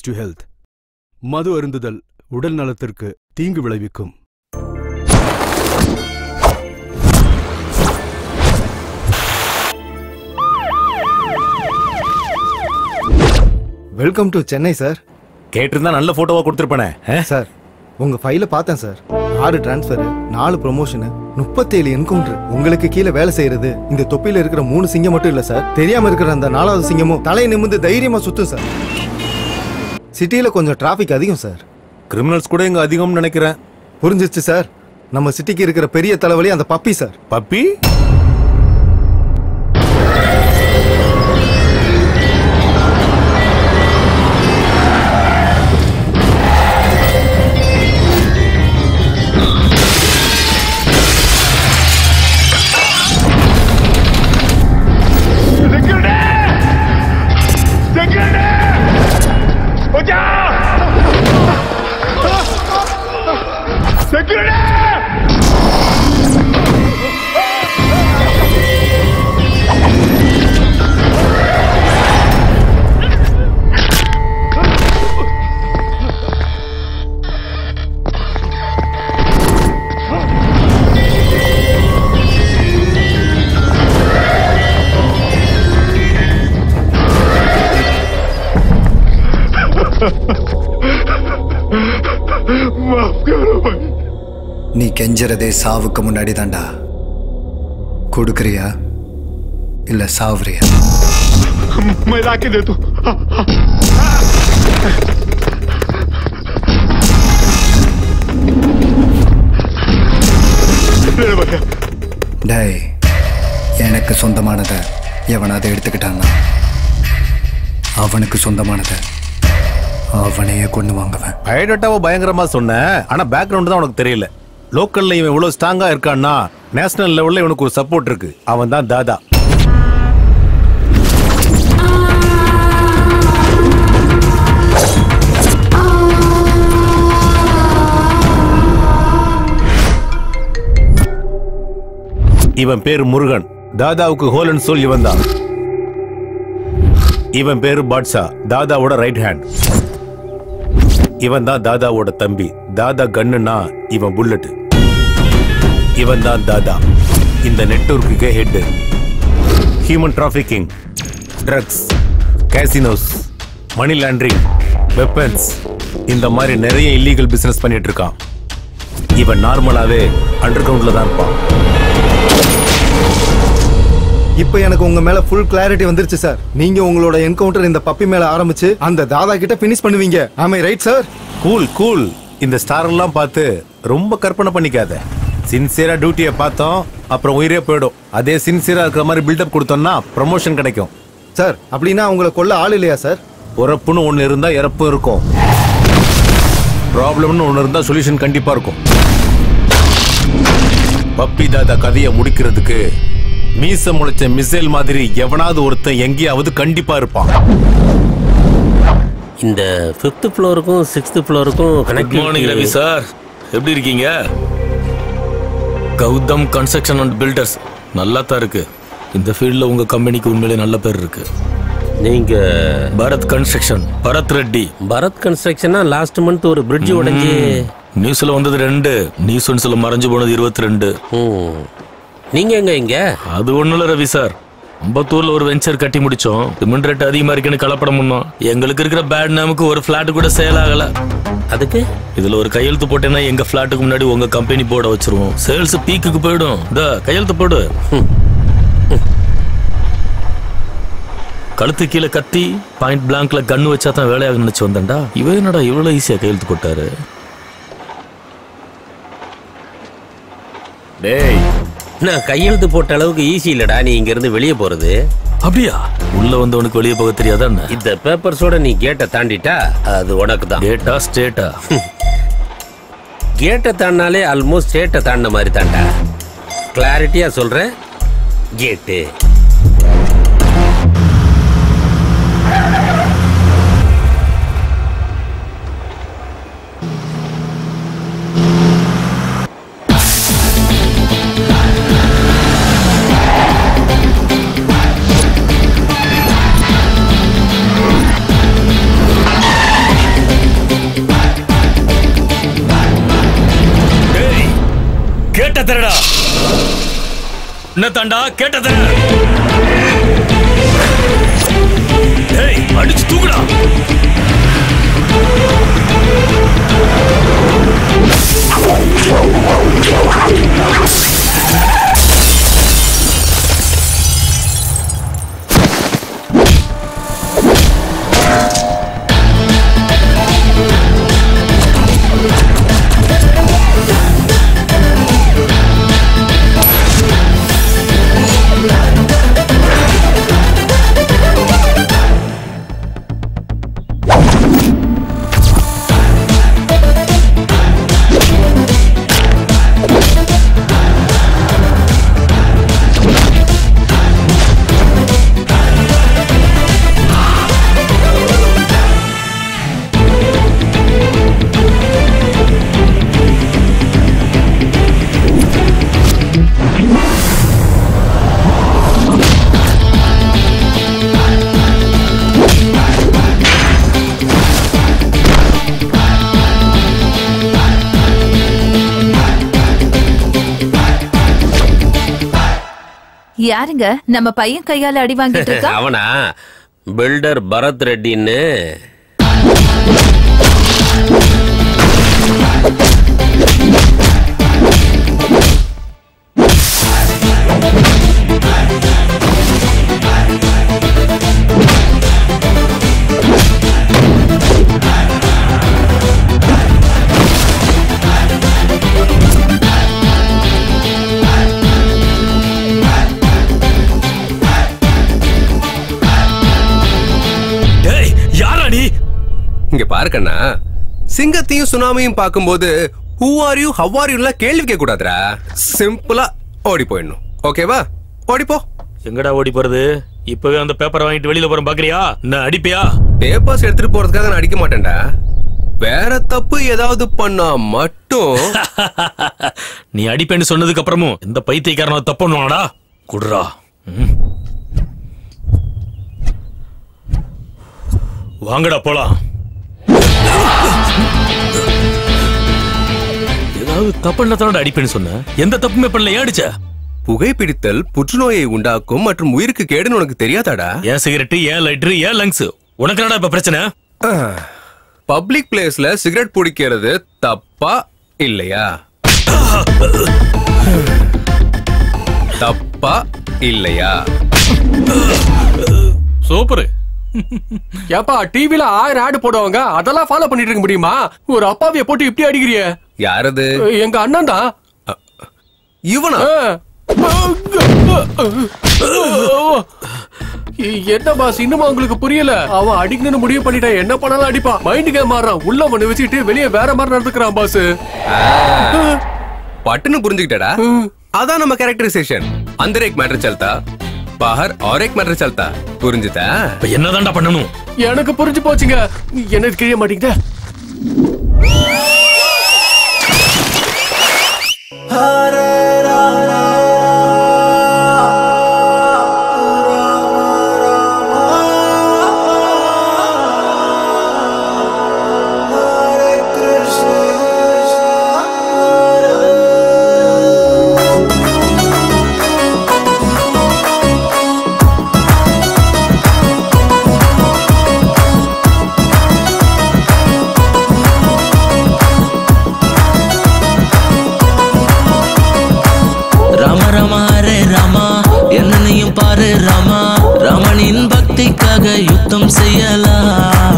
To health. மது அருந்துதல் உடல் நலத்திற்கு தீங்கு விளைவிக்கும். Welcome to Chennai sir. கேட்டிருந்தா நல்ல போட்டோவா கொடுத்துருப்பேனே. சார் உங்க ஃபைல பார்த்தேன் சார். 6 transfer, 4 promotion, 37 encounter. உங்களுக்கு கீழே வேலை செய்யறது இந்த தொப்பில இருக்கிற 3 சிங்கம் மட்டும் இல்ல சார். தெரியாம இருக்கிற அந்த 4வது சிங்கமும் தலையை நிமிர்ந்து தைரியமா சுத்தும் சார். சிட்டியில கொஞ்சம் டிராபிக் அதிகம் சார். கிரிமினல்ஸ் கூட இங்க அதிகம்னு நினைக்கிறேன். புரிஞ்சிச்சு சார். நம்ம சிட்டிக்கு இருக்கிற பெரிய தலைவலி அந்த பப்பி சார். பப்பி? நீ கெஞ்சறதே சாவுக்கு முன்னாடி தாண்டா. கொடுக்கறியா இல்ல சாவுறியா? मैं लाके दे दूं. டேய், எனக்கு சொந்தமானத எவனாவது எடுத்துக்கிட்டான்னா அவனுக்கு சொந்தமானத அவனையே கொண்டு வாங்குவேன். பயோடேட்டாவை பயங்கரமா சொன்னேன். ஆனா பேக்ரவுண்ட் தான் உனக்கு தெரியல. லோக்கல்ல இவன் இவ்வளவு ஸ்ட்ராங்கா இருக்கான்னா நேஷனல் லெவல்ல இவனுக்கு ஒரு சப்போர்ட் இருக்கு. அவன் தான் தாதா. இவன் பேரு முருகன். தாதாவுக்கு ஹோல் அண்ட் சோல் இவன் தான். இவன் பேரு பாட்ஷா, தாதாவோட ரைட் ஹேண்ட். இவன் தான் தாதாவோட தம்பி. தாதா கன்னுனா இவன் புல்லட். இவன் தான் தாதா, இந்த நெட்வொர்க்குக்கே head. Human trafficking, drugs, casinos, money laundering, weapons, இந்த மாதிரி நிறைய இல்லீகல் பிசினஸ் பண்ணிட்டு இருக்கான். இவன் நார்மலாவே அண்டர் கிரவுண்ட்ல தான் இருப்பான். இப்போ எனக்கு உங்க மேல ஃபுல் கிளாரிட்டி வந்துருச்சு சார். நீங்க உங்களோட என்கவுண்டர் இந்த பப்பி மேல ஆரம்பிச்சு அந்த தாதா கிட்ட பினிஷ் பண்ணுவீங்க. ஆமை ரைட் சார்? Cool cool. இந்த ஸ்டார் எல்லாம் பார்த்து ரொம்ப கற்பனை பண்ணிக்காத. சின்சியரா டியூட்டியை பார்த்தோம், அப்புறம் உயிரே போயிடும். அதே சின்சியரா இருக்கிற மாதிரி பில்டப் கொடுத்தோம்னா ப்ரமோஷன் கிடைக்கும். சார் அப்படின்னா உங்களை கொல்ல ஆள் இல்லையா சார்? பொறப்புன்னு ஒண்ணு இருந்தா இறப்பும் இருக்கும். ப்ராப்ளம்னு ஒண்ணு இருந்தா சொல்யூஷன் கண்டிப்பா இருக்கும். பப்பி தாதா கதையை முடிக்கிறதுக்கு மீச முளைச்ச மிசைல் மாதிரி எவனாவது ஒருத்தன் எங்கேயாவது கண்டிப்பா இருப்பான். இந்த 5th ஃப்ளோருக்கும் 6th ஃப்ளோருக்கும் குட் மார்னிங் ரவி சார், எப்படி இருக்கீங்க? கௌதம் கன்ஸ்ட்ரக்ஷன் அண்ட் பில்டர்ஸ் நல்லா தான் இருக்கு. இந்த ஃபீல்டில் உங்க கம்பெனிக்கு உண்மையிலே நல்ல பேர் இருக்கு. நீங்க பரத் கன்ஸ்ட்ரக்ஷன், பரத் ரெட்டி. பரத் கன்ஸ்ட்ரக்ஷனா லாஸ்ட் மந்த் ஒரு பிரிட்ஜ் உடைஞ்சு நியூஸ்ல வந்தது 2, நியூஸ் ஒன்ஸ்ல மறைஞ்சு போனது 22. நீங்க எங்க இங்க? அது ஒண்ணும் இல்ல ரவி சார், அம்பத்தூர்ல ஒரு வெஞ்சர் கட்டி முடிச்சோம். சிமெண்ட் ரேட் அதிகமா இருக்குன்னு கலப்படம் பண்ணோம். எங்களுக்கு இருக்கிற பேட் நேமுக்கு ஒரு பிளாட் கூட சேல் ஆகல. அதுக்கு இதுல ஒரு கையெழுத்து போட்டேன்னா எங்க பிளாட்டுக்கு முன்னாடி உங்க கம்பெனி போர்டை வச்சிருவோம். சேல்ஸ் பீக்குக்கு போயிடும். கையெழுத்து போடு. கழுத்து கீழே கத்தி பாயிண்ட் பிளாங்க்ல கண்ணு வச்சா தான் வேலையாக நினைச்சு வந்தேன்டா. இவ என்னடா இவ்வளவு ஈஸியா கையெழுத்து போட்டாரு? டேய், நான் கையெழுத்து போட்ட அளவுக்கு ஈஸி இல்லடா நீ இங்க இருந்து வெளியே போறது. அப்படியா? உள்ள வந்தவனுக்கு வெளியே போக தெரியாதா? இந்த பேப்பர்ஸோட நீ கேட்டை தாண்டிட்டா அது உனக்கு தான். கேட்டா ஸ்டேட்டா? கேட்டை தாண்டினாலே ஆல்மோஸ்ட் ஸ்டேட்டை தாண்டின மாதிரி தாண்டா. கிளாரிட்டியா சொல்றேன், கேட்டு. என்ன தாண்டா கேட்டது? ஏய் அடிச்சு தூக்குடா. யாருங்க நம்ம பையன் கையால அடி வாங்கிட்டு இருக்கா? அவனா பில்டர் பரத் ரெட்டின்னு. இங்க பாருக்கண்ணா, சிங்கத்தையும் சுனாமியும் பார்க்கும்போது who are you, how are you கேள்வி கேட்க கூடாதுடா. சிம்பிளா ஓடி போயிடணும். ஓகேவா? ஓடிப்போ. எங்கடா ஓடி போறது? இப்பவே அந்த பேப்பரை வாங்கிட்டு வெளியில போறேன் பாக்குறியா? நான் அடிப்பியா? பேப்பர்ஸ் எடுத்துட்டு போறதுக்காக நான் அடிக்க மாட்டேன்டா. வேற தப்பு ஏதாவது பண்ணா மட்டும். நீ அடிப்பேன்னு சொன்னதுக்கு அப்புறமும் இந்த பைத்தியக்காரன தப்பு பண்ணுவானடா. குடுறா. வாங்கடா போலாம். ஏதாவது தப்பு தானடா அடிப்பேன்னு சொன்ன. எந்த தப்புமே பண்ணல, ஏன் அடிச்ச? புகைப்பிடித்தல் புற்றுநோயை உண்டாக்கும் மற்றும் உயிருக்கு கேடுன்னு உனக்கு தெரியாதாடா? ஏன் சிகரெட், ஏன் லைட்டர், ஏன் லங்ஸ்? உனக்கு என்னடா இப்ப பிரச்சனை? பப்ளிக் பிளேஸ்ல சிகரெட் பிடிக்கிறது தப்பா இல்லையா? தப்பா இல்லையா? சூப்பர். ஏப்பா டிவில 1000 ஆட் போடுவாங்க, அதெல்லாம் ஃபாலோ பண்ணிட்டு இருக்க முடியுமா? ஒரு அப்பாவிய போட்டு இப்படி அடிக்கிறிய? யாரது? எங்க அண்ணன் தான். இவனா? என்ன பாஸ் இன்னுமா உங்களுக்கு புரியல? அவன் அடிக்கணும்னு முடிவு பண்ணிட்டான். என்ன பண்ணாலும் அடிப்பான். மைண்ட் கேம் மாறான். உள்ள ஒண்ணு வச்சுட்டு வெளியே வேற மாதிரி நடந்துக்கிறான் பாஸ். பட்டுன்னு புரிஞ்சுக்கிட்டடா. அதான் நம்ம கேரக்டரைசேஷன். अंदर एक मैटर चलता, बाहर और एक मैटर चलता. புரிஞ்சுதா? என்னதான்டா பண்ணணும்? எனக்கு புரிஞ்சு போச்சுங்க. என்ன கிழிய மாட்டீங்க? ராமனின் பக்திக்காக யுத்தம் செய்யலாம்.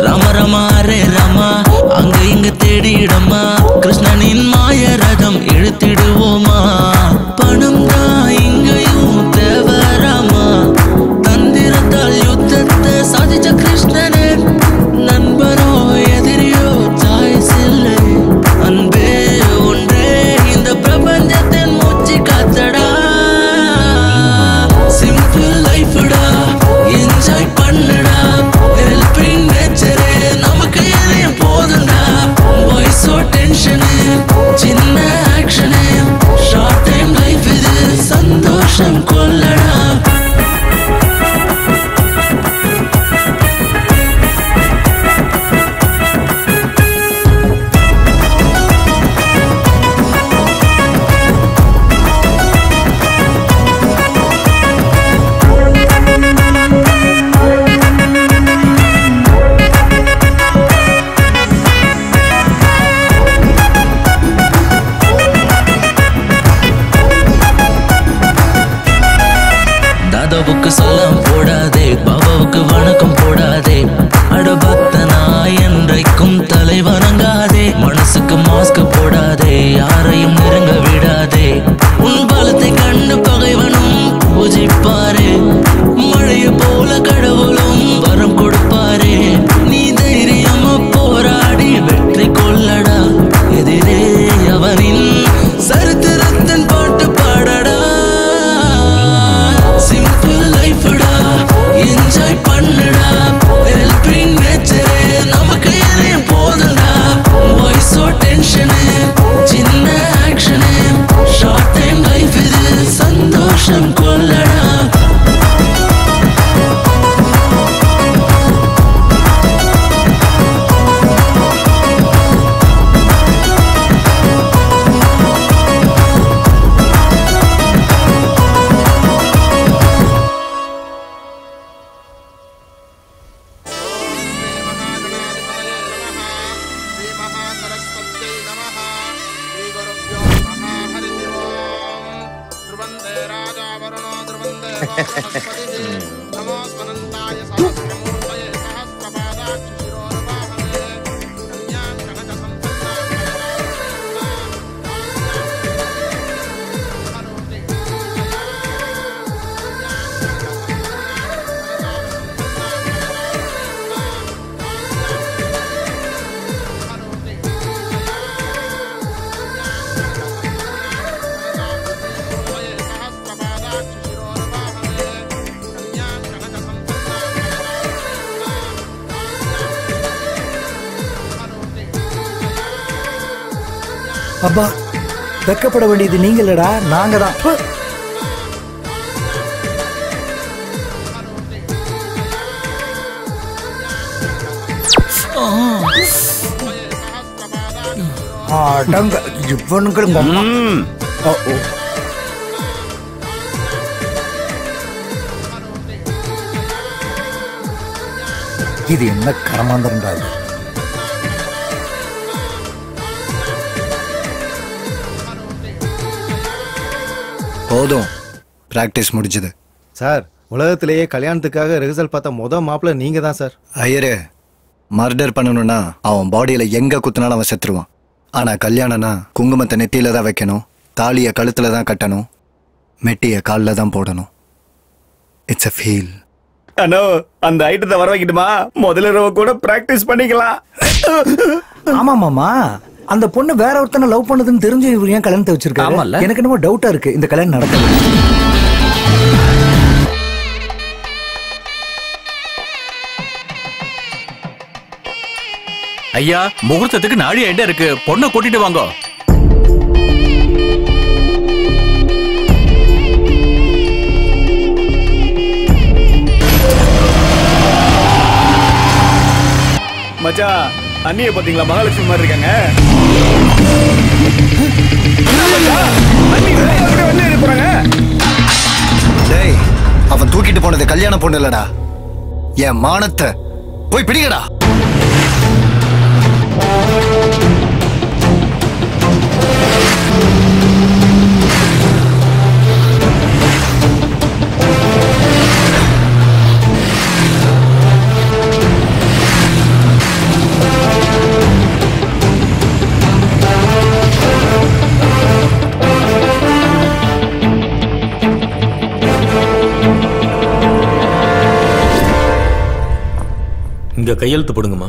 ராம ராமா ரே ராமா, அங்க இங்க தேடிடமா. கிருஷ்ணனின் மாய ரதம் இழுத்திடுவோமா. பணம் தான் இங்கேயும் தேவராமா. தந்திரத்தால் யுத்தத்தை சாதிச்ச கிருஷ்ணனே. நண்பரோ எதிரியோ சாய்ஸ் இல்லை. அன்பே ஒன்றே இந்த பிரபஞ்சத்தின் மூச்சு காத்தடா. என்ஜாய் பண்ணடா. ஹெல்பிங் நேச்சரே நமக்கு எதையும் போதுண்டா. வாய்ஸோ டென்ஷன் பாபாவுக்கு சலாம் போடாதே, பாபாவுக்கு வணக்கம் போடாதே. அட பக்தனா என்றைக்கும் தலை வணங்காதே, மனசுக்கு மாஸ்க் போடாதே, யாரையும் நெருங்க விடாதே. உன் பலத்தை கண்டு பகைவனும் பூஜிப்பாரே, மழைய போல கடவுளும் வரம் கொடுப்பாரே. நீ தைரியமா போராடி வெற்றி கொள்ளடா, எதிரே அவனின் சரித்திரத்தின் பாட்டு பாடடா. சிம்பிள் லைஃப்டா, என்ஜாய் பண்ணுடா, ஹெல்பிங் நேச்சரே நமக்கு எதே போதுடா. வாய்ஸோ டென்ஷனு, சின்ன ஆக்ஷனு, ஷார்ட் டைம் லைஃப் இது, சந்தோஷம் கொள்ளடா. அப்பா, வெக்கப்பட வேண்டியது நீங்களடா, நாங்க தான். அடங்க இவனுங்களும் இது என்ன கரமாந்திரண்டாது. போதும், பிராக்டிஸ் முடிஞ்சது. சார், உலகத்திலேயே கல்யாணத்துக்காக ரிஹர்சல் பார்த்த முதல் மாப்பிள்ள நீங்க தான் சார். ஐயரே, மர்டர் பண்ணணும்னா அவன் பாடியில எங்க குத்துனாலும் அவன் செத்துருவான். ஆனா கல்யாணம்னா குங்குமத்தை நெத்தியில தான் வைக்கணும், தாலிய கழுத்துல தான் கட்டணும், மெட்டிய காலில் தான் போடணும். It's a feel. அண்ணோ, அந்த ஐட்டத்தை வர வைக்கட்டுமா? முதல்ல கூட பிராக்டிஸ் பண்ணிக்கலாம். ஆமா மாமா, அந்த பொண்ணு வேற ஒருத்தனை லவ் பண்ணதுன்னு தெரிஞ்சு இவர் ஏன் கல்யாணத்தை வச்சிருக்காரு? எனக்கு என்னமோ டவுட்டா இருக்கு இந்த கல்யாணம் நடக்குது. ஐயா, முகூர்த்தத்துக்கு நாடி ஐடியா இருக்கு, பொண்ணை கூட்டிட்டு வாங்க. மச்சான், அண்ணிய பாத்தீங்களா? மகாலட்சுமி மாதிரி இருக்காங்க. டேய், அவன் தூக்கிட்டு போனது கல்யாண பொண்ணு இல்லடா, என் மானத்தை போய் பிடிக்கடா. இங்க கையெழுத்து போடுங்கம்மா.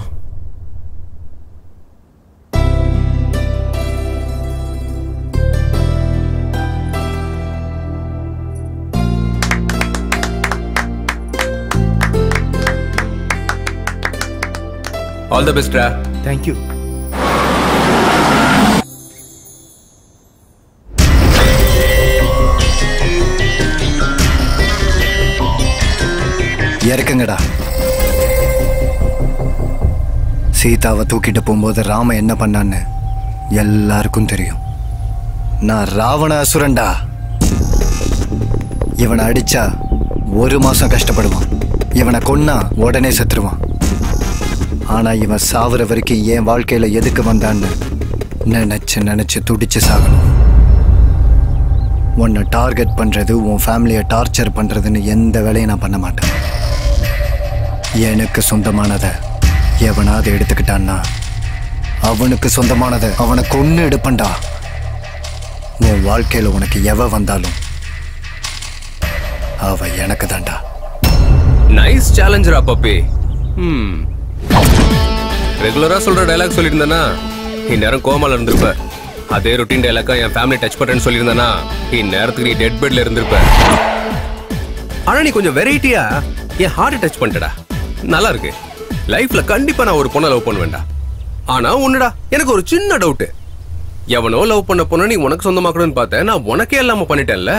All the best. Thank you. இறக்குங்கடா. சீதாவை தூக்கிட்டு போகும்போது ராம என்ன பண்ணான்னு எல்லாருக்கும் தெரியும். நான் ராவண அசுரன்டா. இவனை அடிச்சா 1 மாசம் கஷ்டப்படுவான், இவனை கொன்னா உடனே செத்துருவான். ஆனா இவன் சாவுற வரைக்கும் என் வாழ்க்கையில எதுக்கு வந்தான்னு நினைச்சு நினைச்சு துடிச்சு சாகணும். உன்னை டார்கெட் பண்றது, உன் ஃபேமிலியை டார்ச்சர் பண்றதுன்னு எந்த வேலையும் நான் பண்ண மாட்டேன். எனக்கு சொந்தமானதை எவனாவது எடுத்துக்கிட்டான்னா அவனுக்கு சொந்தமானதை அவனை கொன்னு எடுப்பண்டா. உன் வாழ்க்கையில உனக்கு எவ வந்தாலும் அவ எனக்கு தான்டா. நைஸ் சேலஞ்சரா பப்பி. ரெகுலரா சொல்ற டைலாக் சொல்லியிருந்தேன்னா இந்நேரம் கோமால இருந்திருப்ப. அதே ரொட்டீன் டைலாக்கா என் ஃபேமிலி டச் பண்றேன்னு சொல்லியிருந்தேன்னா இந்நேரத்துக்கு நீ டெட் பெட்ல இருந்திருப்ப. ஆனா நீ கொஞ்சம் வெரைட்டியா என் ஹார்ட் டச் பண்ணிட்டடா. நல்லா இருக்கு. லைஃப்ல கண்டிப்பா நான் ஒரு பொண்ணை லவ் பண்ணுவேன்டா. ஆனா ஒண்ணுடா, எனக்கு ஒரு சின்ன டவுட். எவனோ லவ் பண்ண பொண்ணு நீ உனக்கு சொந்தமாக்கணும்னு பார்த்தேன். நான் உனக்கே இல்லாம பண்ணிட்டேன்ல.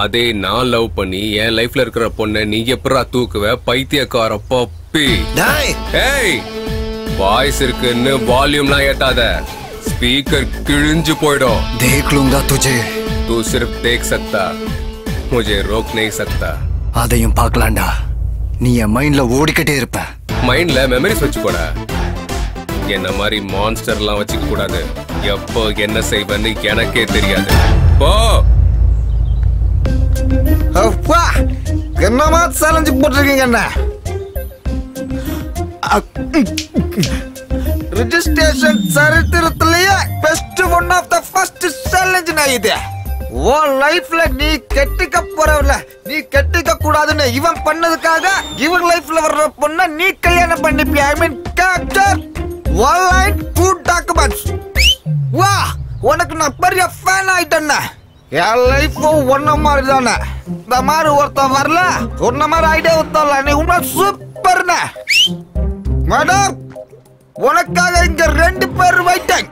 அதே நான் லவ் பண்ணி என் லைஃப்ல இருக்கிற பொண்ணை நீ எப்படா தூக்குவ? பைத்தியக்கார பப்பி. ஏய், வாய்ஸ் இருக்குன்னு வால்யூம்லாம் ஏத்தாத. ஸ்பீக்கர் கிழிஞ்சு போயிடும். देख लूंगा तुझे. तू सिर्फ देख सकता, मुझे रोक नहीं सकता. அதையும் பார்க்கலாம்டா. நீ என் மைண்ட்ல ஓடிக்கிட்டே இருப்ப. மைண்ட்ல மெமரிஸ் வச்சுக்கோடா. என்ன மாதிரி மான்ஸ்டர்லாம் வச்சுக்க கூடாது. எப்போ என்ன செய்வேன்னு எனக்கே தெரியாது. போ. அப்பா, என்னமா சேலஞ்சு போட்டிருக்கீங்க? என்ன ரிஜிஸ்ட்ரேஷன் சரித்திரத்திலேயே best one of the first challenge நான் இது. உன் லைஃப்ல நீ கெட்டிக்க போறவல நீ கெட்டிக்க கூடாதுன்னு இவன் பண்ணதுக்காக இவன் லைஃப்ல வர்ற பொண்ண நீ கல்யாணம் பண்ணிப்பியா? ஐ மீன் கேப்சர் ஒன் லைன் 2 டாக்குமெண்ட்ஸ். வா, உனக்கு நான் பெரிய ஃபேன் ஆயிட்டேன்னா. என் லைஃபும் ஒன்ன மாதிரி தானே. இந்த மாதிரி ஒருத்தன் வரல, ஒன்ன மாதிரி ஐடியா ஒருத்தல. நீ உண்மை சூப்பர்ண்ண. மேடம், உனக்காக இங்க 2 பேர் வைட்டேன்.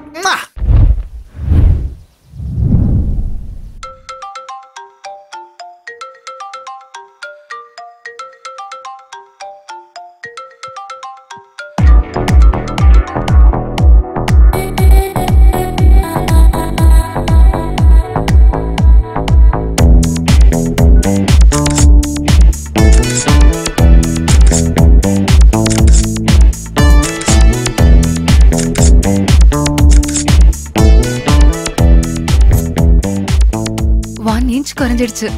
குறைஞ்சிடுச்சு.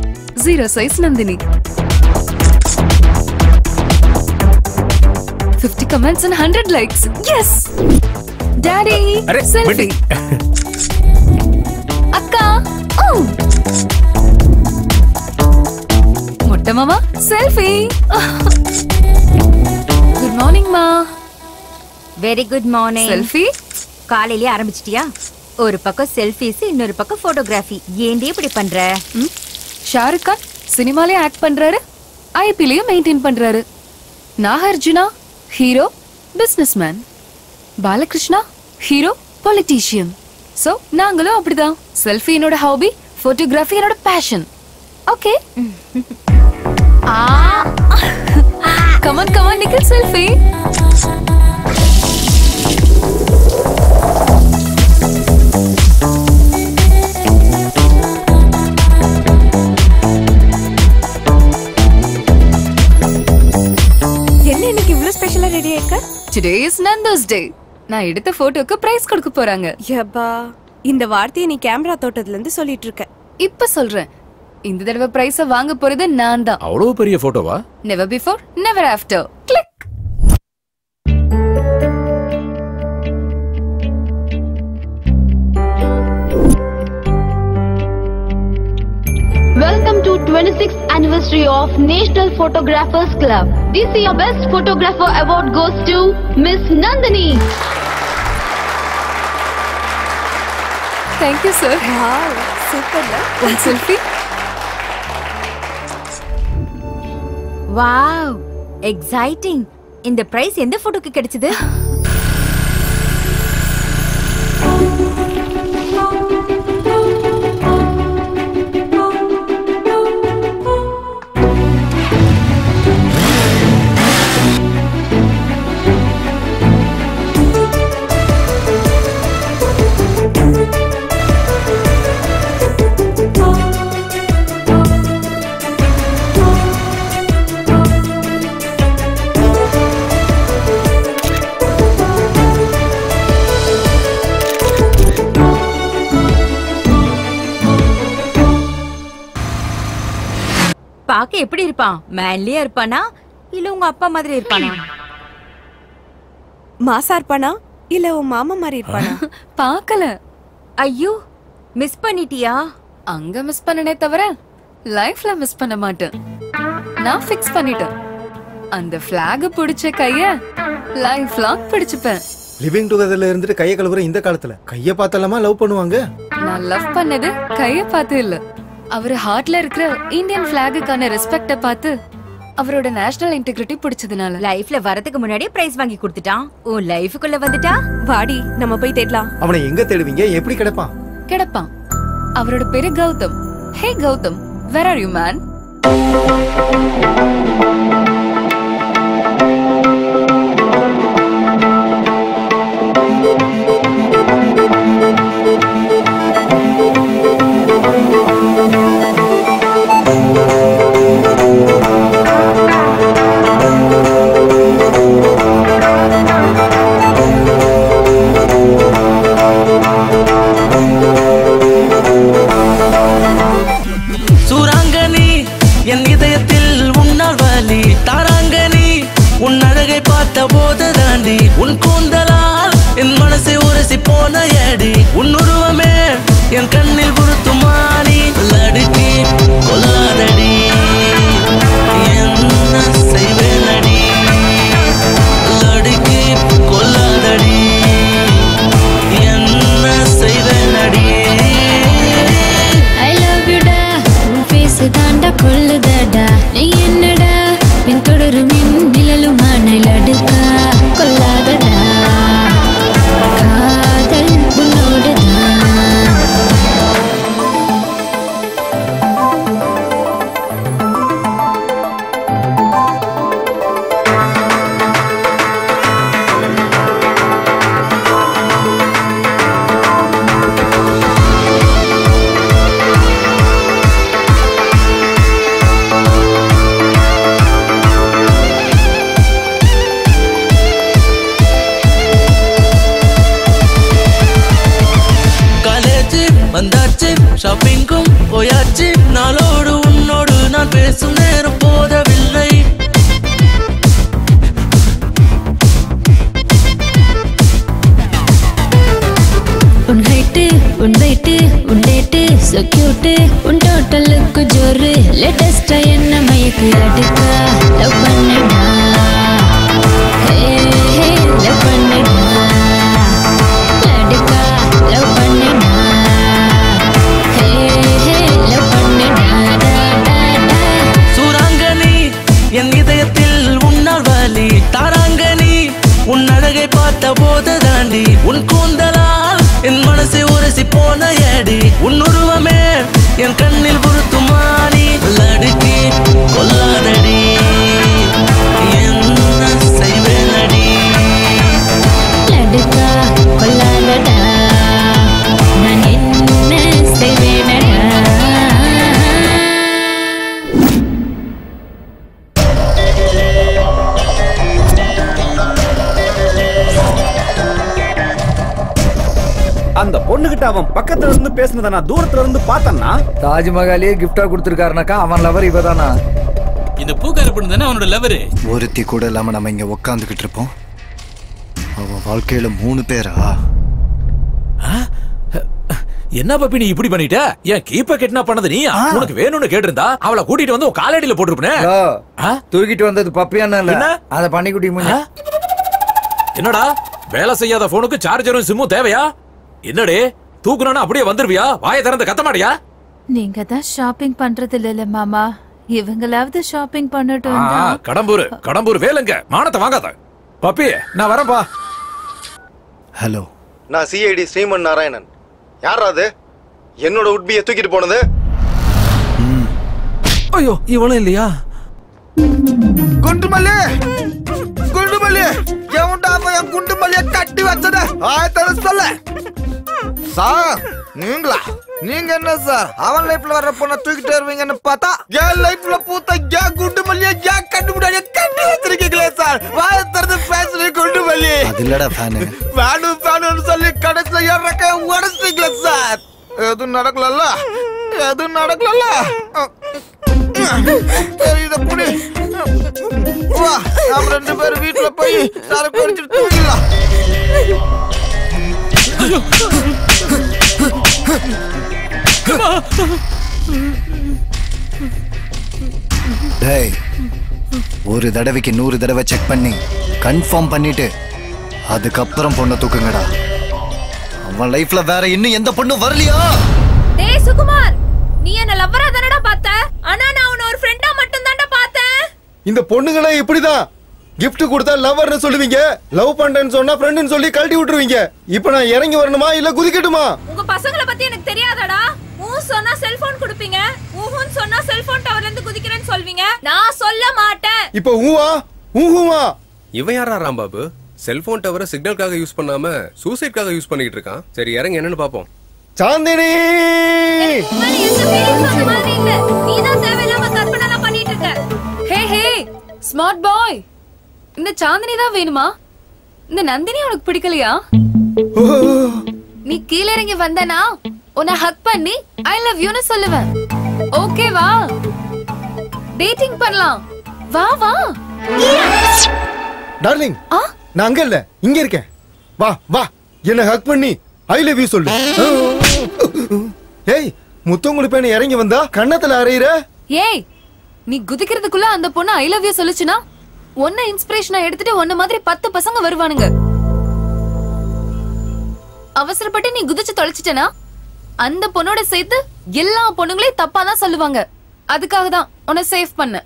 0 size Nandini. 50 comments and 100 likes. Yes. Daddy, selfie. அக்கா, oh. மொட்டை மாமா, selfie. Good morning ma. Very good morning. Selfie? காலையிலே ஆரம்பிச்சிட்டியா? ஒரு பக்கம் செல்ஃபிஸ், இன்னொரு பக்கம் போட்டோகிராஃபி. ஏன்டி இப்படி பண்ற? ஷாருக் கான் சினிமாலே ஆக்ட் பண்றாரு, ஐபிலையும் மெயின்டைன் பண்றாரு. Nagarjuna hero, businessman. Balakrishna hero, politician. So நாங்களும் அப்படிதான். செல்ஃபி என்னோட ஹாபி, போட்டோகிராஃபி என்னோட passion. Okay. Come on come on Nikhil, selfie. Today is Nanda's day. நான் எடுத்த போட்டோக்கு பிரைஸ் கொடுக்க போறாங்க. யப்பா, இந்த வார்த்தையை நீ கேமரா தோட்டத்துல இருந்து சொல்லிட்டு இருக்க. இப்ப சொல்றேன், இந்த தடவை பிரைஸ் வாங்க போறது நான் தான். அவ்வளவு பெரிய போட்டோவா? Never before, never after. Click. Welcome to 26th anniversary of National Photographers Club. This year Best Photographer Award goes to Miss Nandini. Thank you sir. Wow, super la. One selfie. Wow, exciting. இந்த price எந்த போட்டோக்கு கிடைச்சது? பாக்க எப்படி இருப்பான்? மேன்லியா இருப்பானா இல்ல உங்க அப்பா மாதிரி இருப்பானா? மாசா இருப்பானா இல்ல உன் மாமா மாதிரி இருப்பானா? பார்க்கல. ஐயோ, மிஸ் பண்ணிட்டியா? அங்க மிஸ் பண்ணனே தவிர லைஃப்ல மிஸ் பண்ண மாட்டேன். நான் ஃபிக்ஸ் பண்ணிட்டேன். அந்த ஃபிளாக் பிடிச்ச கைய லைஃப் லாங் பிடிச்சுப்பேன். லிவிங் டுகெதர்ல இருந்துட்டு கையை கழுவுற இந்த காலத்துல கைய பார்த்தலாமா லவ் பண்ணுவாங்க? நான் லவ் பண்ணது கைய பார்த்து இல்ல, அவர் ஹார்ட்ல இருக்கிற இந்தியன் ஃபிளாகுக்கான ரெஸ்பெக்ட பார்த்து, அவரோட நேஷனல் இன்டெகிரிட்டி பிடிச்சதுனால. லைஃப்ல வரதுக்கு முன்னாடியே பிரைஸ் வாங்கி கொடுத்துட்டான். உன் லைஃபுக்குள்ள வந்துட்டா வாடி நம்ம போய் தேடலாம். அவனை எங்க தேடுவீங்க? எப்படி கிடப்பான்? கிடப்பான். அவரோட பேரு Gautham. Hey Gautham, where are you man? Surangani என் இதயத்தில் உன்னால் வலி தாராங்கனி உன் அழகை பார்த்த போது தாண்டி உன் கூந்தலால் என் மனசை உரசி போன ஏடி உன் உருவமே என் கண்ணில் குருத்துமானி லடுக்கி கொல்லாதடி என்ன செய்வேனடி லடுக்கி கொல்லாதடி என்ன செய்வேனடி I love you da உன் face தாண்டா கொல்லுதடா நீ என்னடா பின் தொடரும் நிழலுமான லடுக்கா கொல்லாதடா காதல் உன்னோடுதான். வந்தாச்சு ஷாப்பிங்கும் போயாச்சு நாளோடு உன்னோடு நான் பேசும் நேரம் போதவில்லை உன் ஹைட்டு உன் வெயிட்டு உன் டேட்டு so cute உன் டோட்டலுக்கு ஜோரு லேட்டஸ்டா என்ன மயக்கு அடுக்கா லவ் பண்ணடா ஹே ஹே லவ் பண்ணடா லடுக்கா லவ் பண்ணடா ஹே ஹே லவ் பண்ணடா சூராங்கனி என் இதயத்தில் உன்னால் வலி தாராங்கனி உன் அழகை பார்த்த போது தாண்டி உன் கூந்தலால் என் மனசை உரசி போன ஏடி உன் உருவமே என் கண்ணில் குருத்துமானி லடுக்கி கொல்லாதடி என்ன செய்வேனடி லடுக்கா கொல்லாதடா நான் என்ன செய்வேனடா. அந்த பொண்ணுகிட்ட அவன் பக்கத்துல இருந்து பேசுனத நான் தூரத்துல இருந்து பார்த்தேன்னா தாஜ்மஹாலியே கிஃப்டா கொடுத்திருக்காருனாக்கா அவன் லவர் இவதானா? இந்த பூக்கார பொண்ணு தானே அவனோட லவரு. ஒருத்தி கூட இல்லாம நம்ம இங்க உட்காந்துக்கிட்டு இருப்போம். அவன் வாழ்க்கையில 3 பேரா? என்ன பப்பி நீ இப்படி பண்ணிட்ட? ஏன் கீப்ப கெட்னா பண்ணது நீ? உனக்கு வேணும்னு கேட்டிருந்தா அவளை கூட்டிட்டு வந்து உன் காலடியில போட்டுருப்பனே. தூக்கிட்டு வந்தது பப்பியானா இல்ல அத பண்ணிக்குட்டி முன்ன. என்னடா வேலை செய்யாத போனுக்கு சார்ஜரும் சிம்மும் தேவையா? என்னடே தூக்குனா அப்படியே வந்துருவியா? வாயை திறந்து கத்த மாட்டியா? நீங்க தான் ஷாப்பிங் பண்றது இல்ல மாமா, இவங்களாவது ஷாப்பிங் பண்ணட்டும். கடம்பூர் வேலைங்க மானத்தை வாங்காத. பப்பி நான் வரேன்பா. ஹலோ, நான் சிஐடி ஸ்ரீமன் நாராயணன். யாரா அது என்னோட உட்பியை தூக்கிட்டு போனது? ஐயோ இவனும் இல்லையா? குண்டுமல்லி குண்டுமல்லி எவன்டா என் குண்டுமல்லிய கட்டி வச்சத ஆயத்தர சொல்ல சார். நீங்க என்ன சார் அவன் லைஃப்ல வர பொண்ண தூக்கிட்டு வருவீங்கன்னு பார்த்தா என் லைஃப்ல பூத்த என் குண்டுமல்லிய என் கண்டு முன்னாடியே கட்டி வச்சிருக்கீங்களே சார். வாயத்தரது பேசுறீங்க குண்டுமல்லி. அது இல்லடா ஃபேனு. ஃபேனு சொல்லி கடைசில ஏறக்க உடச்சிட்டீங்களே சார். எதுவும் நடக்கலல்ல? சரி இத புடி. வா நாம ரெண்டு பேரும் வீட்டுல போய் சரக்கு அடிச்சிட்டு தூங்கிடலாம். டேய், ஒரு தடவைக்கு 100 தடவை செக் பண்ணி கன்ஃபார்ம் பண்ணிட்டு அதுக்கப்புறம் பொண்ணை தூக்குங்கடா. அவன் லைஃப்ல வேற இன்னும் எந்த பொண்ணும் வரலையா? டேய் சுகுமார், நீ என்ன லவ்வரா தானடா பார்த்த? ஆனா நான் உன்னை ஒரு ஃப்ரெண்டா மட்டும் தான்டா பார்த்தேன். இந்த பொண்ணுங்களே இப்படிதான். gift கொடுத்தா லவ்வர்னு சொல்லுவீங்க, லவ் பண்றேன்னு சொன்னா ஃப்ரெண்ட்னு சொல்லி கழட்டி விட்டுருவீங்க. இப்போ நான் இறங்கி வரணுமா இல்ல குதிக்கட்டுமா? உங்க பசங்கள பத்தி எனக்கு தெரியாதடா. ஊ சொன்னா செல்போன் கொடுப்பீங்க, ஊஹுன்னு சொன்னா செல்போன் டவர்ல இருந்து குதிக்கிறேன்னு சொல்வீங்க. நான் சொல்ல மாட்டேன். இப்போ ஊவா ஊஹுவா? இவன் யாரா ராம்பாபு? செல்போன் டவரை சிக்னலுக்காக யூஸ் பண்ணாம சூசைட்காக யூஸ் பண்ணிட்டு இருக்கான். சரி இறங்க என்னன்னு பாப்போம். சாந்தினி, நீதான் தேவையில்லாம கற்பனை பண்ணிட்டு இருக்க. ஹே ஹே ஸ்மார்ட் பாய், இந்த சாந்தினி தான் வேணுமா? இந்த நந்தினி உனக்கு பிடிக்கலையா? நீ கீழே இறங்கி வந்தனா உன்னை ஹக் பண்ணி ஐ லவ் யூன்னு சொல்லுவேன். ஓகேவா? டேட்டிங் பண்ணலாம். வா வா டார்லிங். நான் அங்க இல்ல, இங்க இருக்கேன். வா வா, என்ன ஹக் பண்ணி ஐ லவ் யூ சொல்லு. ஏய், முத்தம் பேணி இறங்கி வந்தா கண்ணத்துல அறையிற. ஏய், நீ குதிக்கிறதுக்குள்ள அந்த பொண்ணு ஐ லவ் யூ சொல்லுச்சுனா உன்னை இன்ஸ்பிரேஷனா எடுத்துட்டு உன்ன மாதிரி 10 பசங்க வருவானுங்க. அவசரப்பட்டு நீ குதிச்சு தொலைச்சிட்டனா அந்த பொண்ணோட சேர்த்து எல்லா பொண்ணுங்களையும் தப்பா தான் சொல்லுவாங்க. அதுக்காக தான் உன்னை சேவ் பண்ண.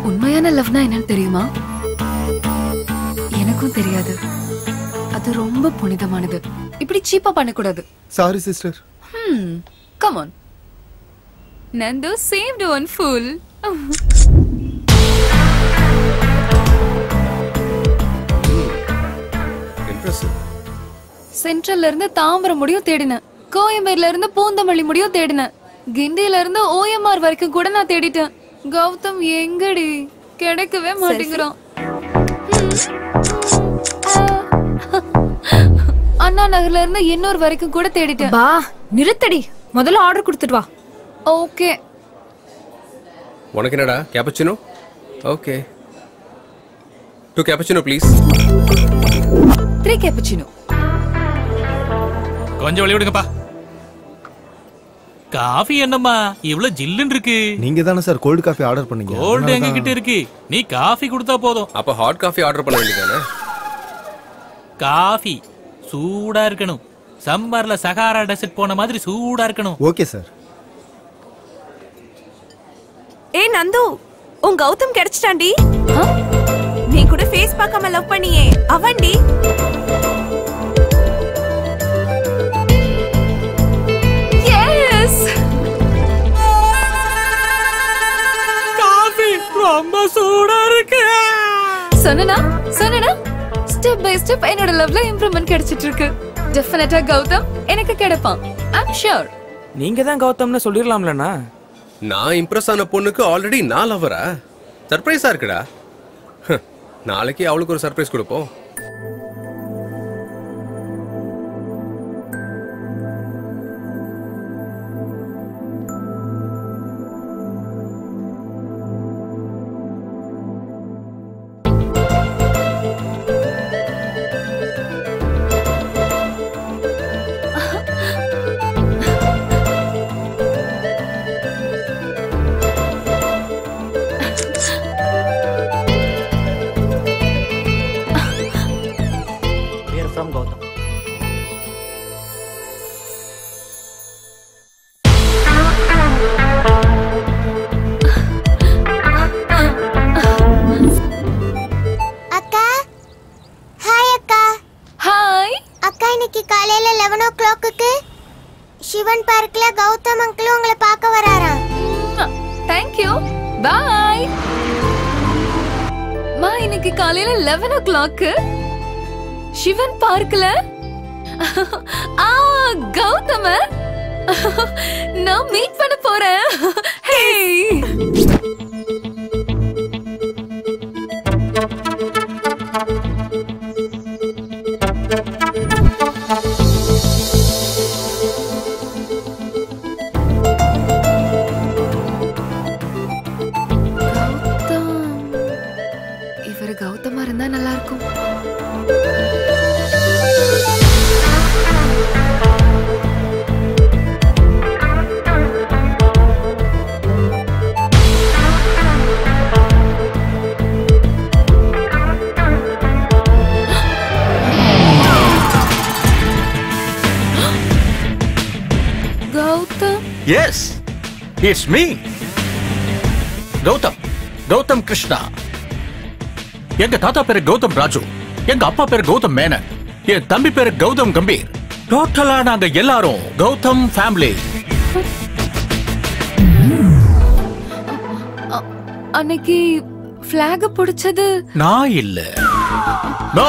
உண்மையான லவ்னா என்னன்னு தெரியுமா? எனக்கும் தெரியாது. அது ரொம்ப புனிதமானது. இப்படி சீப்பா பண்ணக்கூடாது. Sorry sister. Come on. Nando saved one fool. சென்ட்ரல்ல இருந்து தாம்பரம் முடியும் தேடினேன். கோயம்பேடுல இருந்து பூந்தமல்லி முடியும் தேடினேன். கிண்டியில இருந்து OMR வரைக்கும் கூட நான் தேடிட்டேன். கௌதம் எங்கடி? கிடைக்கவே மாட்டேங்கிறான். அண்ணா நகர்ல இருந்து இன்னொரு வரைக்கும் கூட தேடிட்டேன். பா நிறுத்தடி, முதல்ல ஆர்டர் கொடுத்துட்டு வா. ஓகே. உனக்கு என்னடா cappuccino? Okay. 2 cappuccino please. 3 cappuccino. கொஞ்சம் வழி விடுங்கப்பா. காஃபி என்னம்மா இவ்வளவு ஜில்லுன்னு இருக்கு? நீங்க தானே சார் கோல்ட் காஃபி ஆர்டர் பண்ணீங்க. கோல்ட் எங்க கிட்ட இருக்கு, நீ காஃபி கொடுத்தா போதும். அப்ப ஹாட் காஃபி ஆர்டர் பண்ண வேண்டியதானே? காஃபி சூடா இருக்கணும். சம்மர்ல சகாரா டெசர்ட் போன மாதிரி சூடா இருக்கணும். Okay sir. ஏய் நந்து, உன் கௌதம் கிடைச்சிட்டான்டி. நீ கூட ஃபேஸ் பார்க்காம லவ் பண்ணியே அவன்டி. எஸ். காஃபி ரொம்ப சூடா இருக்கு. சொன்னனா ஸ்டெப் பை ஸ்டெப் என்னோட லவ்ல இம்ப்ரூவ்மென்ட் கிடைச்சிட்டு இருக்கு. டெஃபினட்டா கௌதம் எனக்கு கிடைப்பான். ஐ அம் ஷூர். நீங்க தான் கௌதம்னு சொல்லிரலாம்லண்ணா. நான் இம்ப்ரெஸ் ஆன பொண்ணுக்கு ஆல்ரெடி நான் லவ்வரா? சர்ப்ரைஸா இருக்குடா. நாளைக்கு அவளுக்கு ஒரு சர்ப்ரைஸ் கொடுப்போம். சிவன் பார்க்ல கௌதம் அங்கிள் உங்களை பார்க்க வராராம். Thank you. Bye. மா இன்னைக்கு காலையில 11 o'clock சிவன் பார்க்ல கௌதம நான் மீட் பண்ண போறேன். Hey yes it's me Gautham Krishna. எங்க தாத்தா பேரு கௌதம் ராஜு, எங்க அப்பா பேரு கௌதம் மேனன், என் தம்பி பேரு கௌதம் கம்பீர். டோட்டலா நாங்க எல்லாரும் கௌதம் ஃபேமிலி. அன்னைக்கு பிளாக் பிடிச்சது நான் இல்ல. நோ,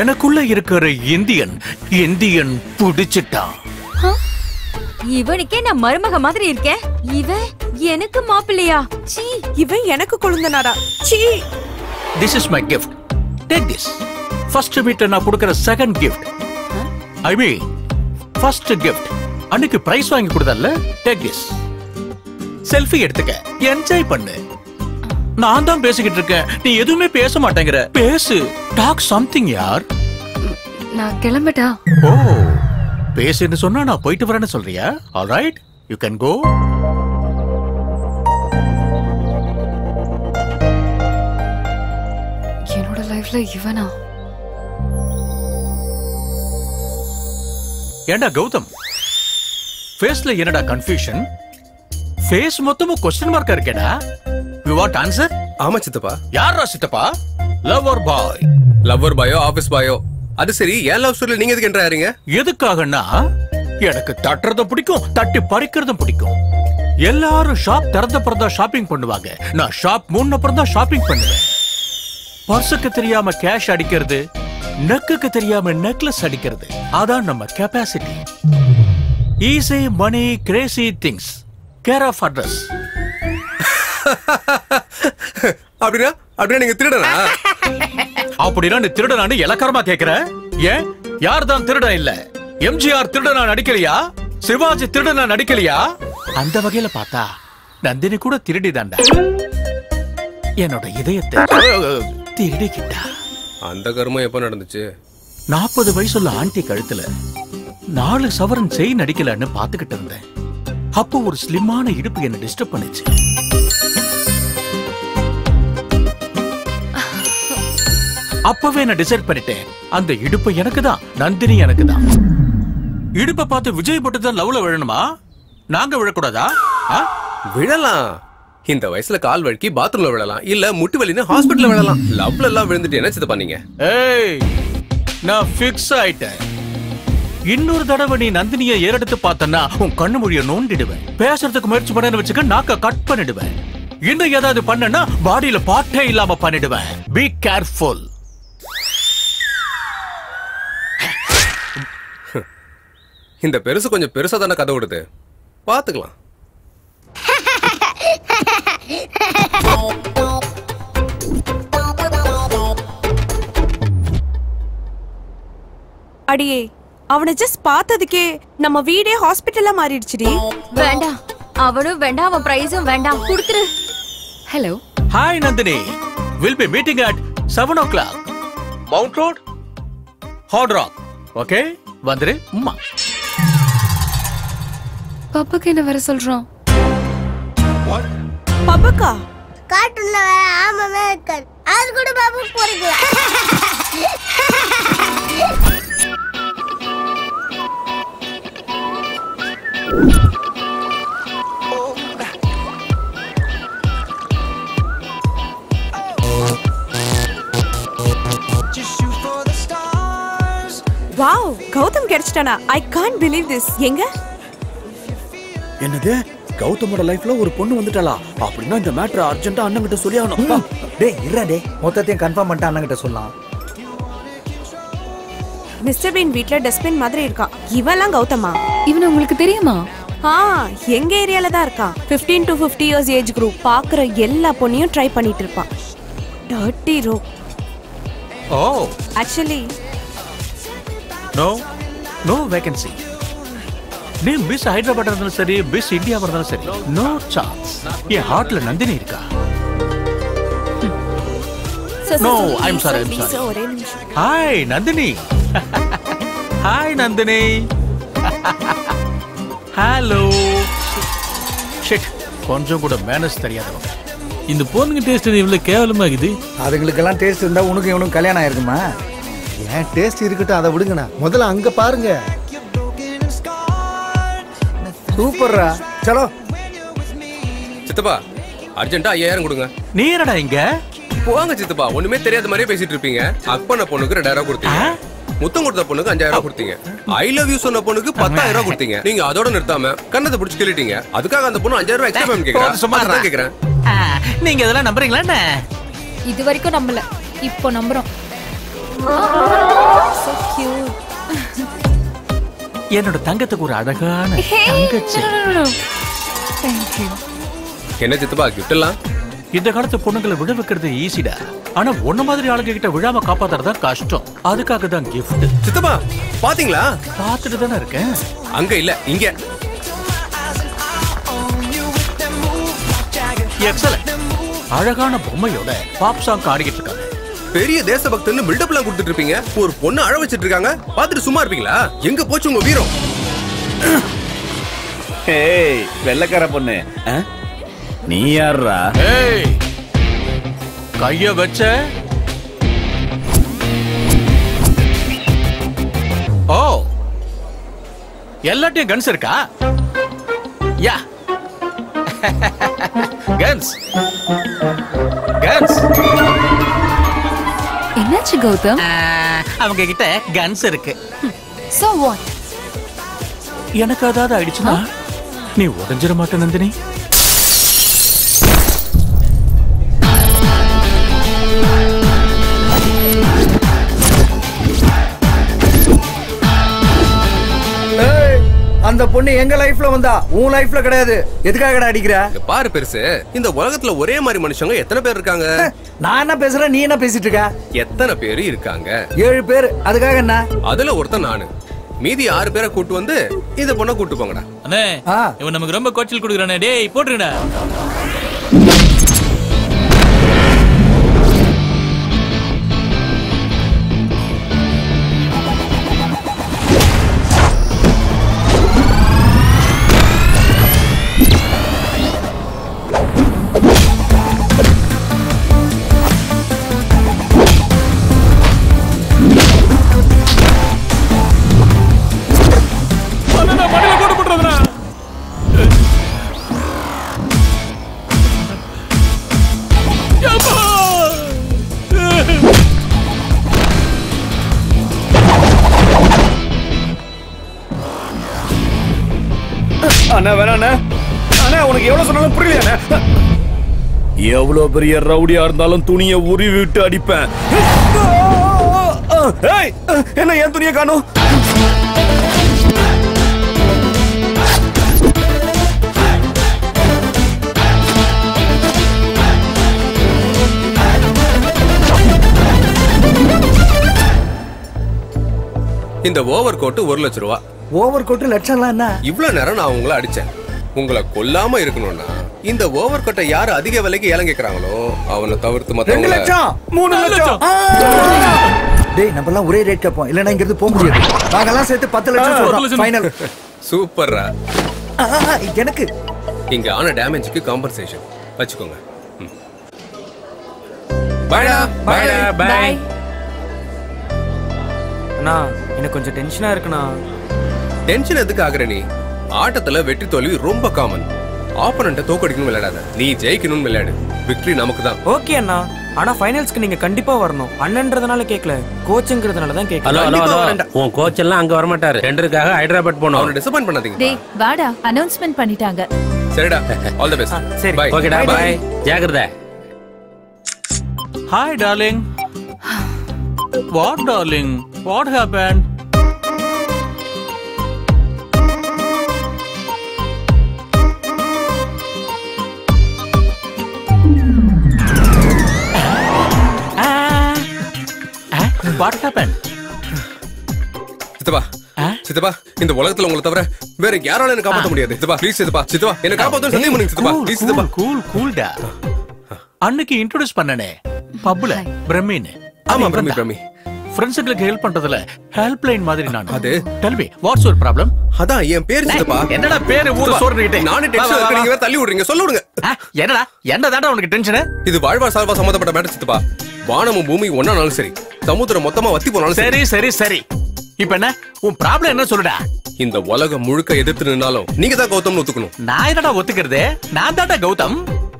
எனக்குள்ள இருக்கிற இந்தியன் பிடிச்சிட்டான். இவனுக்கே நான் மருமக மாதிரி இருக்கேன், இவன் எனக்கு மாப்பிள்ளையா? சீ, இவன் எனக்கு கொழுந்தனாரா? சீ. This is my gift. Take this. First meet நான் கொடுக்கிற second gift. I mean, first gift. அன்னைக்கு பிரைஸ் வாங்கி கொடுத்தல்ல? Take this. செல்ஃபி எடுத்துக்க, என்ஜாய் பண்ணு. நான் தான் பேசிக்கிட்டு இருக்கேன், நீ எதுவுமே பேச மாட்டேங்கிற. பேசு, டாக் சம்திங் யார். நான் கிளம்பட்டா? ஓ, பேசுன்னு சொன்னா நான் போயிட்டு வரேன்னு சொல்றியா? All right, you can go. என்னோட லைஃப்ல இவனா? ஏண்டா கௌதம், ஃபேஸ்ல என்னடா கன்ஃபியூஷன்? ஃபேஸ் மொத்தமும் क्वेश्चन மார்க்கா இருக்கேடா. You want answer? ஆமா சித்தப்பா. யாரா சித்தப்பா? Lover boy. லவர் பாயோ ஆபீஸ் பாயோ? அது சரி, ஏன் லவ் ஸ்டோரியில நீங்க எதுக்கு என்ட்ரு ஆறீங்க? எதுக்காகன்னா எனக்கு தட்டுறதும் பிடிக்கும், தட்டி பறிக்கிறதும் பிடிக்கும். எல்லாரும் ஷாப் திறந்த பிறந்தா ஷாப்பிங் பண்ணுவாங்க, நான் ஷாப் மூணு அப்புறம் தான் ஷாப்பிங் பண்ணுவேன். பர்சுக்கு தெரியாம கேஷ் அடிக்கிறது, நெக்குக்கு தெரியாம நெக்லஸ் அடிக்கிறது, அதான் நம்ம capacity. Easy money crazy things, care of address. அப்படின்னா நீங்க திருடனா? அப்படின்னா நீ திருடனான்னு இலக்காரமா கேக்குற? ஏன், யார் தான் திருடன் இல்ல? எம்ஜிஆர் திருடனா நடிக்கலையா? சிவாஜி திருடனா நடிக்கலையா? அந்த வகையில பார்த்தா நந்தினி கூட திருடிதாண்டா. என்னோட இதயத்தை திருடிக்கிட்டா. அந்த கர்மம் எப்ப நடந்துச்சு? 40 வயசுள்ள ஆண்டி கழுத்துல 4 சவரன் செயின் அடிக்கலன்னு பாத்துக்கிட்டு இருந்தேன். அப்போ ஒரு ஸ்லிம்மான இடுப்பு என்ன டிஸ்டர்ப் பண்ணுச்சு. அப்பவே நான் டிசைட் பண்ணிட்டேன், அந்த இடுப்பு எனக்கு தான், நந்தினி எனக்கு தான். இடுப்பை பார்த்து விஜய் போட்டு தான் லவ்ல விழணுமா? நாங்க விழக்கூடாதா? விழலாம். இந்த வயசுல கால் வழுக்கி பாத்ரூம்ல விழலாம், இல்ல முட்டு வலின்னு ஹாஸ்பிடல்ல விழலாம். லவ்ல எல்லாம் விழுந்துட்டு என்ன சித்த பண்ணீங்க? ஏய், நான் ஃபிக்ஸ் ஆயிட்டேன். இன்னொரு தடவை நீ நந்தினியை ஏறெடுத்து பார்த்தனா உன் கண்ணு மொழிய நோண்டிடுவேன். பேசுறதுக்கு முயற்சி பண்ணு வச்சுக்க, நாக்க கட் பண்ணிடுவேன். இன்னும் ஏதாவது பண்ணனா பாடியில பாட்டே இல்லாம பண்ணிடுவேன். Be careful. இந்த பெருசு கொஞ்சம் பெருசா தானே கதை விடுது, பாத்துக்கலாம். அடியே, அவனை ஜஸ்ட் பார்த்ததுக்கே நம்ம வீடே ஹாஸ்பிட்டலா மாறிடுச்சுடி. வேண்டாம், அவனும் வேண்டாம், அவன் பிரைஸும் வேண்டாம், கொடுத்துரு. Hello. Hi Nandini, we'll be meeting at 7 o'clock. Mount Road, Hard Rock. Okay, வந்துரு. அம்மா பாப்பாக்கு என்ன வர சொல்றான்? பாப்பாக்கா? காட்டுல வேற ஆமாமே இருக்காது, அது கூட பாபு போறீங்களா? வாவ், கௌதம் கிடைச்சிட்டானா? I can't believe this. எங்க? என்னது, கௌதமோட லைஃப்ல ஒரு பொண்ணு வந்துட்டாளா? அப்படின்னா இந்த மேட்டர் அர்ஜென்ட்டா அண்ணன் கிட்ட சொல்லி ஆகணும். டேய் இருடா டேய், மொத்தத்தையும் கன்ஃபார்ம் பண்ணிட்டு அண்ணன் கிட்ட சொல்லலாம். மிஸ்டர் பீன் வீட்ல டஸ்ட்பின் மாதிரி இருக்கான். இவெல்லாம் கௌதமா? இவன் உங்களுக்கு தெரியுமா? எங்க ஏரியால தான் இருக்கான். 15 to 50 years ஏஜ் குரூப். பாக்குற எல்லா பொண்ணையும் ட்ரை பண்ணிட்டு இருப்பான். டர்ட்டி ரோ. Oh, actually no vacancy. நீ மிஸ் ஹைதராபாத் இருந்தாலும் சரி, மிஸ் இந்தியா இருந்தாலும் சரி, நோ சான்ஸ். என் ஹார்ட்ல நந்தினி இருக்கா? No, I'm sorry. Hi Nandini. Hi Nandini. Hello. Shit, கொஞ்சம் கூட மேனஸ் தெரியாதவங்க. இந்த பொண்ணுங்க டேஸ்ட் இவ்வளவு கேவலமா இருக்குது. அதுங்களுக்கெல்லாம் டேஸ்ட் இருந்தா உனக்கு இவனும் கல்யாணம் ஆயிருக்குமா? ஏன் டேஸ்ட் இருக்கட்டும், அதை விடுங்கண்ணா. முதல்ல அங்க பாருங்க. சூப்பர்ரா சலோ சித்தப்பா அர்ஜென்ட்டா 5000 கொடுங்க. நீ என்னடா இங்க? போங்க சித்தப்பா, ஒண்ணுமே தெரியாத மாதிரியே பேசிட்டு இருப்பீங்க. ஹக் பண்ண பொண்ணுக்கு 2000 கொடுத்தீங்க. முத்தம் கொடுத்த பொண்ணுக்கு 5000 கொடுத்தீங்க. ஐ லவ் யூ சொன்ன பொண்ணுக்கு 10000 கொடுத்தீங்க. நீங்க அதோட நிறுத்தாம கண்ணத்தை பிடிச்சி கிள்ளிட்டீங்க. அதுக்காக அந்த பொண்ணு 5000 எக்ஸ்ட்ரா பேமெண்ட் கேக்குறா. சும்மா அதான் கேக்குறேன். நீங்க இதெல்லாம் நம்புறீங்களா என்ன? இது வரைக்கும் நம்பல, இப்போ நம்புறோம். So cute. என்னோட தங்கத்துக்கு ஒரு அழகான தங்கச்சி. Thank you. என்ன சித்தப்பா கிஃப்ட் எல்லாம்? இந்த காலத்து பொண்ணுங்களை விழ வைக்கிறது ஈஸிடா. ஆனா ஒன்ன மாதிரி ஆளுங்க கிட்ட விழாம காப்பாத்துறது தான் கஷ்டம். அதுக்காக தான் கிஃப்ட். சித்தப்பா பாத்தீங்களா? பாத்துட்டு தானே இருக்கேன். அங்க இல்ல இங்க. எக்ஸலென்ட். அழகான பொம்மையோட பாப் சாங் ஆடிக்கிட்டு இருக்காங்க. பெரிய தேசபக்தன்னு பில்டப்லாம் கொடுத்துட்டு இருப்பீங்க. ஒரு பொண்ணு அழ வச்சிட்டு இருக்காங்க. பாத்துட்டு சும்மா இருப்பீங்களா? எங்க போச்சு உங்க வீரம்? ஏய் வெள்ளக்கார பொண்ணு, நீ யாரா? ஏய் கைய வச்ச. ஓ எல்லாத்தையும் கன்ஸ் இருக்கா? யா கன்ஸ் கன்ஸ். என்னாச்சு கௌதம்? அவங்க கிட்ட கன்ஸ் இருக்கு. So what? எனக்கு அதாவது ஆயிடுச்சுன்னா நீ உடஞ்சிட மாட்ட நந்தினி. அந்த பொண்ணு எங்க லைஃப்ல வந்தா உன் லைஃப்ல கிடையாது. எதுக்காக அடிக்கிற? பாரு பெருசு, இந்த உலகத்துல ஒரே மாதிரி மனுஷங்க எத்தனை பேர் இருக்காங்க? நான் என்ன பேசுறேன், நீ என்ன பேசிட்டு இருக்க? எத்தனை பேர் இருக்காங்க? 7 பேர். அதுக்காக என்ன? அதுல ஒருத்தன் நானு. மீதி 6 பேரை கூட்டு வந்து இந்த பொண்ணை கூட்டு போங்கடா. அண்ணே இவன் நமக்கு ரொம்ப கோச்சல் கொடுக்குறானே. டேய் போட்டுருடா. அண்ணா வேணா அண்ணா, உனக்கு எவ்வளவு சொன்னாலும் புரியல. எவ்வளவு பெரிய ரவுடியா இருந்தாலும் துணியை உருவி விட்டு அடிப்பேன். என்ன என் துணியை காணும்? இந்த ஓவர் கோட் 1 லட்சம் ரூபா. ஓவர் கோட் லட்சம்லாம் என்ன? இவ்வளவு நேரம் நான் உங்களை அடிச்சேன். உங்களை கொல்லாம இருக்கணும்னா இந்த ஓவர் கோட்டை யாரு அதிக விலைக்கு ஏலம் கேக்குறாங்களோ அவனை தவிர்த்து 2 லட்சம் 3 லட்சம். டேய் நம்ம எல்லாம் ஒரே ரேட் கேட்போம், இல்லனா இங்க இருந்து போக முடியாது. நாங்கலாம் சேர்த்து 10 லட்சம் சொல்றோம் ஃபைனல். சூப்பர்ரா. எனக்கு இங்க ஆன டேமேஜ்க்கு காம்பன்சேஷன் வச்சுக்கோங்க. பைடா பைடா பை. அண்ணா எனக்கு கொஞ்சம் டென்ஷனா இருக்குண்ணா. டென்ஷன் எதுக்கு ஆகுற நீ? ஆட்டத்துல வெற்றி தோல்வி ரொம்ப காமன். ஆப்போனண்ட்டை தோக்கடிக்கணும் விளையாடாத, நீ ஜெயிக்கணும்னு விளையாடு. விக்டரி நமக்கு தான். ஓகே அண்ணா, ஆனா ஃபைனல்ஸ்க்கு நீங்க கண்டிப்பா வரணும். அண்ணன்றதுனால கேக்கல, கோச்ங்கிறதுனால தான் கேக்கல. உன் கோச் எல்லாம் அங்க வர மாட்டாரு. டெண்டருக்காக ஹைதராபாத் போறோம். அவனை டிசப்பாயிண்ட் பண்ணாதீங்க. டேய் வாடா, அனௌன்ஸ்மென்ட் பண்ணிட்டாங்க. சரிடா, ஆல் தி பெஸ்ட். சரி பை. ஓகேடா பை. ஜாகிரதை. Hi darling. What darling? What happen? What happened? சித்தப்பா, சித்தப்பா, இந்த உலகத்துல உங்களை தவிர வேற யாரால என்ன காப்பாத்த முடியாது. சித்தப்பா ப்ளீஸ், சித்தப்பா, சித்தப்பா என்ன காப்பாத்த சத்தியம் பண்ணுங்க சித்தப்பா. ப்ளீஸ் சித்தப்பா. கூல்டா. அன்னைக்கு இன்ட்ரோ듀ஸ் பண்ணனே பப்ல பிரமின். ஆமா பிரமி. ஃப்ரெண்ட்ஸ்களுக்கு ஹெல்ப் பண்றதுல ஹெல்ப் லைன் மாதிரி நான். அது tell me what's your problem? அதான் என் பேர் சித்தப்பா. என்னடா பேரு ஊரு சோர்னிட்டே. நானே டென்ஷன் இருக்கீங்க, தள்ளி விடுறீங்க. சொல்ல விடுங்க. என்னடா என்னடா உனக்கு டென்ஷன்? இது வாழ்வா சால்வா சம்பந்தப்பட்ட மேட்டர் சித்தப்பா. வானமும் பூமி ஒன்னானாலும் சரி, சமுத்திரம் மொத்தமா வத்தி போனாலும் சரி. இப்ப என்ன உன் ப்ராப்ளம் என்ன சொல்லுடா? இந்த உலகம் முழுக்க எதிர்த்து நின்னாலும் நீங்க தான் கௌதம்னு ஒத்துக்கணும். நான் என்னடா ஒத்துக்கிறது? நான் தான்டா கௌதம்.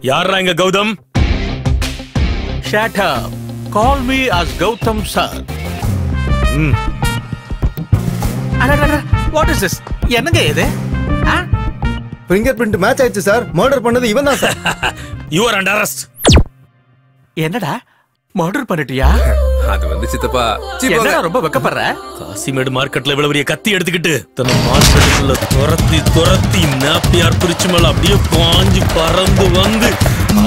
யாரா இங்க Gautham? Shut up. Call me as Gautam sir. What is this? என்னங்க இது? ஃபிங்கர் பிரிண்ட் மேட்ச் ஆயிடுச்சு சார். மர்டர் பண்ணது இவன் தான் sir. You are under arrest. என்னடா மர்டர் பண்ணிட்டியா? அது வந்து சித்தப்பா என்னடா ரொம்ப வெக்கப்படுற? காசிமேடு மார்க்கெட்ல இவ்வளவு பெரிய கத்தி எடுத்துக்கிட்டு தன்னை மார்க்கெட்டுக்குள்ள துரத்தி நாப்பியார் பிரிச்சு மேல அப்படியே பாஞ்சு பறந்து வந்து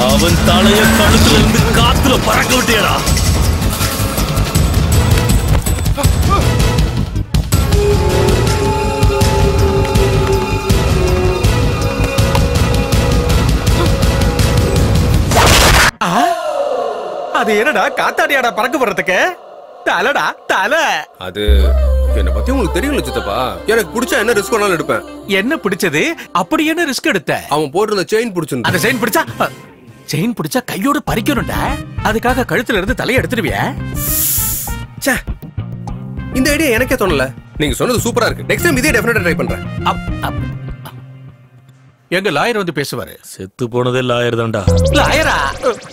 அவன் தலைய கழுத்துல இருந்து காத்துல பறக்க விட்டியடா. அது என்னடா காத்தாடியாடா பறக்க போறதுக்கு? தலடா தல. அது என்ன பத்தி உங்களுக்கு தெரியும்ல சித்தப்பா. எனக்கு பிடிச்சா என்ன ரிஸ்க் வேணாலும் எடுப்பேன். என்ன பிடிச்சது? அப்படி என்ன ரிஸ்க் எடுத்த? அவன் போட்டிருந்த செயின் பிடிச்சிருந்தா. அந்த செயின் பிடிச்சா கையோட பறிக்கணும்டா. அதுக்காக கழுத்துல இருந்து தலையை எடுத்துடுவியா? இந்த ஐடியா எனக்கே தோணல. நீங்க சொன்னது சூப்பரா இருக்கு. நெக்ஸ்ட் டைம் இதே டெஃபினட்டா ட்ரை பண்றேன். எங்க லாயர் வந்து பேசுவாரு. செத்து போனதே லாயர் தான்டா. லாயரா?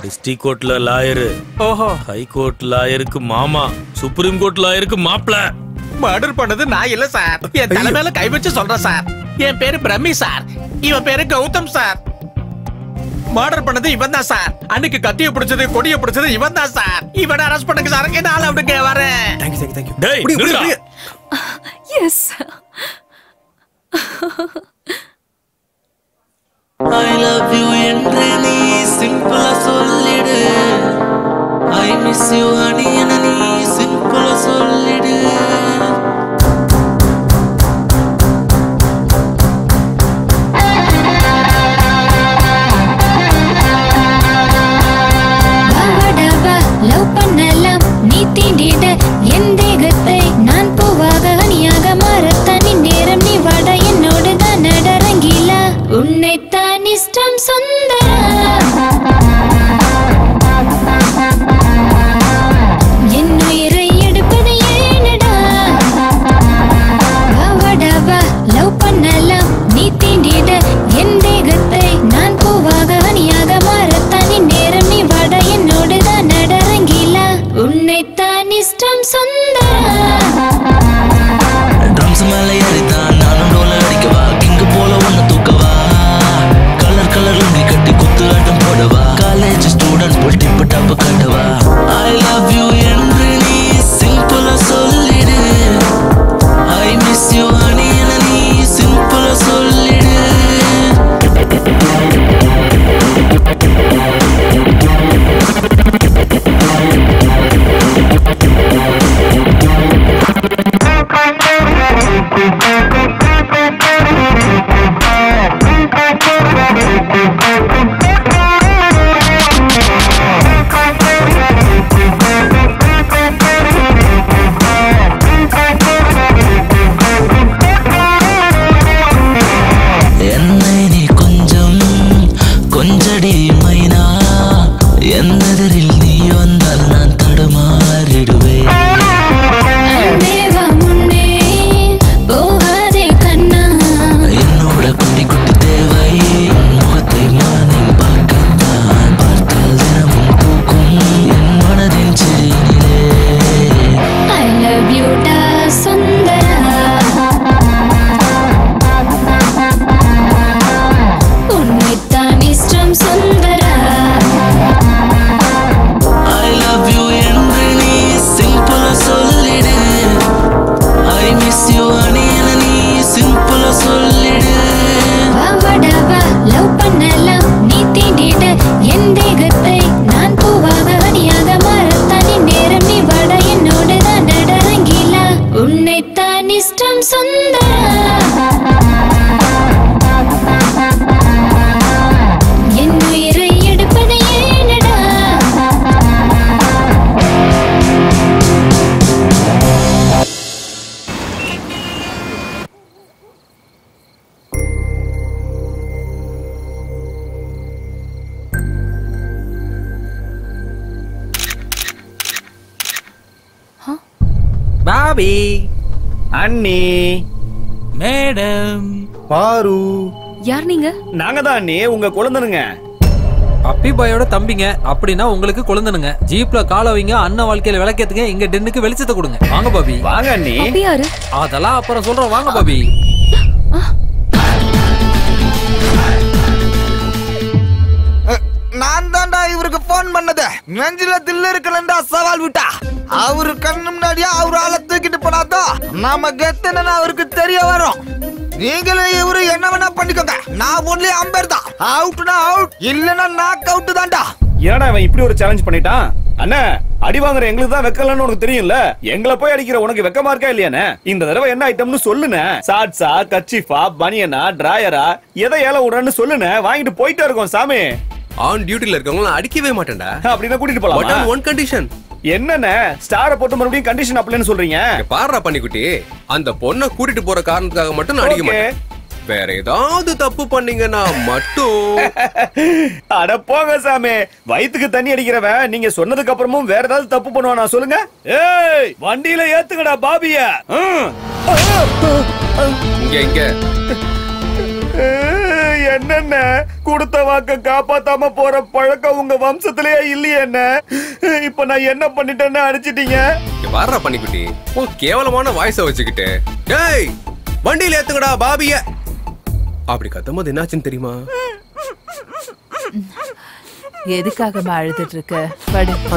டிஸ்ட்ரிக்ட் கோர்ட்ல லாயர். ஓஹோ. ஹை கோர்ட் லாயருக்கு மாமா, சுப்ரீம் கோர்ட் லாயருக்கு மாப்ள. மர்டர் பண்ணது நான் இல்ல சார். என் தலை மேல கை வச்சு சொல்றேன் சார். என் பேரு பிரம்மி சார். இவன் பேரு கௌதம் சார். மர்டர் பண்ணது இவன் தான் சார். அன்னைக்கு கத்திய பிடிச்சது கொடிய பிடிச்சது இவன் தான் சார். இவனை அரெஸ்ட் பண்ணுங்க சார். என்ன ஆள விடுங்க வரேன். Thank you. டேய் நில்லுடா. Yes. I love you என்று நீ சிம்பிளா சொல்லிடு. I miss you honey என நீ சிம்பிளா சொல்லிடு. லவ் பண்ணலாம் நீ தீண்டிட என் தேகத்தை நான் பூவாக அணியாக மாறத்தான் நேரம் நீ வாட என்னோடு தான் நடரங்கிலா உன்னைத்தான் இஷ்டம் சுந்தரா என் உயிரை எடுப்பது ஏனடா வாடவா லவ் பண்ணலாம் நீ தீண்டிட என் தேகத்தை நான் பூவாக அணியாக மாறத்தான் நேரம் நீ வாட என்னோடு தான் நடரங்கிலா உன்னைத்தான் இஷ்டம் சுந்தரா. ட்ரம்ஸ் மேல ஏறித்தான் நானும் டோல அடிக்கவா. கிங்கு போல ஒன்னு தூக்கவா. கலர் கலர் லுங்கி கட்டி குத்து ஆட்டம் போடவா. காலேஜ் ஸ்டூடெண்ட் போல் டிப்பு டாப்பு கட்டவா. ஐ லவ் யூ என்று நீ சிம்பிளா சொல்லிடு. ஐ மிஸ் யூ ஹனி என நீ சிம்பிளா சொல்லிடு. என்னை நீ கொஞ்சம் கொஞ்சடி மைனா. என்னெதிரில் நீ வந்தால் நான் தடுமாறிடுவேன். தேவா முன்னே போகாதே கண்ணா என்னோட குட்டி குட்டி தேவை முகத்தை மானில் பார்க்கத்தான். பார்த்தால் தினமும் பூக்கும் என் மனதின் செடியிலே. I love you டா சுந்தரா உன்னைத்தான் இஷ்டம் சுந்தரா. I love you என்று நீ சிம்பிளா சொல்லிடு. I miss you honey என நீ சிம்பிளா சொல்லிடு. வாடவா லவ் பண்ணலாம் நீ தீண்டிட என் தேகத்தை நான் பூவாக அணியாக மாறத்தான் நேரம் நீ வாட என்னோடு தான் நடரங்கிலா உன்னைத்தான் இஷ்டம் சுந்தரா. என் உயிரை எடுப்பது ஏனடா பாபி அண்ணி மேடம். பாரு. யார் நீங்க? நாங்க தான் அண்ணி, உங்க குழந்தைனுங்க. அப்பி பாயோட தம்பிங்க. அப்படின்னா உங்களுக்கு குழந்தைனுங்க. ஜீப்ல கால வைங்க, அண்ணன் வாழ்க்கையில விளக்கத்துங்க, இங்க டென்னுக்கு வெளிச்சத்தை கொடுங்க. வாங்க பாபி. வாங்க அண்ணி. யாரு? அதெல்லாம் அப்புறம் சொல்றோம். வாங்க பாபி. நான் தான்டா இவருக்கு போன் பண்ணது. நெஞ்சில தில்லு இருக்கலண்டா சவால் விட்டா. அவரு கண்ணு முன்னாடியே அவரு ஆளை தூக்கிட்டு போனாதான் நாம கெத்தன அவருக்கு தெரிய வரும். நீங்களும் இவரு என்ன வேணா பண்ணிக்கோங்க. நான் ஒன்லி அம்பேர் தான். அவுட்னா அவுட், இல்லனா நாக் அவுட் தான்டா. ஏன்னா அவன் இப்படி ஒரு சேலஞ்ச் பண்ணிட்டான்? அண்ணா, அடி வாங்குற எங்களுக்கு தான் வெக்கலன்னு உனக்கு தெரியும்ல. எங்களை போய் அடிக்கிற உனக்கு வெக்கமா இருக்கா இல்லையானே? இந்த தடவை என்ன ஐட்டம்னு சொல்லுனே. ஷார்ட்ஸா, கச்சிஃபா, பனியனா, டிராயரா, எதை ஏல விடுறன்னு சொல்லுனே. வாங்கிட்டு போயிட்டே இருக்கோம் சாமி. ஆன் டியூட்டில இருக்கவங்கள அடிக்கவே மாட்டேன்டா. அப்படினா கூட்டிட்டு போலாம். But one condition. என்னண்ணே ஸ்டாரை போட்டு மறுபடியும் கண்டிஷன் அப்ளைன்னு சொல்றீங்க? பாருடா பண்ணிக்குட்டி, அந்த பொண்ணை கூட்டிட்டு போற காரணத்துக்காக மட்டும் நான் அடிக்க மாட்டேன். வேற ஏதாவது தப்பு பண்ணீங்கன்னா மட்டும். அட போங்க சாமி, வயித்துக்கு தண்ணி அடிக்கிறவன் நீங்க சொன்னதுக்கு அப்புறமும் வேற ஏதாவது தப்பு பண்ணுவானா சொல்லுங்க? ஏய், வண்டியில ஏத்துங்கடா பாபிய. இங்க என்னென்ன கொடுத்த வாக்க காப்பாத்தாம போற பழக்கம் உங்க வம்சத்திலேயே இல்லையே என்ன? இப்ப நான் என்ன பண்ணிட்டேன்னு அடிச்சிட்டீங்க. பாருடா பண்ணிக்குட்டி, உன் கேவலமான வாய்ஸ வச்சுக்கிட்டு ஏய் வண்டியில ஏத்துங்கடா பாபிய அப்படி கத்தும்போது என்னாச்சுன்னு தெரியுமா? எதுக்காக அழுதுட்டு இருக்க?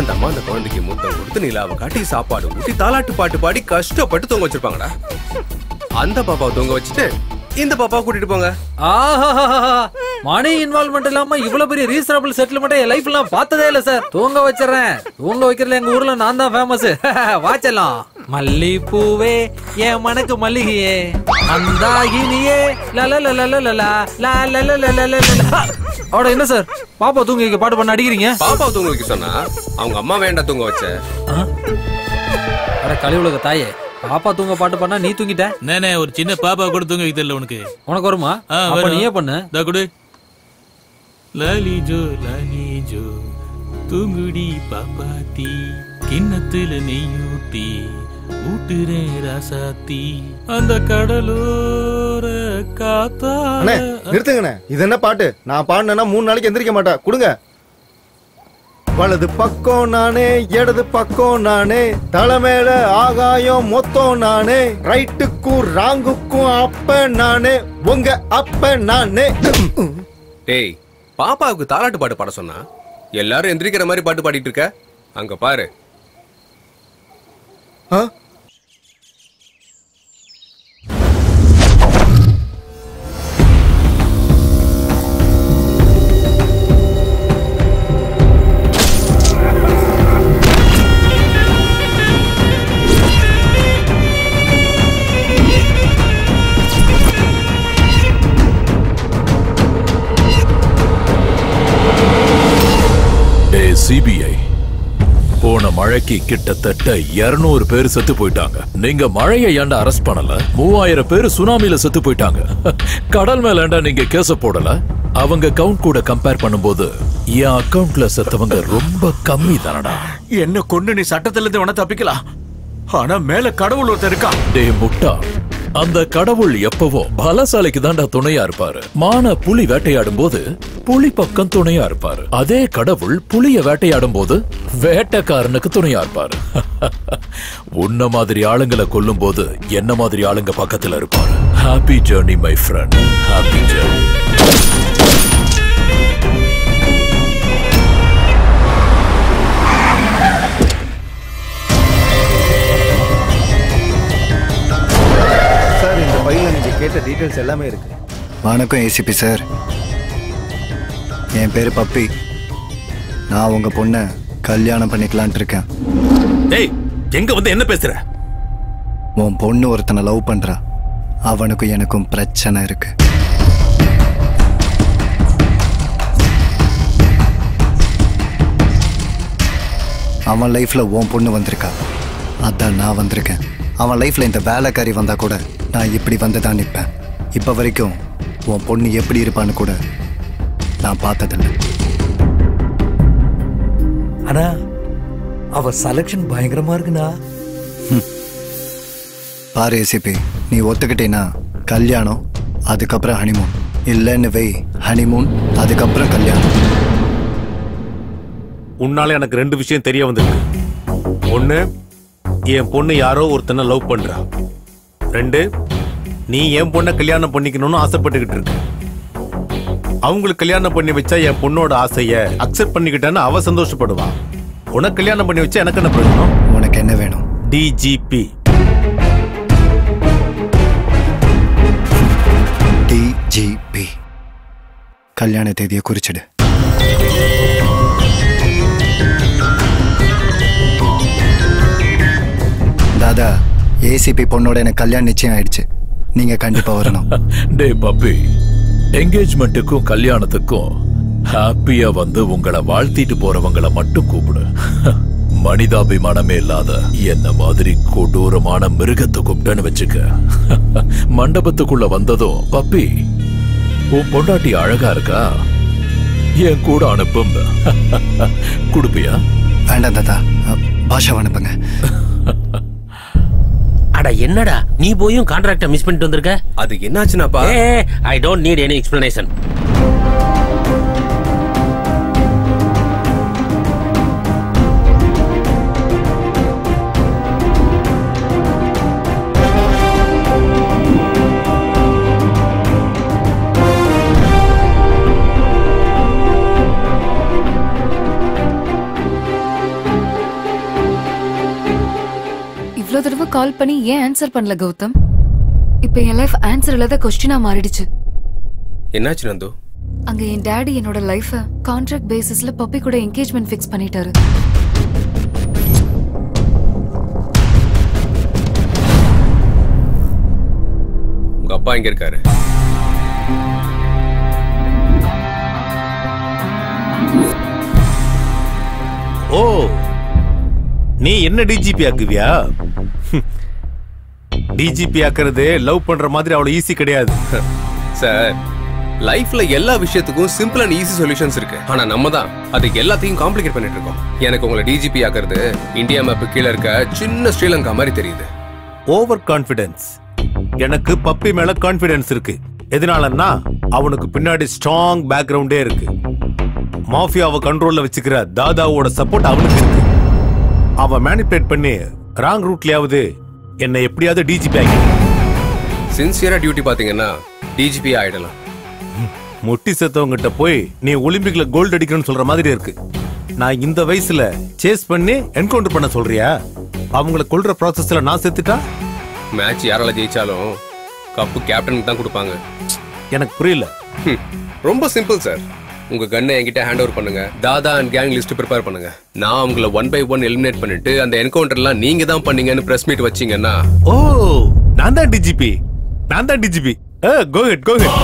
அந்த அம்மா அந்த குழந்தைக்கு முத்தம் கொடுத்து நிலாவை காட்டி சாப்பாடு ஊட்டி தாலாட்டு பாட்டு பாடி கஷ்டப்பட்டு தூங்க வச்சிருப்பாங்கடா. அந்த பாப்பாவை தூங்க வச்சுட்டு இந்த பாப்பா கூட்டிட்டு போங்க. மணி இன்வால்வ்மெண்ட் இல்லாம இவ்வளவு பெரிய ரீசனபிள் செட்டில்மெண்ட் என் லைஃப்ல பார்த்ததே இல்ல சார். தூங்க வச்சிடறேன். தூங்க வைக்கிறதுல எங்க ஊர்ல நான் தான் ஃபேமஸ். வாச்சலாம். மல்லிப்பூவே என் மனக்கு மல்லிகையே அந்தாகினியே அவட என்ன சார் பாப்பா தூங்க வைக்க பாட்டு பண்ண அடிக்கிறீங்க? பாப்பா தூங்க வைக்க சொன்னா அவங்க அம்மா வேண்டாம் தூங்க வச்ச. அட கலியுலக தாயே, பாப்பா தூங்க பாட்டு பண்ணா நீ தூங்கிட்ட. நானே ஒரு சின்ன பாப்பா கூட தூங்க வைக்க தெரியல உனக்கு. உனக்கு வருமா? அப்ப நீயே பண்ணு. தா குடு. லாலிஜோ லாலிஜோ தூங்குடி பாப்பாத்தி கிண்ணத்துல நெய்யூட்டி ஊட்டுறே ராசாத்தி அந்த கடலோர காத்தா. நிறுத்துங்கண்ணே, இது என்ன பாட்டு? நான் பாடினா 3 நாளைக்கு எந்திரிக்க மாட்டா. கொடுங்க. வலது பக்கம் நானே, இடது பக்கம் நானே, தலைமையில ஆகாயம் மொத்தம் நானே, ரைட்டுக்கும் ராங்குக்கும் அப்ப நானே, உங்க அப்ப நானே. டேய், பாப்பாவுக்கு தாலாட்டு பாட்டு பாட சொன்னா எல்லாரும் எந்திரிக்கிற மாதிரி பாட்டு பாடிட்டு இருக்க. அங்க பாரு. சிபிஐ போன மழைக்கு கிட்டத்தட்ட 200 பேர் செத்து போயிட்டாங்க. நீங்க மழையை ஏண்டா அரெஸ்ட் பண்ணல? 3000 பேர் சுனாமில செத்து போயிட்டாங்க. கடல் மேல ஏண்டா நீங்க கேஸ போடல? அவங்க கவுண்ட் கூட கம்பேர் பண்ணும்போது என் அக்கவுண்ட்ல செத்தவங்க ரொம்ப கம்மி தானடா. என்ன கொண்டு நீ சட்டத்துல இருந்து வேணா தப்பிக்கலாம், ஆனா மேல கடவுள் ஒருத்தர் இருக்கா. டே முட்டா, அந்த கடவுள் எப்பவோ பலசாலிக்கு தாண்டா துணையா இருப்பாரு. மான புலி வேட்டையாடும் போது புலி பக்கம் துணையா இருப்பாரு. அதே கடவுள் புலிய வேட்டையாடும் போது வேட்டைக்காரனுக்கு துணையா இருப்பாரு. உன்ன மாதிரி ஆளுங்களை கொல்லும் போது என்ன மாதிரி ஆளுங்க பக்கத்துல இருப்பாரு. Happy journey my friend, happy journey. கேட்ட டீடைல்ஸ் எல்லாமே இருக்கு. வணக்கம் ஏசிபி சார், என் பேரு பப்பி. நான் உங்க பொண்ணை கல்யாணம் பண்ணிக்கலான் இருக்கேன். டேய், எங்க வந்து என்ன பேசுற? உன் பொண்ணு ஒருத்தனை லவ் பண்றா. அவனுக்கும் எனக்கும் பிரச்சனை இருக்கு. அவன் லைஃப்ல உன் பொண்ணு வந்திருக்கா, அதான் நான் வந்திருக்கேன். அவன் லைஃப்ல இந்த வேலைக்காரி வந்தா கூட நான் இப்படி வந்து தான் நிற்பேன். இப்ப வரைக்கும் உன் பொண்ணு எப்படி இருப்பான்னு கூட நான் பார்த்ததில்லை. ஆனா அவ செலக்ஷன் பயங்கரமா இருக்குண்ணா. பாரு ஏசிபி, நீ ஒத்துக்கிட்டேன்னா கல்யாணம் அதுக்கப்புறம் ஹனிமூன். இல்லைன்னு வை, ஹனிமூன் அதுக்கப்புறம் கல்யாணம். உன்னால எனக்கு 2 விஷயம் தெரிய வந்திருக்கு. 1, என் பொண்ணு யாரோ ஒருத்தனை லவ் பண்றா. 2, நீ என் பொண்ணை கல்யாணம் பண்ணிக்கணும்னு ஆசைப்பட்டுக்கிட்டு இருக்க. அவங்களுக்கு கல்யாணம் பண்ணி வச்சா என் பொண்ணோட ஆசைய அக்செப்ட் பண்ணிக்கிட்டேன்னு அவ சந்தோஷப்படுவா. உனக்கு கல்யாணம் பண்ணி வச்சா எனக்கு என்ன பிரயோஜனம்? உனக்கு என்ன வேணும்? டிஜிபி. டிஜிபி. கல்யாண தேதியை குறிச்சிடு. தாதா, ஏசிபி பொண்ணோட எனக்கு கல்யாணம் நிச்சயம் ஆயிடுச்சு. நீங்க கண்டிப்பா வரணும். டே பப்பி, என்கேஜ்மெண்ட்டுக்கும் கல்யாணத்துக்கும் ஹாப்பியா வந்து உங்களை வாழ்த்திட்டு போறவங்களை மட்டும் கூப்பிடு. மனிதாபிமானமே இல்லாத என்ன மாதிரி கொடூரமான மிருகத்தை கூப்பிட்டேன்னு வச்சுக்க. மண்டபத்துக்குள்ள வந்ததும், பப்பி உன் பொண்டாட்டி அழகா இருக்கா, என் கூட அனுப்பும் குடுப்பியா? வேண்டாம் தாதா, பாஷாவை அனுப்புங்க. அட என்னடா நீ போயும் கான்ட்ராக்ட மிஸ் பண்ணிட்டு வந்திருக்க? அது என்னாச்சுனாப்பா? I don't need any explanation. இவ்ளோ தடவை கால் பண்ணி ஏன் ஆன்சர் பண்ணல கௌதம்? இப்ப என் லைஃப் ஆன்சர் இல்லாத கொஸ்டினா மாறிடுச்சு. என்னாச்சு நந்து? அங்க என் டாடி என்னோட லைஃப கான்ட்ராக்ட் பேசிஸ்ல பப்பி கூட என்கேஜ்மெண்ட் ஃபிக்ஸ் பண்ணிட்டாரு. உங்க அப்பா எங்க இருக்காரு? ஓ, நீ என்ன டிஜிபி ஆக்குவியா? டிஜிபி ஆக்குறது லவ் பண்ற மாதிரி அவ்வளவு ஈஸி கிடையாது சார். லைஃப்ல எல்லா விஷயத்துக்கும் சிம்பிள் அண்ட் ஈஸி சொல்யூஷன்ஸ் இருக்கு. ஆனா நம்ம தான் அதுக்கு எல்லாத்தையும் காம்ப்ளிகேட் பண்ணிட்டு இருக்கோம். எனக்கு உங்களை டிஜிபி ஆக்குறது இந்தியா மேப் கீழே இருக்க சின்ன ஸ்ரீலங்கா மாதிரி தெரியுது. Over confidence. எனக்கு பப்பி மேல கான்ஃபிடன்ஸ் இருக்கு. எதனாலன்னா அவனுக்கு பின்னாடி ஸ்ட்ராங் பேக்ரவுண்டே இருக்கு. மாஃபியாவை கண்ட்ரோல்ல வச்சுக்கிற தாதாவோட சப்போர்ட் அவனுக்கு இருக்கு. அவன் மேனிபுலேட் பண்ணி ராங் ரூட்லயாவது என்னை எப்படியாவது டிஜிபி ஆகிடும். சின்சியரா டியூட்டி பாத்தீங்கன்னா டிஜிபி ஆயிடலாம். முட்டி செத்தவங்கிட்ட போய் நீ ஒலிம்பிக்ல கோல்டு அடிக்கணும்னு சொல்ற மாதிரி இருக்கு. நான் இந்த வயசுல சேஸ் பண்ணி என்கவுண்டர் பண்ண சொல்றியா? அவங்கள கொல்ற ப்ராசஸ்ல நான் செத்துட்டா மேட்ச் யாரால ஜெயிச்சாலும் கப்பு கேப்டனுக்கு தான் கொடுப்பாங்க. எனக்கு புரியல. ரொம்ப சிம்பிள் சார். உங்க கன்னை என்கிட்ட ஹேண்ட் ஓவர் பண்ணுங்க. தாதா அண்ட் கேங் லிஸ்ட் ப்ரிப்பேர் பண்ணுங்க. நான் உங்களை 1 by 1 எலிமினேட் பண்ணிட்டு அந்த என்கவுண்டர்லாம் நீங்க தான் பண்ணீங்கன்னு பிரஸ் மீட் வச்சீங்கன்னா, ஓ நான் தான் டிஜிபி, நான் தான் டிஜிபி. கோ ஹெட், கோ ஹெட்.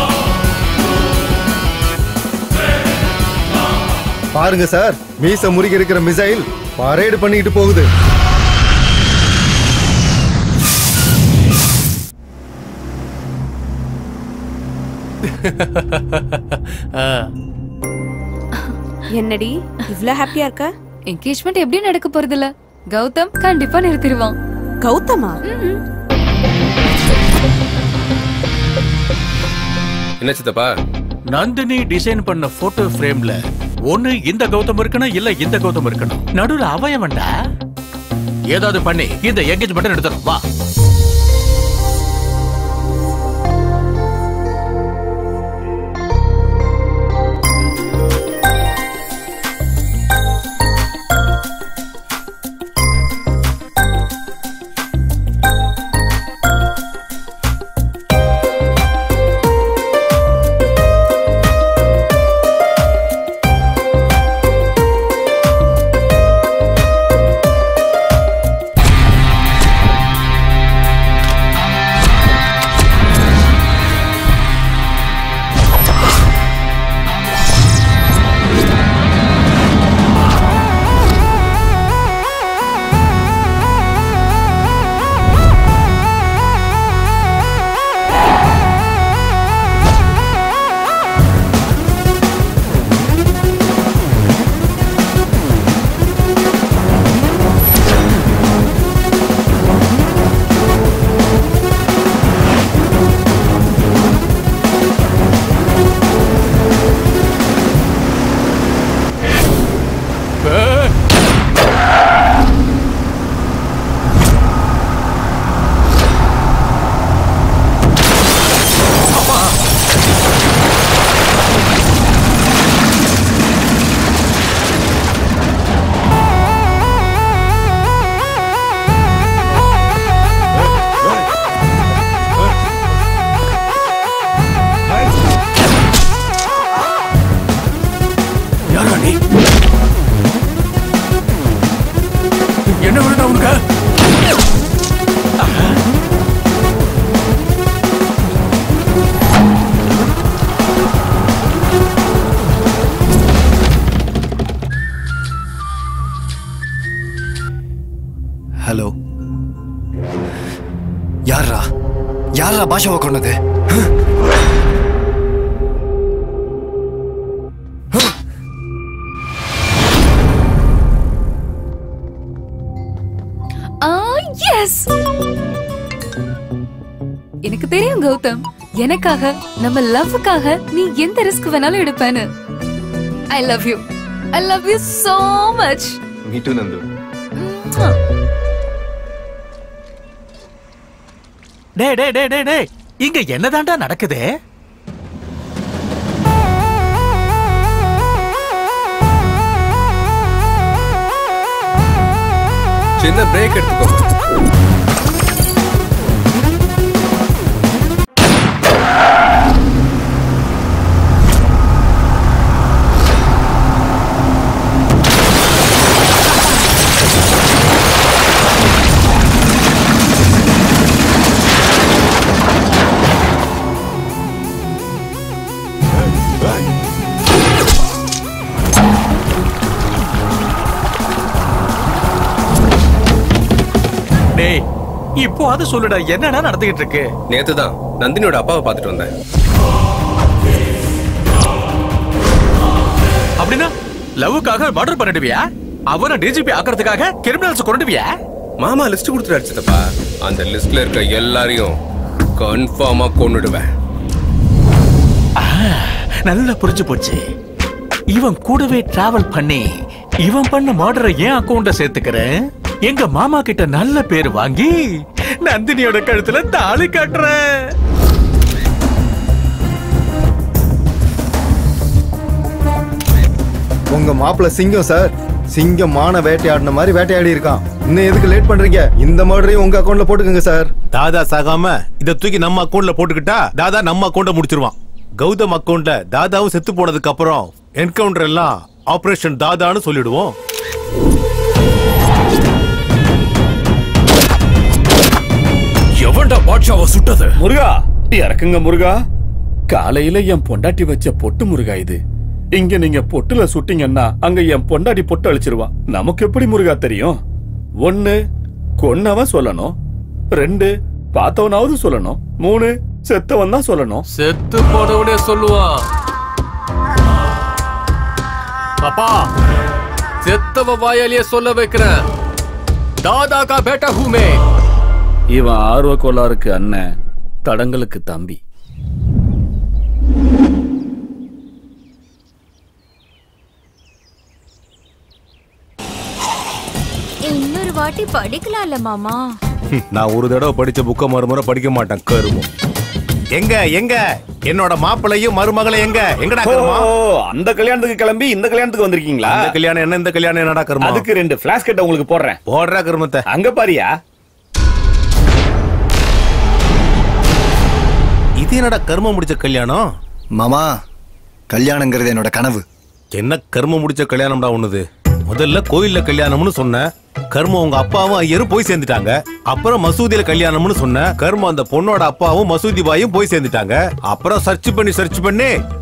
பாருங்க சார், மீச முறுகி இருக்கிற மிசைல் பரேடு பண்ணிட்டு போகுது. என்னடி இவ்ளோ ஹாப்பியா இருக்க? என்கேஜ்மெண்ட் எப்படி நடக்க போறது இல்ல. கௌதம் கண்டிப்பா நிறுத்திடுவான். கௌதமா? என்ன சித்தப்பா? நந்தினி டிசைன் பண்ண போட்டோ ஃப்ரேம்ல ஒண்ணு இந்த கௌதம் இருக்கணும், இல்ல இந்த கௌதம் இருக்கணும். நடுவுல அவன் வேண்டா. ஏதாவது பண்ணி இந்த என்கேஜ்மெண்ட் எடுத்துரும். வா. யாரா பாஷாவை கொண்டது? எனக்கு தெரியும் கௌதம், எனக்காக நம்ம லவ்வுக்காக நீ எந்த ரிஸ்க் வேணாலும் எடுப்பேன்னு. I love you so much. Me too, Nandu. டேய் இங்க என்னதான்டா நடக்குது? சின்ன பிரேக் எடுத்துக்கோ. இப்போ அது சொல்லுடா, என்னடா நடந்துகிட்டு இருக்கு? நேத்துதான் நந்தினியோட அப்பாவை பார்த்துட்டு வந்தேன். அப்படின்னா லவ்வுக்காக மர்டர் பண்ணிடுவியா? அவன டிஜிபி ஆக்குறதுக்காக கிரிமினல்ஸ் கொண்டுடுவியா? மாமா லிஸ்ட் கொடுத்துட்டு சித்தப்பா. அந்த லிஸ்ட்ல இருக்க எல்லாரையும் கன்ஃபார்மா கொன்னுடுவேன். நல்லா புரிஞ்சு போச்சு. இவன் கூடவே டிராவல் பண்ணி இவன் பண்ண மர்டரை ஏன் அக்கவுண்ட சேர்த்துக்கிறேன். எங்க மாமா கிட்ட நல்ல பேர் வாங்கி நந்தினியோட கழுத்துல தாலி கட்டுறேன். உங்க மாப்பிள்ள சிங்கம் சார். சிங்கம் மான வேட்டையாடின மாதிரி வேட்டையாடி இருக்கான். இன்னும் எதுக்கு லேட் பண்றீங்க? இந்த மர்டரையும் உங்க அக்கவுண்ட்ல போட்டுக்கங்க சார். தாதா சாகாம இத தூக்கி நம்ம அக்கவுண்ட்ல போட்டுக்கிட்டா தாதா நம்ம அக்கவுண்ட முடிச்சிருவான். கௌதம் அக்கவுண்ட்ல தாதாவும் செத்து போனதுக்கு அப்புறம் என்கவுண்டர் எல்லாம் ஆபரேஷன் தாதான்னு சொல்லிடுவோம். எவன்டா பாட்ஷாவை சுட்டது? முருகா இறக்குங்க முருகா. காலையில என் பொண்டாட்டி வச்ச பொட்டு முருகா இது. இங்க நீங்க பொட்டுல சுட்டீங்கன்னா அங்க என் பொண்டாட்டி பொட்டு அழிச்சிருவான். நமக்கு எப்படி முருகா தெரியும்? 1 கொன்னவன் சொல்லணும், 2 பார்த்தவனாவது சொல்லணும், 3 செத்தவன் தான் சொல்லணும். செத்து போனவனே சொல்லுவான். பாப்பா செத்தவ வாயாலேயே சொல்ல வைக்கிறேன். தாதா கா பேட்டா ஹூமே. இவன் ஆர்வ கோளாறுக்கு அண்ணன், தடங்களுக்கு தம்பி. இன்னொரு வாட்டி படிக்கலாம்ல மாமா? நான் ஒரு தடவை படிச்ச புக்க மறுமுறை படிக்க மாட்டேன். கருமம். எங்க என்னோட மாப்பிளையும் மருமகளை எங்கடா கருமா? அந்த கல்யாணத்துக்கு கிளம்பி இந்த கல்யாணத்துக்கு வந்திருக்கீங்களா? இந்த கல்யாணம் என்ன, இந்த கல்யாணம் என்னடா கருமா? அதுக்கு 2 ஃபிளாஷ் கட்ட உங்களுக்கு போடுறேன். போடுறா கருமத்தை. அங்க பாரியா. இது என்னடா கர்மம் முடிச்ச கல்யாணம்? மாமா கல்யாணங்கிறது என்னோட கனவு. என்ன கர்மம் முடிச்ச கல்யாணம்டா ஒண்ணுது? முதல்ல கோயில்ல கல்யாணம்னு சொன்ன கர்மம் உங்க அப்பாவும் ஐயரும் போய் சேர்ந்துட்டாங்க. அப்புறம் மசூதியில கல்யாணம்னு சொன்ன கர்மம் அந்த பொண்ணோட அப்பாவும் மசூதி பாயும் போய் சேர்ந்துட்டாங்க. அப்புறம் சர்ச் பண்ணி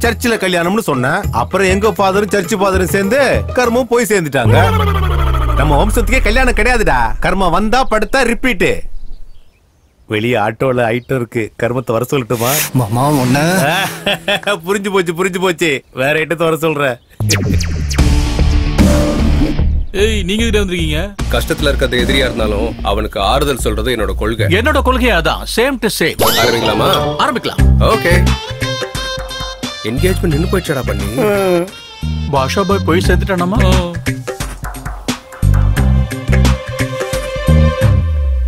சர்ச்சில் கல்யாணம்னு சொன்ன அப்புறம் எங்க ஃபாதரும் சர்ச் ஃபாதரும் சேர்ந்து கர்மம் போய் சேர்ந்துட்டாங்க. நம்ம வம்சத்துக்கே கல்யாணம் கிடையாதுடா. கர்மம் வந்தா படுத்தா ரிப்பீட். வெளியே ஆட்டோல ஐட்டம் இருக்கு. கர்மத்தை வர சொல்லட்டுமா? மாமா ஒண்ணு புரிஞ்சு போச்சு. வேற ஐட்டத்தை வர சொல்ற. ஏய் நீங்க எதுல வந்திருக்கீங்க? கஷ்டத்துல இருக்கிறது எதிரியா இருந்தாலும் அவனுக்கு ஆறுதல் சொல்றது என்னோட கொள்கை. என்னோட கொள்கை அதான். Same to same. ஆரம்பிக்கலாமா? ஆரம்பிக்கலாம். ஓகே. என்கேஜ்மென்ட் நின்னு போயிடுச்சடா பண்ணி. பாஷா பாய் போய் சேர்ந்துட்டானாமா?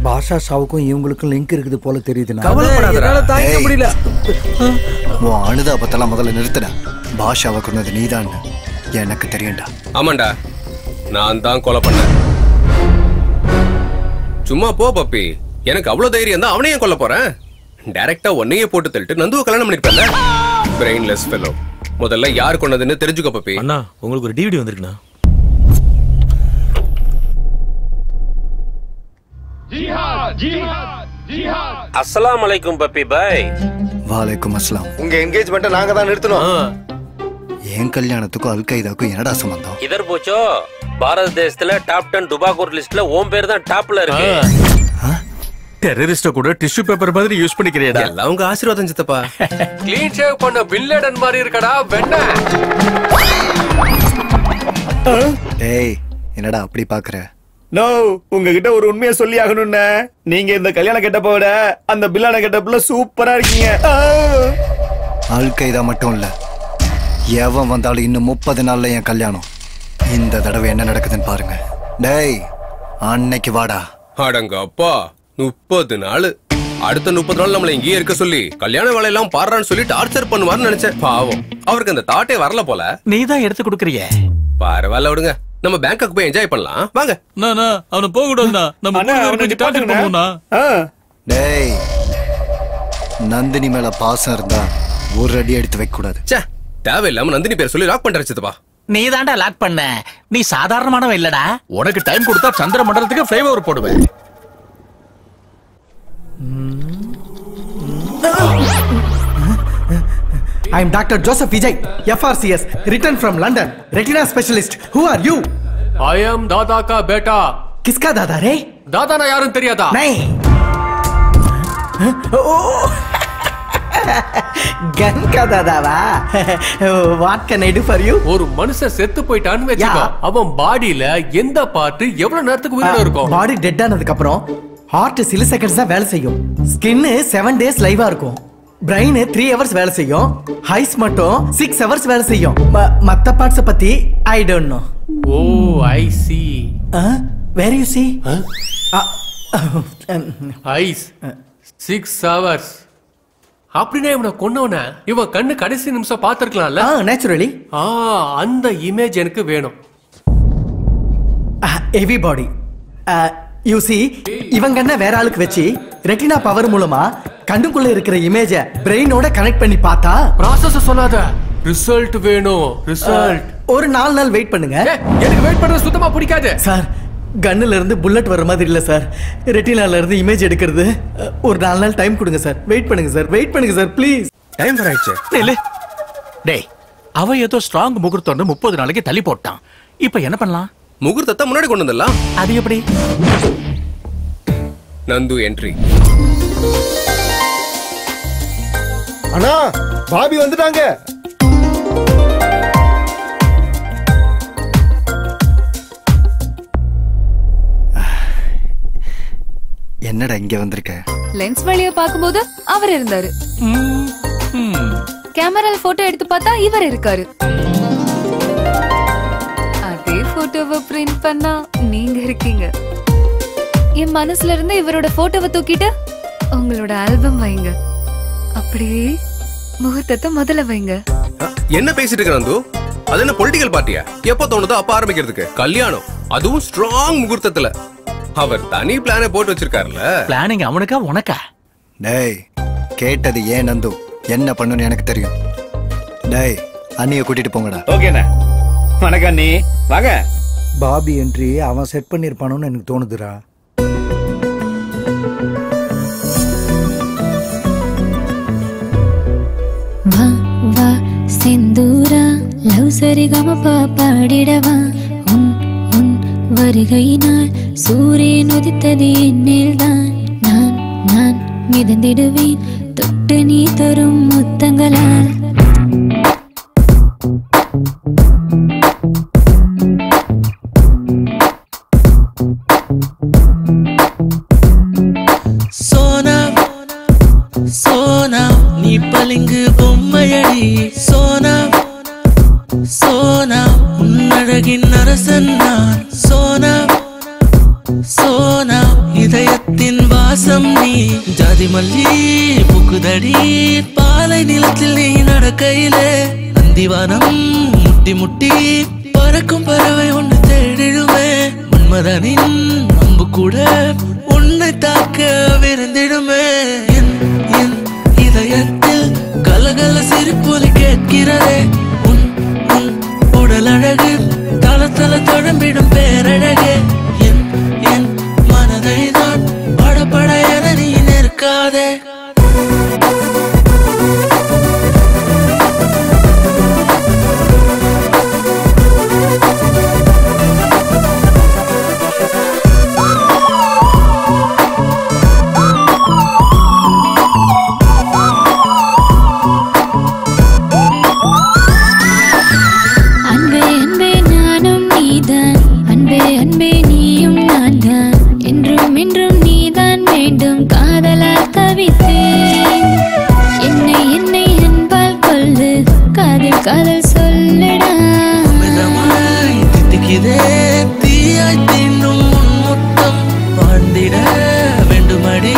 பாஷா ஷாவுக்கும் இவங்களுக்கும் லிங்க் இருக்குது போல தெரியுதுண்ணா. கவலைப்படாதடா. தாங்க முடியல. உன் அனுதாபத்தெல்லாம் முதல்ல நிறுத்தின. பாஷாவை கொண்டது நீதான் எனக்கு தெரியும்டா. ஆமாண்டா, நான் தான் கொலை பண்ணேன். சும்மா போ பப்பி. எனக்கு அவ்வளவு தைரியம் தான் அவனையும் கொல்ல போறேன். டைரக்டா ஒன்னையே போட்டு தள்ளிட்டு நந்துவை கல்யாணம் பண்ணிருப்பேன்ல. Brainless fellow. முதல்ல யார் கொண்டதுன்னு தெரிஞ்சுக்கோ பப்பி. அண்ணா உங்களுக்கு ஒரு டிவிடி வந்திருக்குண்ணா. அஸ்ஸலாமு அலைக்கும் பப்பி பாய். வாலைக்கும் அஸ்லாம். உங்க என்கேஜ்மெண்ட்டை நாங்க தான் நிறுத்தணும். என் கல்யாணத்துக்கும் அல்கைதாக்கும் என்னடா சம்பந்தம்? இதர் போச்சோ பாரத தேசத்துல டாப் 10 டுபாக்கூர் லிஸ்ட்ல ஓம் பேர் தான் டாப்ல இருக்கு. டெரரிஸ்ட கூட டிஷ்யூ பேப்பர் மாதிரி யூஸ் பண்ணிக்கிறியடா. எல்லாம் உங்க ஆசீர்வாதம் சித்தப்பா. க்ளீன் ஷேவ் பண்ண பின்லேடன் மாதிரி இருக்கடா வெண்ண. டேய் என்னடா அப்படி பாக்குற? நோ, உங்ககிட்ட ஒரு உண்மையை சொல்லி ஆகணும்னு. நீங்க இந்த கல்யாண கெட்டப்ப விட அந்த பில்லான கெட்டப்ல சூப்பரா இருக்கீங்க. ஆல்கைதா மட்டும் இல்ல, எவன் வந்தாலும் இன்னும் 30 நாள்ல என் கல்யாணம். இந்த தடவை என்ன நடக்குதுன்னு பாருங்க. டேய் அன்னைக்கு வாடா. அடங்க அப்பா, 30 நாள். அடுத்த 30 நாள் நம்மள இங்கேயே இருக்க சொல்லி கல்யாண வேலையெல்லாம் பாடுறான்னு சொல்லி டார்ச்சர் பண்ணுவார்னு நினைச்சேன். பாவம், அவருக்கு அந்த தாட்டே வரல போல. நீ தான் எடுத்து கொடுக்கறியே. பரவாயில்ல விடுங்க, நம்ம பேங்காக் போய் என்ஜாய் பண்ணலாம் வாங்க. அவன போக கூடாதுண்ணா. நம்ம டார்ச்சர் பண்ணுவோம்னா. டேய் நந்தினி மேல பாசம் இருந்தா ஒரு அடி எடுத்து வைக்க கூடாது. ச்சே, தேவையில்லாம நந்தினி பேர் சொல்லி லாக் பண்ற சித்தப்பா. நீ தாண்டா லாக் பண்ண. நீ சாதாரணமானவன் இல்லடா. உனக்கு டைம் கொடுத்தா சந்திர மண்டலத்துக்கு ஃப்ளைஓவர் போடுவேன். I am Dr. Joseph Vijay, FRCS, returned from London, retina specialist. Who are you? I am दादा का बेटा. किसका दादा रे? दादा ना यारुन தெரியாதா? नहीं. गन का दादा வா. What can I do for you? ஒரு மனுஷன் செத்து போயிட்டான்னு வெச்சுக்கோ. அவன் பாடியில எந்த பார்ட் எவ்வளவு நேரத்துக்கு உயிரோட இருக்கும்? பாடி டெட் ஆனதுக்கு அப்புறம் ஹார்ட் சில செகண்ட்ஸ் தான் வேலை செய்யும். ஸ்கின் 7 days லைவா இருக்கும். பிரைன் 3 hours வேலை செய்யும். ஹைஸ் மட்டும் 6 hours வேலை செய்யும். மத்த பார்ட்ஸ் பத்தி I don't know. Oh I see. Where you see? ஐஸ் 6 hours. அப்படின்னா இவனை கொன்னவன இவன் கண்ணு கடைசி நிமிஷம் பார்த்திருக்கலாம்ல. நேச்சுரலி. அந்த இமேஜ் எனக்கு வேணும். Heavy body. யூ சி, இவங்க என்ன வேற ஆளுக்கு வச்சு ரெட்டினா பவர் மூலமா கண்ணுக்குள்ள இருக்கிற இமேஜ பிரெயினோட கனெக்ட் பண்ணி பார்த்தா. ப்ராசஸ் சொல்லாத, ரிசல்ட் வேணும். ரிசல்ட் ஒரு 4 நாள் வெயிட் பண்ணுங்க. எனக்கு வெயிட் பண்றது சுத்தமா பிடிக்காது சார். கன்னுல இருந்து புல்லட் வர மாதிரி இல்ல சார். ரெட்டினால இருந்து இமேஜ் எடுக்கிறது. ஒரு 4 நாள் டைம் கொடுங்க சார். வெயிட் பண்ணுங்க சார். வெயிட் பண்ணுங்க சார் ப்ளீஸ். டைம் ஆயிடுச்சு. டேய், அவ ஏதோ ஸ்ட்ராங் முகூர்த்தம் 30 நாளைக்கு தள்ளி போட்டான். இப்போ என்ன பண்ணலாம்? முகூர்த்தத்தை முன்னாடி கொண்டு வந்துடலாம். அது எப்படி? நந்து என்ட்ரி. அண்ணா, பாபி வந்துட்டாங்க. என்னடா இங்க வந்திருக்க? லென்ஸ் வழியா பாக்கும்போது அவர் இருந்தாரு. கேமரால போட்டோ எடுத்து பார்த்தா இவர் இருக்காரு. அதே போட்டோவை பிரிண்ட் பண்ணா நீங்க இருக்கீங்க. என் மனசுல இருந்து இவரோட போட்டோவை தூக்கிட்டு உங்களோட ஆல்பம் வைங்க. அப்படியே முகூர்த்தத்தை முதல்ல வைங்க. என்ன பேசிட்டு இருக்க நந்து? அது என்ன பொலிட்டிக்கல் பார்ட்டியா? எப்ப தோணுதோ அப்ப ஆரம்பிக்கிறதுக்கு கல்யாணம், அதுவும் ஸ்ட்ராங் முகூர்த்தத்துல. அவர் தனி பிளானை போட்டு வச்சிருக்காருல்ல. பிளானிங் அவனுக்கா உனக்கா? டேய் கேட்டது ஏன் நந்து? என்ன பண்ணுன்னு எனக்கு தெரியும். டேய் அண்ணிய கூட்டிட்டு போங்கடா. ஓகேண்ணா. வணக்கம் அண்ணி, வாங்க. பாபி என்ட்ரி அவன் செட் பண்ணிருப்பானோன்னு எனக்கு தோணுதுடா. வா வா செந்தூரா லவ் சரிகம பாடிடவா. உன் உன் வருகையினால் சூரியன் உதித்தது என்னில்தான். நான் நான் மிதந்திடுவேன் தொட்டு நீ தரும் முத்தங்களால். சோனா சோனா நீ பளிங்கு பொம்மையடி. சோனா சோனா உன்னழகின் அரசன் நான். சோனா சோனா இதயத்தின் வாசம் நீ. ஜாதி மல்லி புக்குதடி பாலை நிலத்தில் நீ நடக்கையிலே. அந்திவானம் முட்டி முட்டி பறக்கும் பறவை ஒன்று தேடிடுமே. மன்மதனின் அம்பு கூட உன்னை தாக்க விருந்திடுமே. என் என் இதயத்தில் கலகல சிரிப்பொலி கேட்கிறதே. உன் உன் உடல் அழகு தல தல தொடம்பிடும் பேரழகே. என் என் மனதை தான் படபட என நீ நிற்காதே. எனும் காதலால் தவித்தேன். என்னை என்னை அன்பால் கொள்ளு, காதல் காதல் சொல்லடா. தித்திக்குதே தீயாய் தீண்டும் உன் முத்தம், வாழ்ந்திட வேண்டுமடி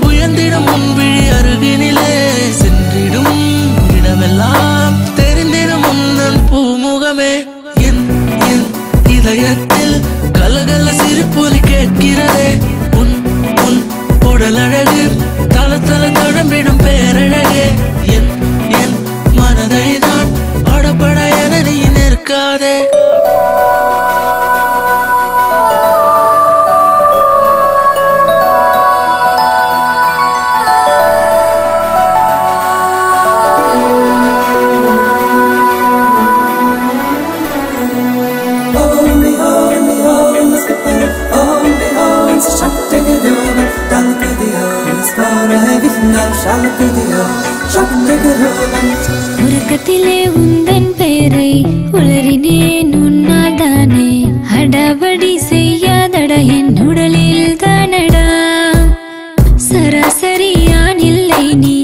உயர்ந்திடும் முன்விழி அருகினிலே. சென்றிடும் இடமெல்லாம் தெரிந்திடும் உந்தன் பூமுகமே. என் என் இதயத்தில் கலகல சிரிப்பொலி கேட்கிறதே. உன் உன் உடல் அழகு தல தல தடம்பிடும் பேரழகே. என் என் மனதை தான் படபட என நீ நிற்காதே. உறக்கத்திலே உந்தன் பேரை உளறினேன் உன்னால் தானே. அடவடி செய்யாதட என் உடலில் தானடா. சராசரியான் இல்லை நீ,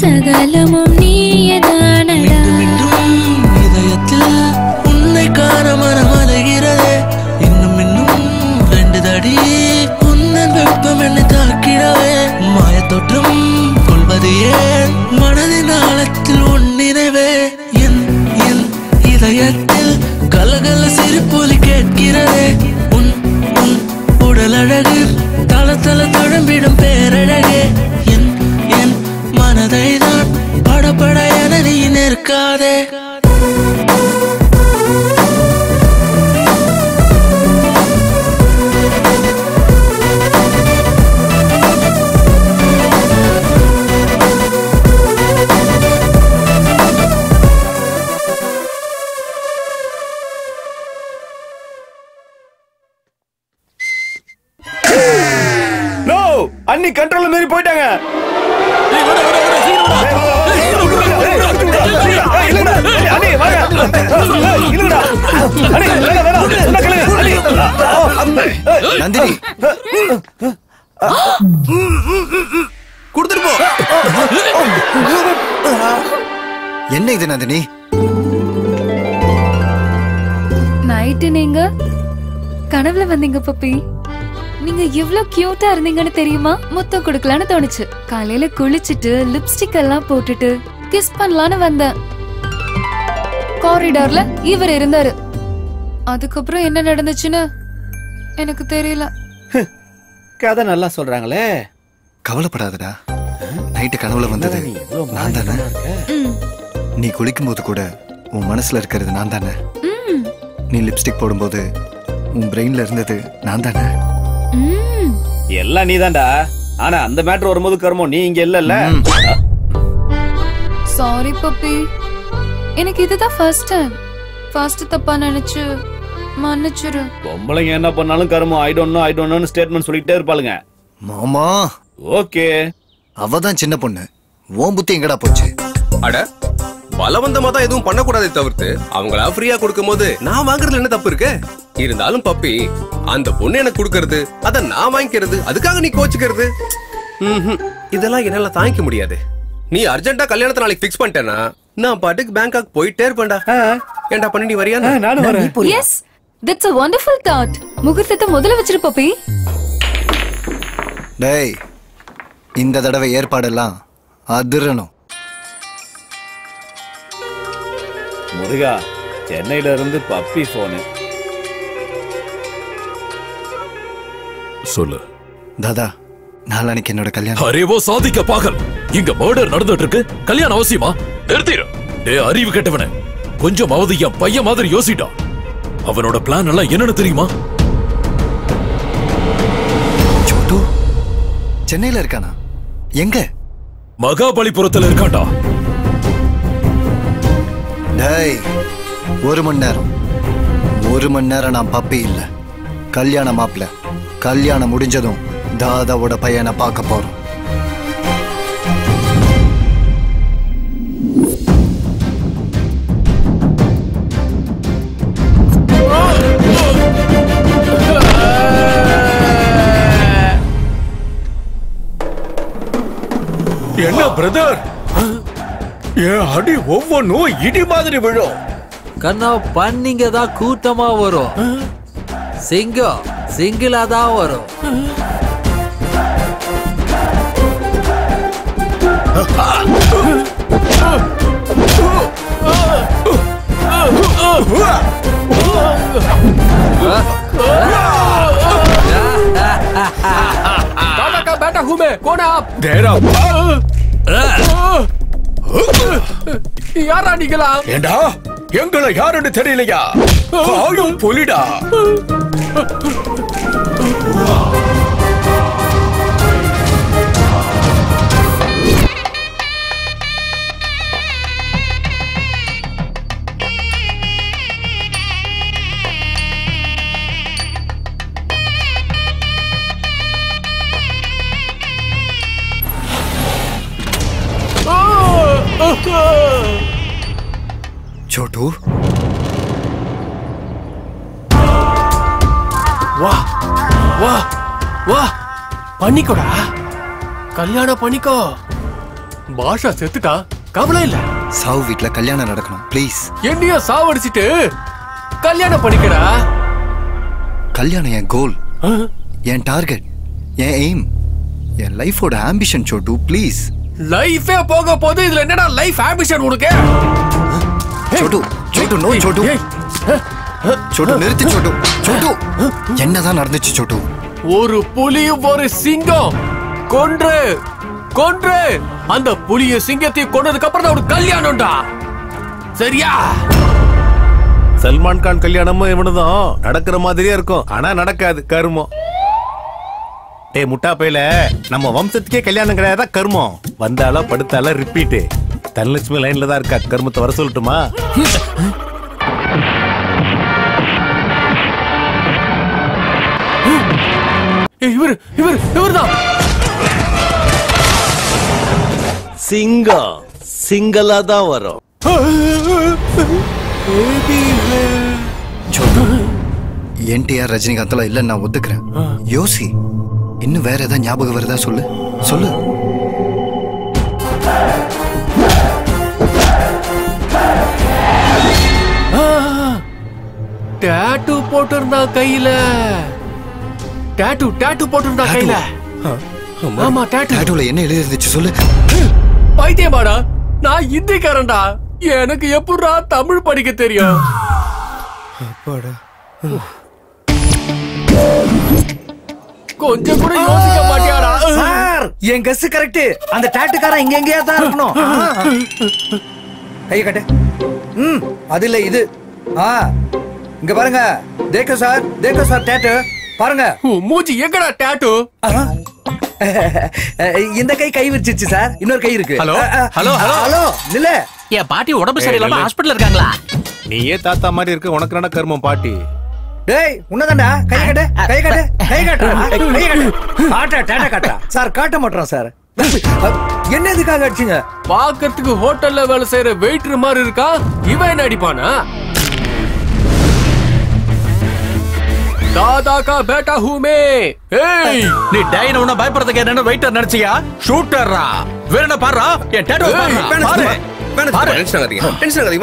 சகலமும் நீயதானடா. இதயத்தில் உன்னை காண மனம் அலைகிறதே. இன்னும் இன்னும் ரெண்டு தடி உன்னன் வெப்பம் என்னை தாக்கிடவே. மாயத்தோற்றம் கொள்வது ஏன் மனதின் ஆழத்தில் உன் நினைவே. என் என் இதயத்தில் கலகல சிரிப்பொலி கேட்கிறதே. உன் உன் உடல் அழகு தல தல தழம்பிடும் பேரழகே. என் என் மனதை தான் படபட என நீ நிற்காதே. அண்ணி கண்ட்ரோல் மீறி போயிட்டாங்க. நந்தினி கொடுத்துட்டு போ. என்ன இது நந்தினி? நைட்டு நீங்க கனவுல வந்தீங்க பப்பி. நீங்க எவ்வளவு கியூட்டா இருந்தீங்கன்னு தெரியுமா? முத்தம் கொடுக்கலான்னு தோணுச்சு. காலையில குளிச்சிட்டு லிப்ஸ்டிக் எல்லாம் போட்டுட்டு கிஸ் பண்ணலான்னு வந்தேன். காரிடார்ல இவர் இருந்தாரு. அதுக்கப்புறம் என்ன நடந்துச்சுன்னு எனக்கு தெரியல. கதை நல்லா சொல்றாங்களே. கவலைப்படாதடா, நைட்டு கனவுல வந்தது நான் தானே. நீ குளிக்கும் போது கூட உன் மனசுல இருக்கிறது நான் தானே. நீ லிப்ஸ்டிக் போடும்போது உன் பிரெயின்ல இருந்தது நான் தானே. எல்லாம் நீதான்டா. ஆனா அந்த மேட்டர் வரும்போது கர்மம் நீ இங்க இல்லல்ல. சாரி பப்பி, எனக்கு இதுதான் ஃபர்ஸ்ட் டைம். ஃபர்ஸ்ட் தப்பா நினைச்சு மன்னிச்சிரு. பொம்பளைங்க என்ன பண்ணாலும் கர்மம் ஐ டோன்ட் நோ ஸ்டேட்மெண்ட் சொல்லிட்டே இருப்பாளுங்க. மாமா ஓகே, அவதான் சின்ன பொண்ணு. ஓம் புத்தி எங்கடா போச்சு? அட பலவந்தமா தான் எதுவும் பண்ணக்கூடாதே தவிர்த்து அவங்களா ஃப்ரீயா கொடுக்கும் போது நான் வாங்குறதுல என்ன தப்பு இருக்கு? இருந்தாலும் பப்பி, அந்த பொண்ணு எனக்கு கொடுக்கறது அத நான் வாங்கிக்கிறது, அதுக்காக நீ கோச்சுக்கிறது இதெல்லாம் என்னால தாங்கிக்க முடியாது. நீ அர்ஜென்ட்டா கல்யாணத்தை நாளைக்கு பிக்ஸ் பண்ணிட்டேனா நான் பாட்டுக்கு பேங்காக் போயிட்டே இருப்பேன்டா. ஏன்டா பண்ணி நீ வரியா? நானும் வரேன். Yes, that's a wonderful thought. முகூர்த்தத்தை முதல்ல வச்சிரு பப்பி. டேய், இந்த தடவை ஏற்பாடெல்லாம் அதிரணும். முருகா, சென்னையில இருந்து பப்பி போனு. சொல்லு தாதா, நாளைக்கு என்னோட கல்யாணம். அரேவோ சாதிக்க பாகல், இங்க மர்டர் நடந்துட்டு இருக்கு. கல்யாணம் அவசியமா? நிறுத்திடு. டேய் அறிவு கெட்டவனே, கொஞ்சமாவது என் பையன் மாதிரி யோசிடா. அவனோட பிளான் எல்லாம் என்னன்னு தெரியுமா? சோட்டு சென்னையில இருக்கானா? எங்க? மகாபலிபுரத்துல இருக்காண்டா. டேய், ஒரு மணி நேரம் நான் பப்பி இல்ல, கல்யாண மாப்பிள்ள. கல்யாணம் முடிஞ்சதும் தாதாவோட பையனை பார்க்க போறோம். என்ன பிரதர், என் அடி ஒவ்வொன்னும் இடி மாதிரி விழும். கண்ணா பண்ணிங்க தான் கூட்டமா வரும், சிங்கம் சிங்கிளா தான் வரும். दादा का बेटा हूँ मैं, कौन है आप? தேரா யாரா நீங்களா? ஏண்டா எங்களை யாருன்னு தெரியலையா? ஆளும் புலிடா. छोटू वाह वाह वाह பண்ணிக்கோடா, கல்யாணம் பண்ணிக்கோ. பாஷா செத்துட்டா, கவலை இல்ல. சாவு வீட்ல கல்யாணம் நடக்கணும் ப்ளீஸ். என்னைய சாவடிச்சிட்டு கல்யாணம் பண்ணிக்கடா. கல்யாணம் என் கோல், என் டார்கெட், என் எய்ம், என் லைஃபோட ஆம்பிஷன். சோட்டு ப்ளீஸ். லைஃபே போக போது இதுல என்னடா லைஃப் ஆம்பிஷன் உனக்கு? छोटू छोटू नो छोटू छोटू நிறுத்து छोटू छोटू என்னதான் நடந்துச்சு छोटू? ஒரு புலியும் ஒரு சிங்கம் கொன்று கொன்று அந்த புலிய சிங்கத்தையும் கொன்னதுக்கு அப்புறம் தான் ஒரு கல்யாணம்டா, சரியா? சல்மான் கான் கல்யாணமும் இவனுதான் நடக்கிற மாதிரியே இருக்கும், ஆனா நடக்காது, கருமம். டேய் முட்டா பையில, நம்ம வம்சத்துக்கே கல்யாணம் கிடையாதா கருமம்? வந்தாலா படுத்தாலா ரிப்பீட். தனலட்சுமி லைன்ல தான் இருக்கா, கருமத்தை வர சொல்லட்டுமா? இவர்தான் சிங்கம், சிங்களா தான் வரும். என்டிஆர் ரஜினிகாந்த்லாம் இல்ல நான் ஒத்துக்கிறேன். யோசி, இன்னும் வேற ஏதாவது ஞாபகம் வருதா? சொல்லு சொல்லு. டாட்டூ போட்டிருந்தா கையில, டாட்டூ போட்டிருந்தா கையில. ஆமா டாட்டூ. டாட்டூல என்ன எழுதி இருந்துச்சு சொல்லு. பைத்தியமாடா, நான் இந்திக்காரன்டா, எனக்கு எப்படா தமிழ் படிக்க தெரியும்? அப்பாடா, கொஞ்சம் கூட யோசிக்க மாட்டியாடா? சார் என் கெஸ் கரெக்ட், அந்த டாட்டுக்காரன் இங்க எங்கேயா தான் இருக்கணும். கைய கட்டு. அது இல்ல இது. இங்க பாருங்க, தேக்கோ சார் டாட்டு பாருங்க. மூஞ்சி எங்கடா டாட்டு? இந்த கை விரிச்சிருச்சு சார், இன்னொரு கை இருக்கு. ஹலோ ஹலோ ஹலோ நில்ல, என் பாட்டி உடம்பு சரியில்லாம ஹாஸ்பிடல்ல இருக்காங்களா? நீயே தாத்தா மாதிரி இருக்க, உனக்கு என்ன கருமம் பாட்டி? டேய் உன்னதான்டா, கை காட்டு. டாட்டா காட்டா சார், காட்ட மாட்டோம் சார். என்ன இதுக்காக அடிச்சீங்க? பாக்கிறதுக்கு ஹோட்டல்ல வேலை செய்யற வெயிட்டர் மாதிரி இருக்கா, இவன் என்ன அடிப்பானா? दादा का बेटा हूँ मैं. ஏய், நீ டைன உன பயப்படுறதுக்கு என்ன வெயிட்டர் நினைச்சியா? ஷூட்டர்ரா. வேற என்ன பாறா? என் டாட்டூ பாரு. டென்ஷன் ஆகாதீங்க,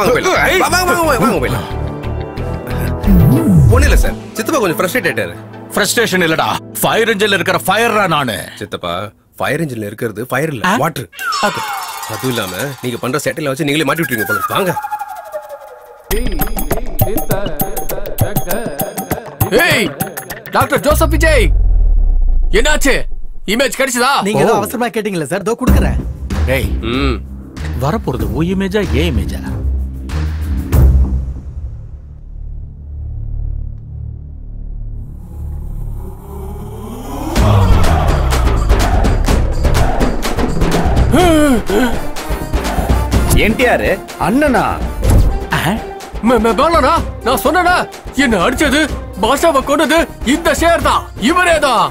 வாங்க போயிடலாம். ஒண்ணு இல்ல சார், சித்தப்பா கொஞ்சம் ஃப்ரஸ்ட்ரேட் ஆயிட்டாரு. ஃப்ரஸ்ட்ரேஷன் இல்லடா, ஃபயர் இன்ஜின்ல இருக்கிற ஃபயர்ரா நானு. சித்தப்பா, ஃபயர் இன்ஜின்ல இருக்கிறது ஃபயர் இல்ல, வாட்டர். அதுவும் இல்லாம நீங்க பண்ற செட்டில வச்சு நீங்களே மாட்டி விட்டுருங்க போல. வாங்க. ஏய் டாக்டர் ஜோசப் விஜய், என்னாச்சு? இமேஜ் கிடைச்சதா? நீங்க ஏதோ அவசரமா கேட்டீங்களா சார்? தோ குடுக்குறேன். டேய் வரப்போறது ஓ இமேஜா ஏ இமேஜா? என்டிஆர் அண்ணனா? நான் சொன்னேனா, என்ன அடிச்சது பாஷாவை கொண்டது இந்த ஷேர் தான், இவரே தான்.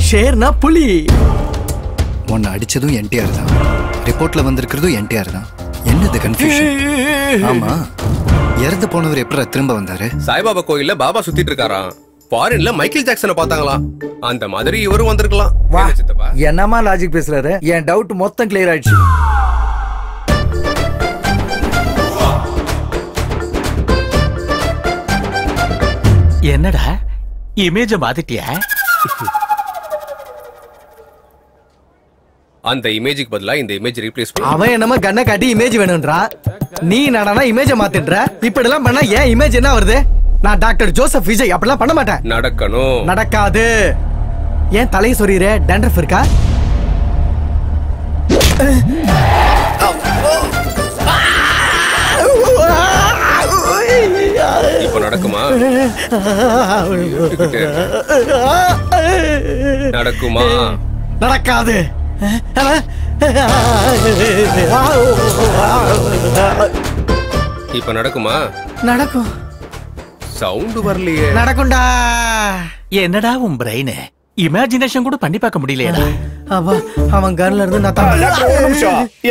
ஷேர்னா புலி. உன்னை அடிச்சதும் என்டிஆர் தான், ரிப்போர்ட்ல வந்திருக்கிறதும் என்டிஆர் தான். என்னது கன்ஃபியூஷன்? ஆமா, இறந்து போனவர் எப்படி திரும்ப வந்தாரு? சாய்பாபா கோயில்ல பாபா சுத்திட்டு இருக்காராம். ஃபாரின்ல மைக்கேல் ஜாக்சனை பார்த்தாங்களாம். அந்த மாதிரி இவரும் வந்திருக்கலாம். வா என்னமா லாஜிக் பேசுறாரு? என் டவுட் மொத்தம் கிளியர் ஆயிடுச்சு. என்னடா இமேஜ மாத்திட்டியா? அந்த இமேஜுக்கு பதிலா இந்த இமேஜ் ரீப்ளேஸ் பண்ணு. அவன் என்னமா கண்ணை காட்டி இமேஜ் வேணும்ன்றா, நீ நடனா இமேஜ மாத்தின்ற. இப்படி எல்லாம் பண்ணா ஏன் இமேஜ் என்ன வருது? நான் டாக்டர் ஜோசப் விஜய் அப்படிலாம் பண்ண மாட்டேன். நடக்கணும். நடக்காது. ஏன் தலையை சொறிற? டேண்ட்ரஃப் இருக்கா? இப்ப நடக்குமா? நடக்குமா? நடக்காது. இப்ப நடக்குமா? நடக்கும். சவுண்ட் வரலையே. நடக்கும்டா. என்னடா உன் பிரெயின் இமேஜினேஷன் கூட பண்ணி பார்க்க முடியலையேடா. அவன் கன்ல இருந்து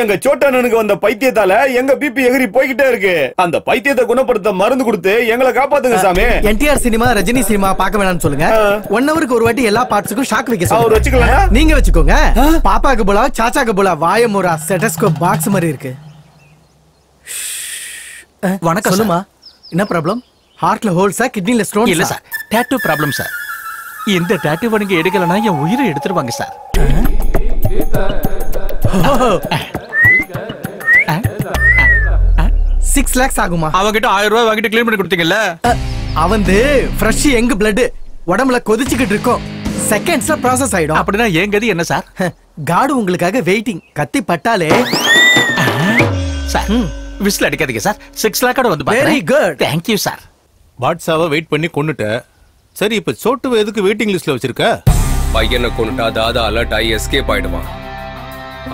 எங்க சோட்டானனுக்கு வந்த பைத்தியத்தால எங்க பிபி எகிரி போய்கிட்டே இருக்கு. அந்த பைத்தியத்தை குணப்படுத்த மருந்து கொடுத்து எங்களை காப்பாத்துங்க சாமி. என்டிஆர் சினிமா ரஜினி சினிமா பார்க்க வேணாம்னு சொல்லுங்க. 1 ஹவருக்கு ஒரு வாட்டி எல்லா பார்ட்ஸுக்கும் ஷாக் வைக்க சொல்லுங்க. வச்சுக்கலாம். நீங்க வச்சுக்கோங்க. பாப்பாக்கு போல சாச்சாக்கு போல வாயமுரா ஸ்டெத்தஸ்கோப் பாக்ஸ் மாதிரி இருக்கு. வணக்கம். சொல்லுமா, என்ன ப்ராப்ளம்? ஹார்ட்ல ஹோல்ஸா, கிட்னில ஸ்டோன்? இல்ல சார், டாட்டூ ப்ராப்ளம் சார். இந்த டாட்டூ நீங்க எடுக்கலனா என் உயிரை எடுத்துருவாங்க சார். 6 lakhs ஆகுமா? அவங்கிட்ட 1000 ரூபாய் வாங்கிட்டு க்ளீன் பண்ணி கொடுத்தீங்கல்ல. அவந்து ஃப்ரெஷ் யங் பிளட் உடம்புல கொதிச்சுக்கிட்டு இருக்கும். செகண்ட்ஸ்ல ப்ராசஸ் ஆயிடும். அப்படினா ஏன் கதி என்ன சார்? காட் உங்களுக்காக வெயிட்டிங். கத்தி பட்டாலே சார் விசில் அடிக்காதீங்க சார். 6 லாக்கோட வந்து பாருங்க. Very good. Thank you sir. பாட்சாவை வெயிட் பண்ணி கொன்னுட்ட. சரி, இப்ப சோட்டுவை எதுக்கு வெயிட்டிங் லிஸ்ட்ல வச்சிருக்க? பையனை கொண்டுட்டா தாதா அலர்ட் ஆகி எஸ்கேப் ஆயிடுவான்.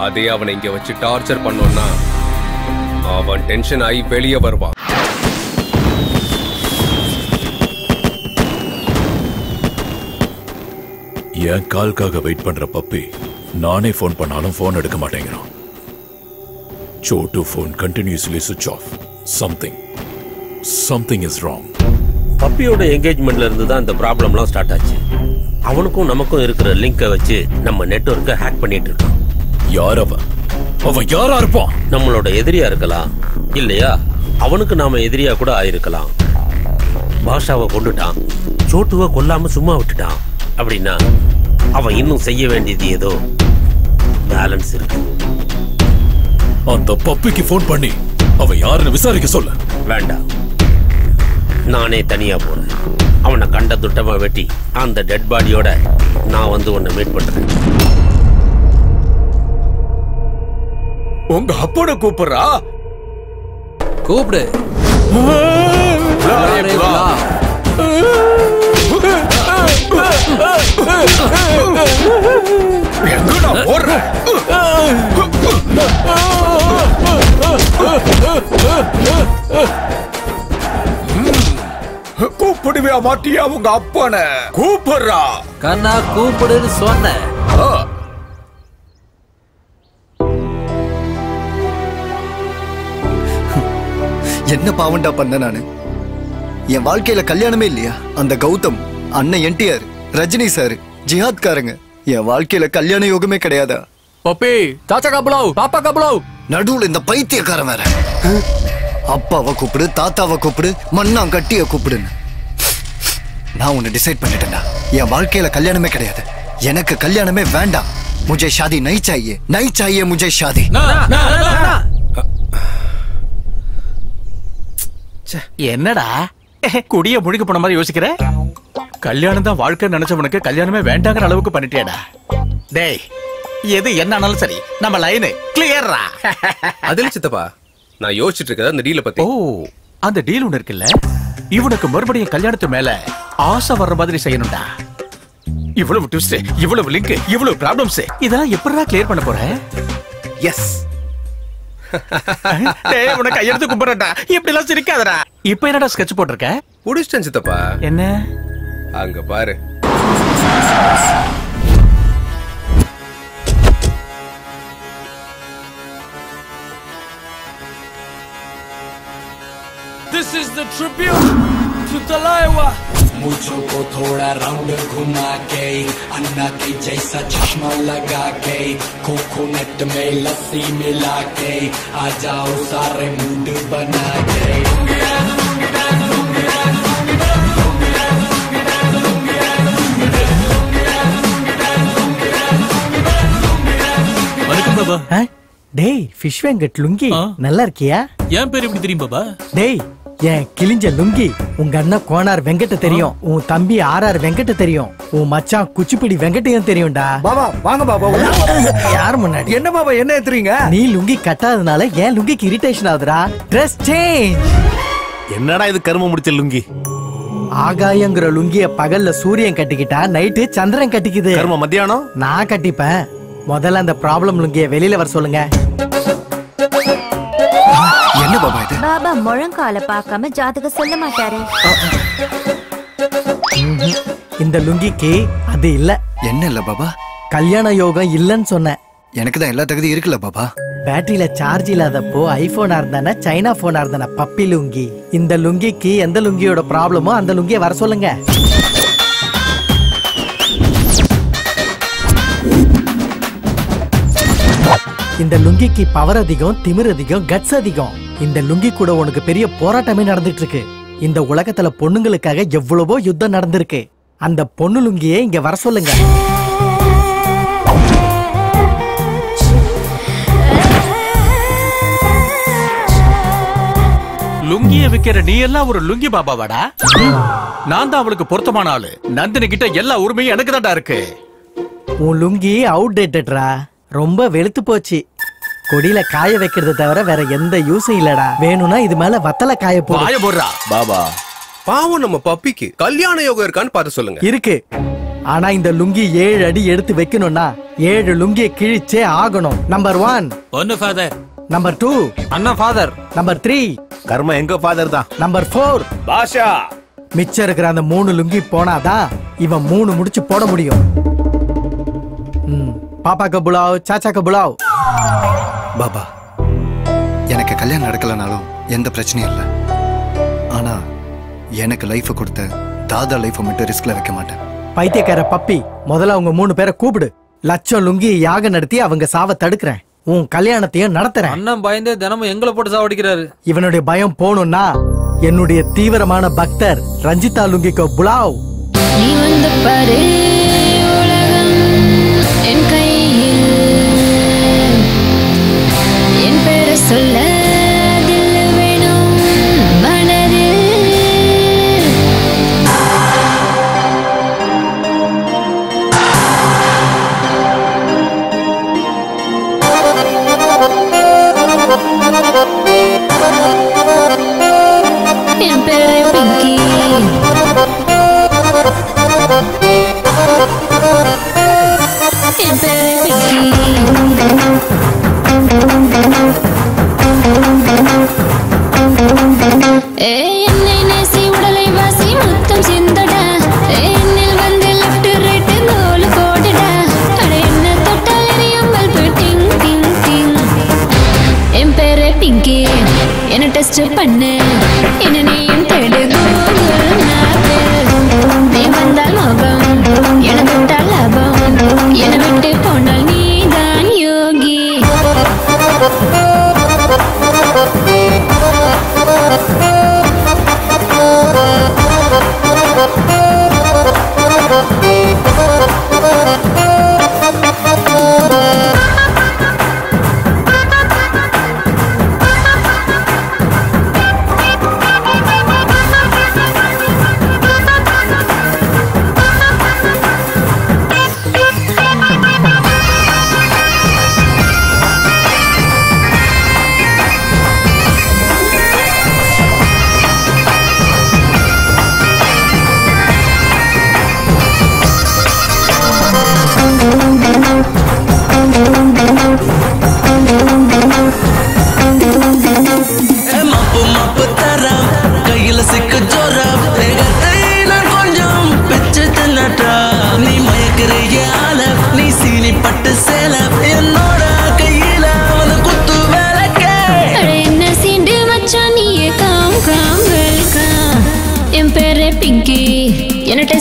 அதே அவனை இங்க வச்சு டார்ச்சர் பண்ணோம்னா அவன் டென்ஷன் ஆகி வெளியே வருவான். என் கால்காக வெயிட் பண்ற பப்பி நானே போன் பண்ணாலும் போன் எடுக்க மாட்டேங்கிறான். சோட்டு போன் கண்டினியூஸ்லி சுவிட்ச் ஆஃப். something is wrong. பப்பியோட என்கேஜ்மெண்ட்ல இருந்து தான் இந்த ப்ராப்ளம்லாம் ஸ்டார்ட் ஆச்சு. அவனுக்கும் நமக்கும் இருக்கிற லிங்கை வச்சு நம்ம நெட்வொர்க்கை ஹேக் பண்ணிட்டு இருக்கோம். யார் அவன்? அவன் யாரா இருப்பான்? நம்மளோட எதிரியா இருக்கலாம், இல்லையா அவனுக்கு நாம எதிரியா கூட ஆயிருக்கலாம். பாஷாவை கொண்டுட்டான், சோட்டுவை கொல்லாம சும்மா விட்டுட்டான் அப்படின்னா அவன் இன்னும் செய்ய வேண்டியது ஏதோ பேலன்ஸ் இருக்கு. அந்த பப்பிக்கு போன் பண்ணி அவன் யாருன்னு விசாரிக்க சொல்ல. வேண்டாம், நானே தனியா போறேன். அவனை கண்ட துட்டமா வெட்டி அந்த டெட் பாடியோட நான் வந்து உன்னை மீட் பண்றேன். உங்க அப்போட கூப்பிடுறா. கூப்பிடு. எங்கடா போற? கூப்பிடுவியா மாட்டியா உங்க அப்பன? கூப்பிடுறா. கண்ணா கூப்பிடுன்னு சொன்னேன். என்ன பாவண்டா பண்ண நானு? என் வாழ்க்கையில கல்யாணமே இல்லையா? அந்த கௌதம் அண்ணன் என்டிஆர் ரஜினி சார் ஜிஹாத்காரங்க என் வாழ்க்கையில கல்யாண யோகமே கிடையாதா? பப்பி தாத்தா கபலாவ் பாப்பா கபலாவ். நடுவுல இந்த பைத்தியக்காரன் வேற. அப்பாவை கூப்பிடு, தாத்தாவை கூப்பிடு, மண்ணாங்கட்டிய கூப்பிடுன்னு. நான் உன்னை டிசைட் பண்ணிட்டேன்டா. என் வாழ்க்கையில கல்யாணமே கிடையாது. எனக்கு கல்யாணமே வேண்டாம். முझे शादी नहीं चाहिए मुझे शादी. என்னடா குடிய முழுக்க போன மாதிரி யோசிக்கிற? கல்யாணம் தான் வாழ்க்கை நினைச்சவனுக்கு கல்யாணமே வேண்டாங்கிற அளவுக்கு பண்ணிட்டியாடா. டேய், எது என்னானாலும் சரி நம்ம லைன் கிளியர்ரா. அதில் சித்தப்பா நான் யோசிச்சுட்டு இருக்கேன் அந்த டீலை பத்தி. ஓ, அந்த டீல் ஒன்று இருக்குல்ல, இவனுக்கு மறுபடியும் கல்யாணத்து மேல ஆசை வர்ற மாதிரி செய்யணும்டா. இவ்வளவு ட்விஸ்ட், இவ்வளவு லிங்க், இவ்வளவு ப்ராப்ளம்ஸ், இதெல்லாம் எப்படிடா கிளியர் பண்ண போற? எஸ். டேய், உனக்கு கையெடுத்து கும்பிடுறடா. இப்படி எல்லாம் சிரிக்காதடா. இப்போ என்னடா ஸ்கெட்ச் போட்டுருக்க? புடிச்சிட்டேன் சித்தப்பா. என்ன? அங்க பாரு. This is the tribute to Talaiwa. मुझो को थोड़ा राउंड घुमा के अन्ना के जैसा चश्मा लगा के कोकोनट में लस्सी मिला के आ जाओ सारे मूड बना के பாபா. டேய் ஃபிஷ் வெங்கட் லுங்கி நல்லா இருக்கியா? என் பேர் எப்படி தெரியும் பாபா? டேய் என் கிழிஞ்ச லுங்கி உங்க அண்ணன் கோனார் வெங்கட்ட தெரியும், உன் தம்பி ஆர்ஆர் வெங்கட்ட தெரியும், உன் மச்சான் குச்சிப்பிடி வெங்கட்டையும் தெரியும்டா. பாபா வாங்க பாபா. யார் முன்னாடி? என்ன பாபா என்ன ஏத்துறீங்க? நீ லுங்கி கட்டாதனால ஏன் லுங்கிக்கு இரிட்டேஷன் ஆகுதுடா. Dress change. என்னடா இது கரும முடிச்ச லுங்கி? ஆகாயங்கிற லுங்கிய பகல்ல சூரியன் கட்டிக்கிட்டா நைட்டு சந்திரன் கட்டிக்குது. கரும மத்தியானம் நான் கட்டிப்பேன். முதல்ல அந்த ப்ராப்ளம் லுங்கிய வெளியில வர சொல்லுங்க. என்ன பாபா இது? பாபா முழங்கால பார்க்காம ஜாதகம் சொல்ல மாட்டாரு. இந்த லுங்கிக்கு அது இல்ல. என்ன இல்ல பாபா? கல்யாண யோகம் இல்லன்னு சொன்னேன். எனக்கு தான் எல்லா தகுதி இருக்குல்ல பாபா. பேட்டரியில சார்ஜ் இல்லாதப்போ ஐபோனா இருந்தானே சைனா போனா இருந்தானே பப்பி லுங்கி. இந்த லுங்கிக்கு எந்த லுங்கியோட ப்ராப்ளமோ அந்த லுங்கிய வர சொல்லுங்க. இந்த லுங்கிக்கு பவர் அதிகம், திமிர் அதிகம், கட்ஸ் அதிகம். இந்த லுங்கி கூட உனக்கு பெரிய போராட்டமே நடந்துட்டு இருக்கு. இந்த உலகத்துல பொண்ணுங்களுக்காக எவ்வளவோ யுத்தம் நடந்திருக்கு. அந்த பொண்ணு லுங்கியே இங்க வர சொல்லுங்க. லுங்கிய விக்கிற நீ எல்லாம் ஒரு லுங்கி பாபாவாடா? நான் தான் அவளுக்கு பொருத்தமான ஆளு. நந்தினி கிட்ட எல்லா உரிமையும் எனக்கு தான்டா இருக்கு. உன் லுங்கி அவுட் டேட்டட்ரா. ரொம்ப வெளுத்து போச்சு. கொடியில காய வைக்கிறது தவிர வேற எந்த யூஸும் இல்லடா. வேணும்னா இது மேல வத்தல காய போடுறா. பாபா பாவம் நம்ம பப்பிக்கு கல்யாண யோகம் இருக்கான்னு பார்த்து சொல்லுங்க. இருக்கு. ஆனா இந்த லுங்கி 7 அடி எடுத்து வைக்கணும்னா 7 லுங்கியை கிழிச்சே ஆகணும். நம்பர் 1 ஒன்னு ஃபாதர். நம்பர் 2 அண்ணா ஃபாதர். நம்பர் 3 கர்மா எங்க ஃபாதர் தான். நம்பர் 4 பாஷா. மிச்சம் இருக்கிற அந்த 3 லுங்கி போனாதான் இவன் 3 முடிச்சு போட முடியும். பாப்பா का बुलाओ, चाचा का बुलाओ. பாபா எனக்கு கல்யாணம் நடக்கலனாலும் எந்த பிரச்சனையும் இல்லை. ஆனா எனக்கு லைஃப் கொடுத்த தாதா லைஃப் மட்டும் ரிஸ்க்ல வைக்க மாட்டேன். பைத்தியக்கார பப்பி, முதல்ல அவங்க 3 பேரை கூப்பிடு. லட்சம் லுங்கி யாகம் நடத்தி அவங்க சாவ தடுக்கிறேன். உன் கல்யாணத்தையும் நடத்துறேன். அண்ணன் பயந்தே தினமும் எங்களை போட்டு சாவடிக்கிறாரு. இவனுடைய பயம் போகணும்னா என்னுடைய தீவிரமான பக்தர் ரஞ்சிதா லுங்கிக்கு புலாவ். நீ வந்து பாரு உலகம் என் கையில், என் பேரை சொல்ல தில் வேணும் மனதில். என் பேரை பிங்கி, என் பேரை பிங்கி. என்னை நேசி உடலை வாசி முத்தம் சிந்தடா. என்னில் வந்து லெஃப்ட் ரைட் கோல் போடுடா. அட என்ன தொட்டால் எரியும் பல்பு டிங் டிங் டிங். என் பேரை பிங்கி, என்ன டெஸ்ட் பண்ணு. என்ன நீயும் தேடு கூகுள் மேப்பில். நீ வந்தால் மோகம், என தொட்டால் லாபம். என விட்டு போனால் நீதான் யோகி.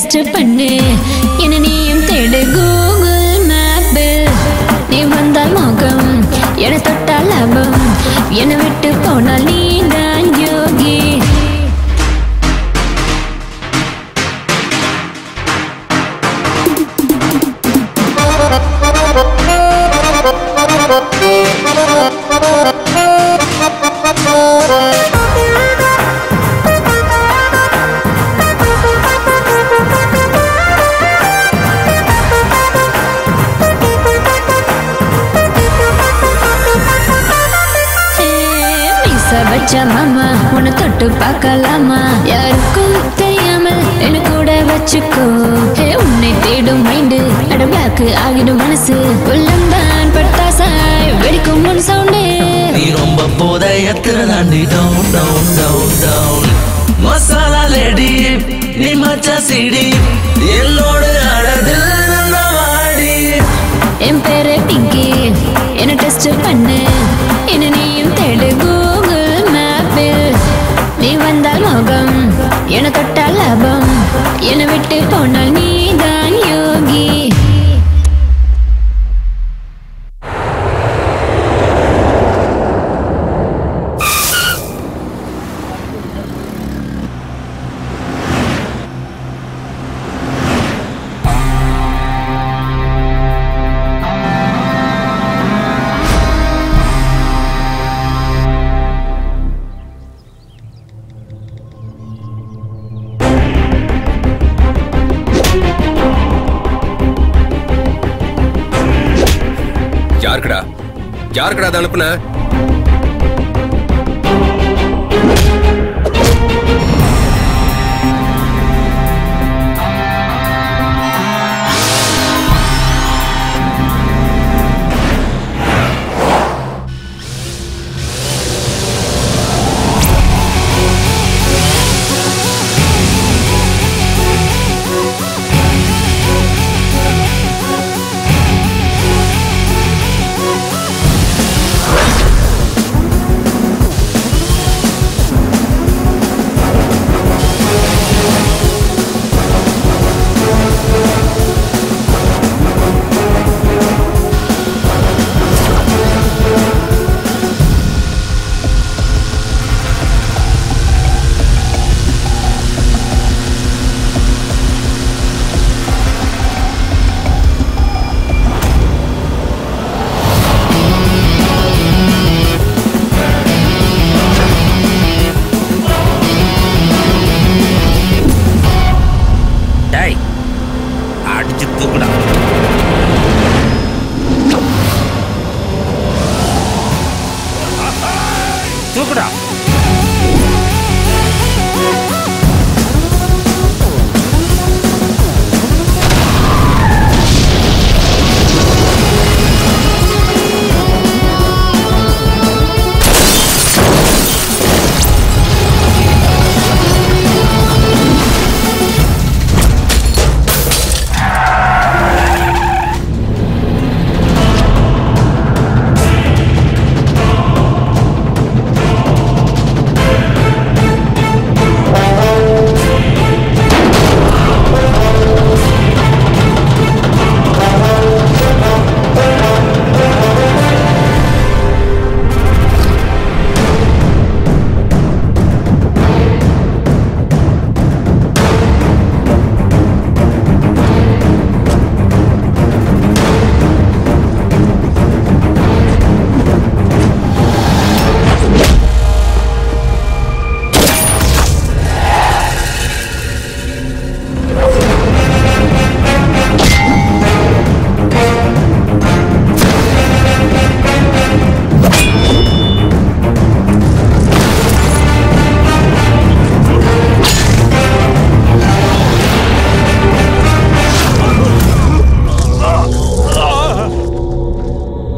டெஸ்ட் பண்ணு என்ன நீயும் தேடு கூகுள் மேப்பில் நீ வந்தால் மோகம் என தொட்டால் லாபம் என்னை விட்டு போனால் நீ தான் யோகி மாமா உன்னை தொட்டு பார்க்கலாமா யாருக்கும் தெரியாமல் என்ன கூட வச்சுக்கோ உன்னை தேடும் மைண்டு அட பிளாக் ஆகிடும் மனசு உள்ளம்தான் பட்டாசாய் வெடிக்கும் முன் சவுண்டு நீ ரொம்ப போதையத்துல தாண்டி down down down down masala lady நீ மச்சா சிடி என்னோட அழகில் வாடி என் பேரு பிங்கி என்ன டெஸ்ட் பண்ணு என்ன நீயும் தேடு கூகுள் மேப்பில் நீ வந்தால் மோகம் என தொட்டால் லாபம் என்னை விட்டு போனால் நீ தான் யோகி யாருக்கடா அதை அனுப்புன?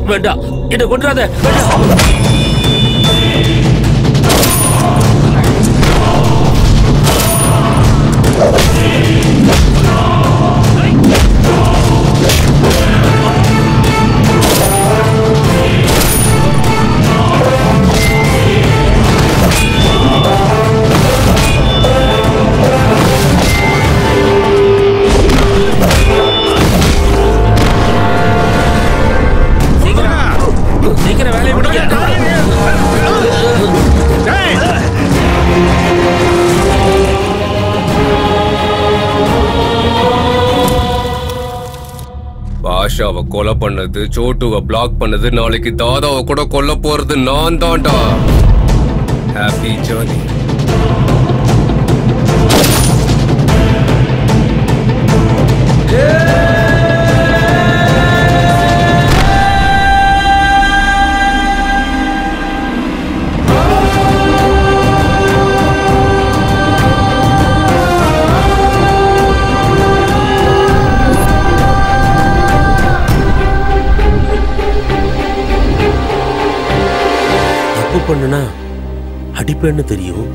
வேண்டாம், என்ன கொன்றாத. பாஷாவை கொலை பண்ணது, சோட்டுவை பிளாக் பண்ணது, நாளைக்கு தாதாவை கூட கொல்ல போறது நான் தான்டா. Happy journey. பண்ணுனா அடிப்பேன்னு தெரியும்,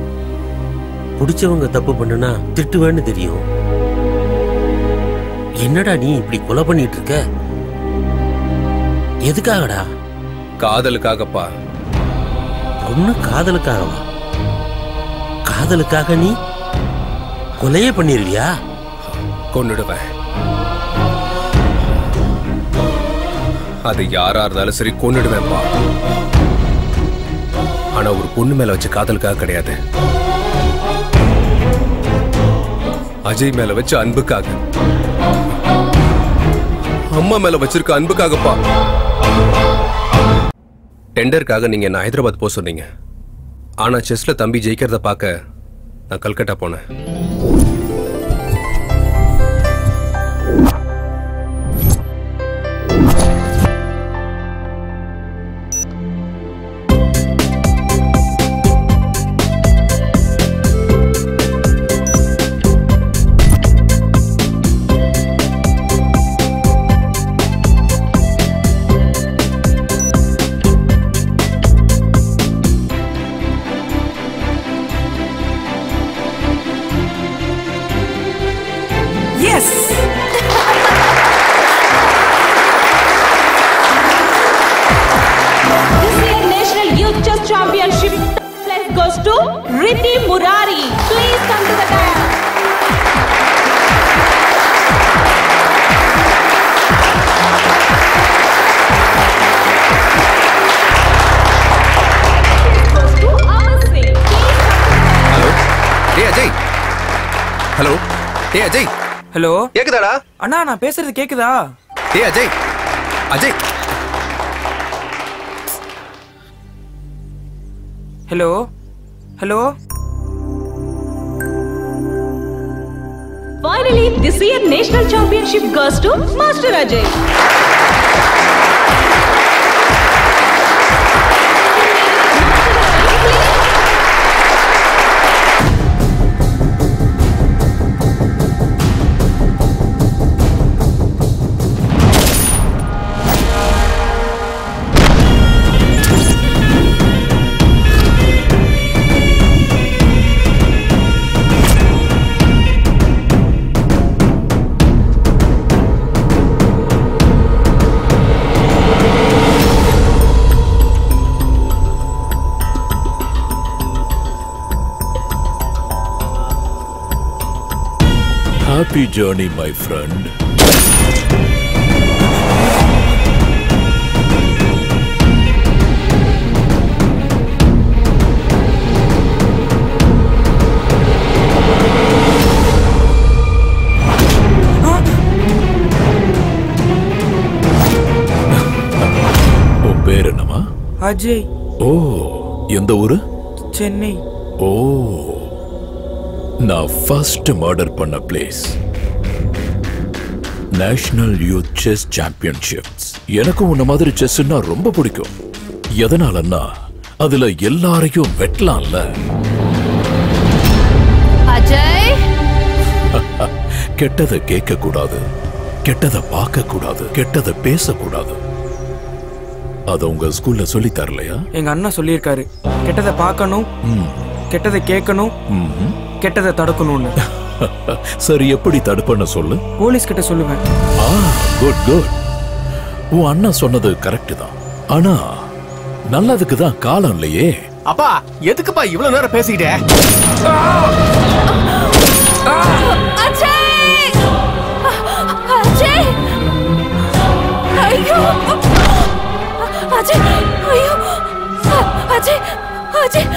பிடிச்சவங்க தப்பு பண்ணுனா திட்டுவேன்னு தெரியும். என்னடா நீ இப்படி கொலை பண்ணிட்டு இருக்க? எதுக்காகடா? காதலுக்காகப்பா. பொண்ணு காதலுக்காகவா? காதலுக்காக நீ கொலையே பண்ணிருவியா? கொன்னுடுவேன். அது யாரா இருந்தாலும் சரி கொன்னுடுவேன்ப்பா. ஆனா ஒரு பொண்ணு மேல வச்ச காதலுக்காக கிடையாது, அஜய் மேல வச்ச அன்புக்காக, அம்மா மேல வச்சிருக்க அன்புக்காகப்பா. டெண்டருக்காக நீங்க என்ன ஹைதராபாத் போக சொன்னீங்க. ஆனா செஸ்ல தம்பி ஜெயிக்கிறத பார்க்க நான் கல்கட்டா போனேன். ஹலோ ஏ அஜய். ஹலோ கேக்குதாடா? அண்ணா நான் பேசுறது கேக்குதா? ஏ Ajay. Ajay. Hello hello. Finally, this year national championship goes to Master Ajay. Happy journey, my friend. உன் பேர் என்னமா? அஜய். ஓ, எந்த ஊரு? சென்னை. ஓ, நான் ஃபர்ஸ்ட் மர்டர் பண்ண place national youth chess championships. எனக்கும் உன்ன மாதிரி செஸ்னா ரொம்ப பிடிக்கும். எதனாலன்னா அதுல எல்லாரையும் வெட்டலாம்ல. அஜய், கெட்டதை கேட்க கூடாது, கெட்டதை பார்க்க கூடாது, கெட்டதை பேசக்கூடாது. அத உங்க ஸ்கூல்ல சொல்லி தரலையா? எங்க அண்ணா சொல்லியிருக்காரு, கெட்டதை பார்க்கணும், கெட்டதை கேட்கணும், கெட்டதை தடுக்கணும்னு. சரி, எப்படி தடுப்பன்னு சொல்லு. போலீஸ் கிட்ட சொல்லுவேன். Good good. உன் அண்ணா சொன்னது கரெக்ட் தான். ஆனா நல்லதுக்கு தான் காலம் இல்லையே. அப்பா, எதுக்குப்பா இவ்வளவு நேரம் பேசிக்கிட்டே? அஜய்! அஜய்! ஐயோ! அஜய்! ஐயோ! அஜய்! அஜய்!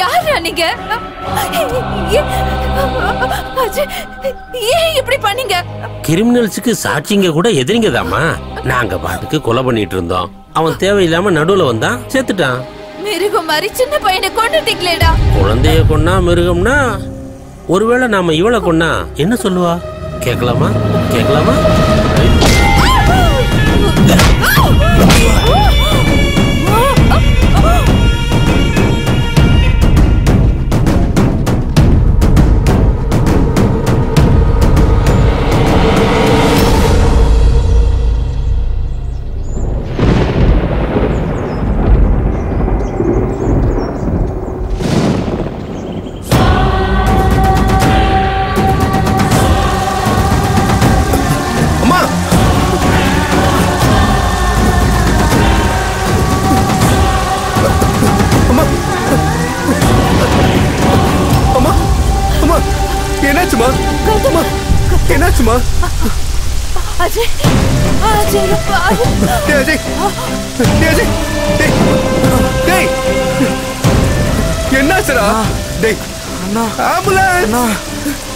யார் பண்ணீங்க? அஜய், ஏன் இப்படி பண்ணீங்க? கிரிமினல்ஸுக்கு சாட்சிங்க கூட எதிரிங்கதாம்மா. நாங்க பாட்டுக்கு கொலை பண்ணிட்டு இருந்தோம். அவன் தேவையில்லாம நடுவுல வந்தான், செத்துட்டான். மிருகம் மாதிரி சின்ன பையனை கொண்டுட்டீங்களேடா. குழந்தைய கொன்னா மிருகம்னா ஒருவேளை நாம இவளை கொன்னா என்ன சொல்லுவா? கேட்கலாமா? கேட்கலாமா? என்னாச்சுமா? அஜய், அஜய், அஜய், அஜய், டேய், என்னாச்சுடா? டேய், ஆம்புலன்ஸ்!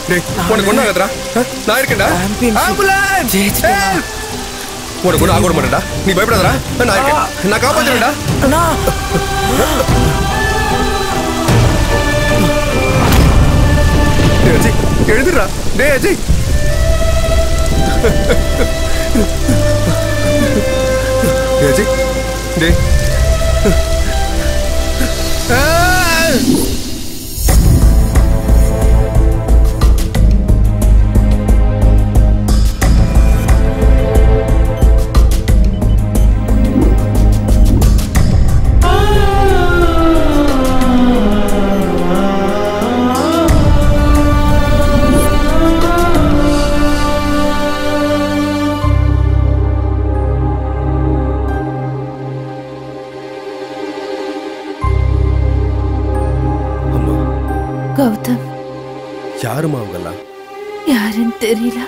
டேய், உனக்கு ஒண்ணு ஆகாதடா. நான் இருக்கேன்டா. ஆம்புலன்ஸ்! உனக்கு ஒண்ணு ஆக மாட்டேன்டா. நீ பயப்படாதடா. நான் இருக்கேன். நான் காப்பாத்துறேன்டா. அஜய், எழுதுடா. டேய் அஜய், அஜய், டேய். கௌதம், யாருமா அவங்கெல்லாம்? யாருன்னு தெரியல,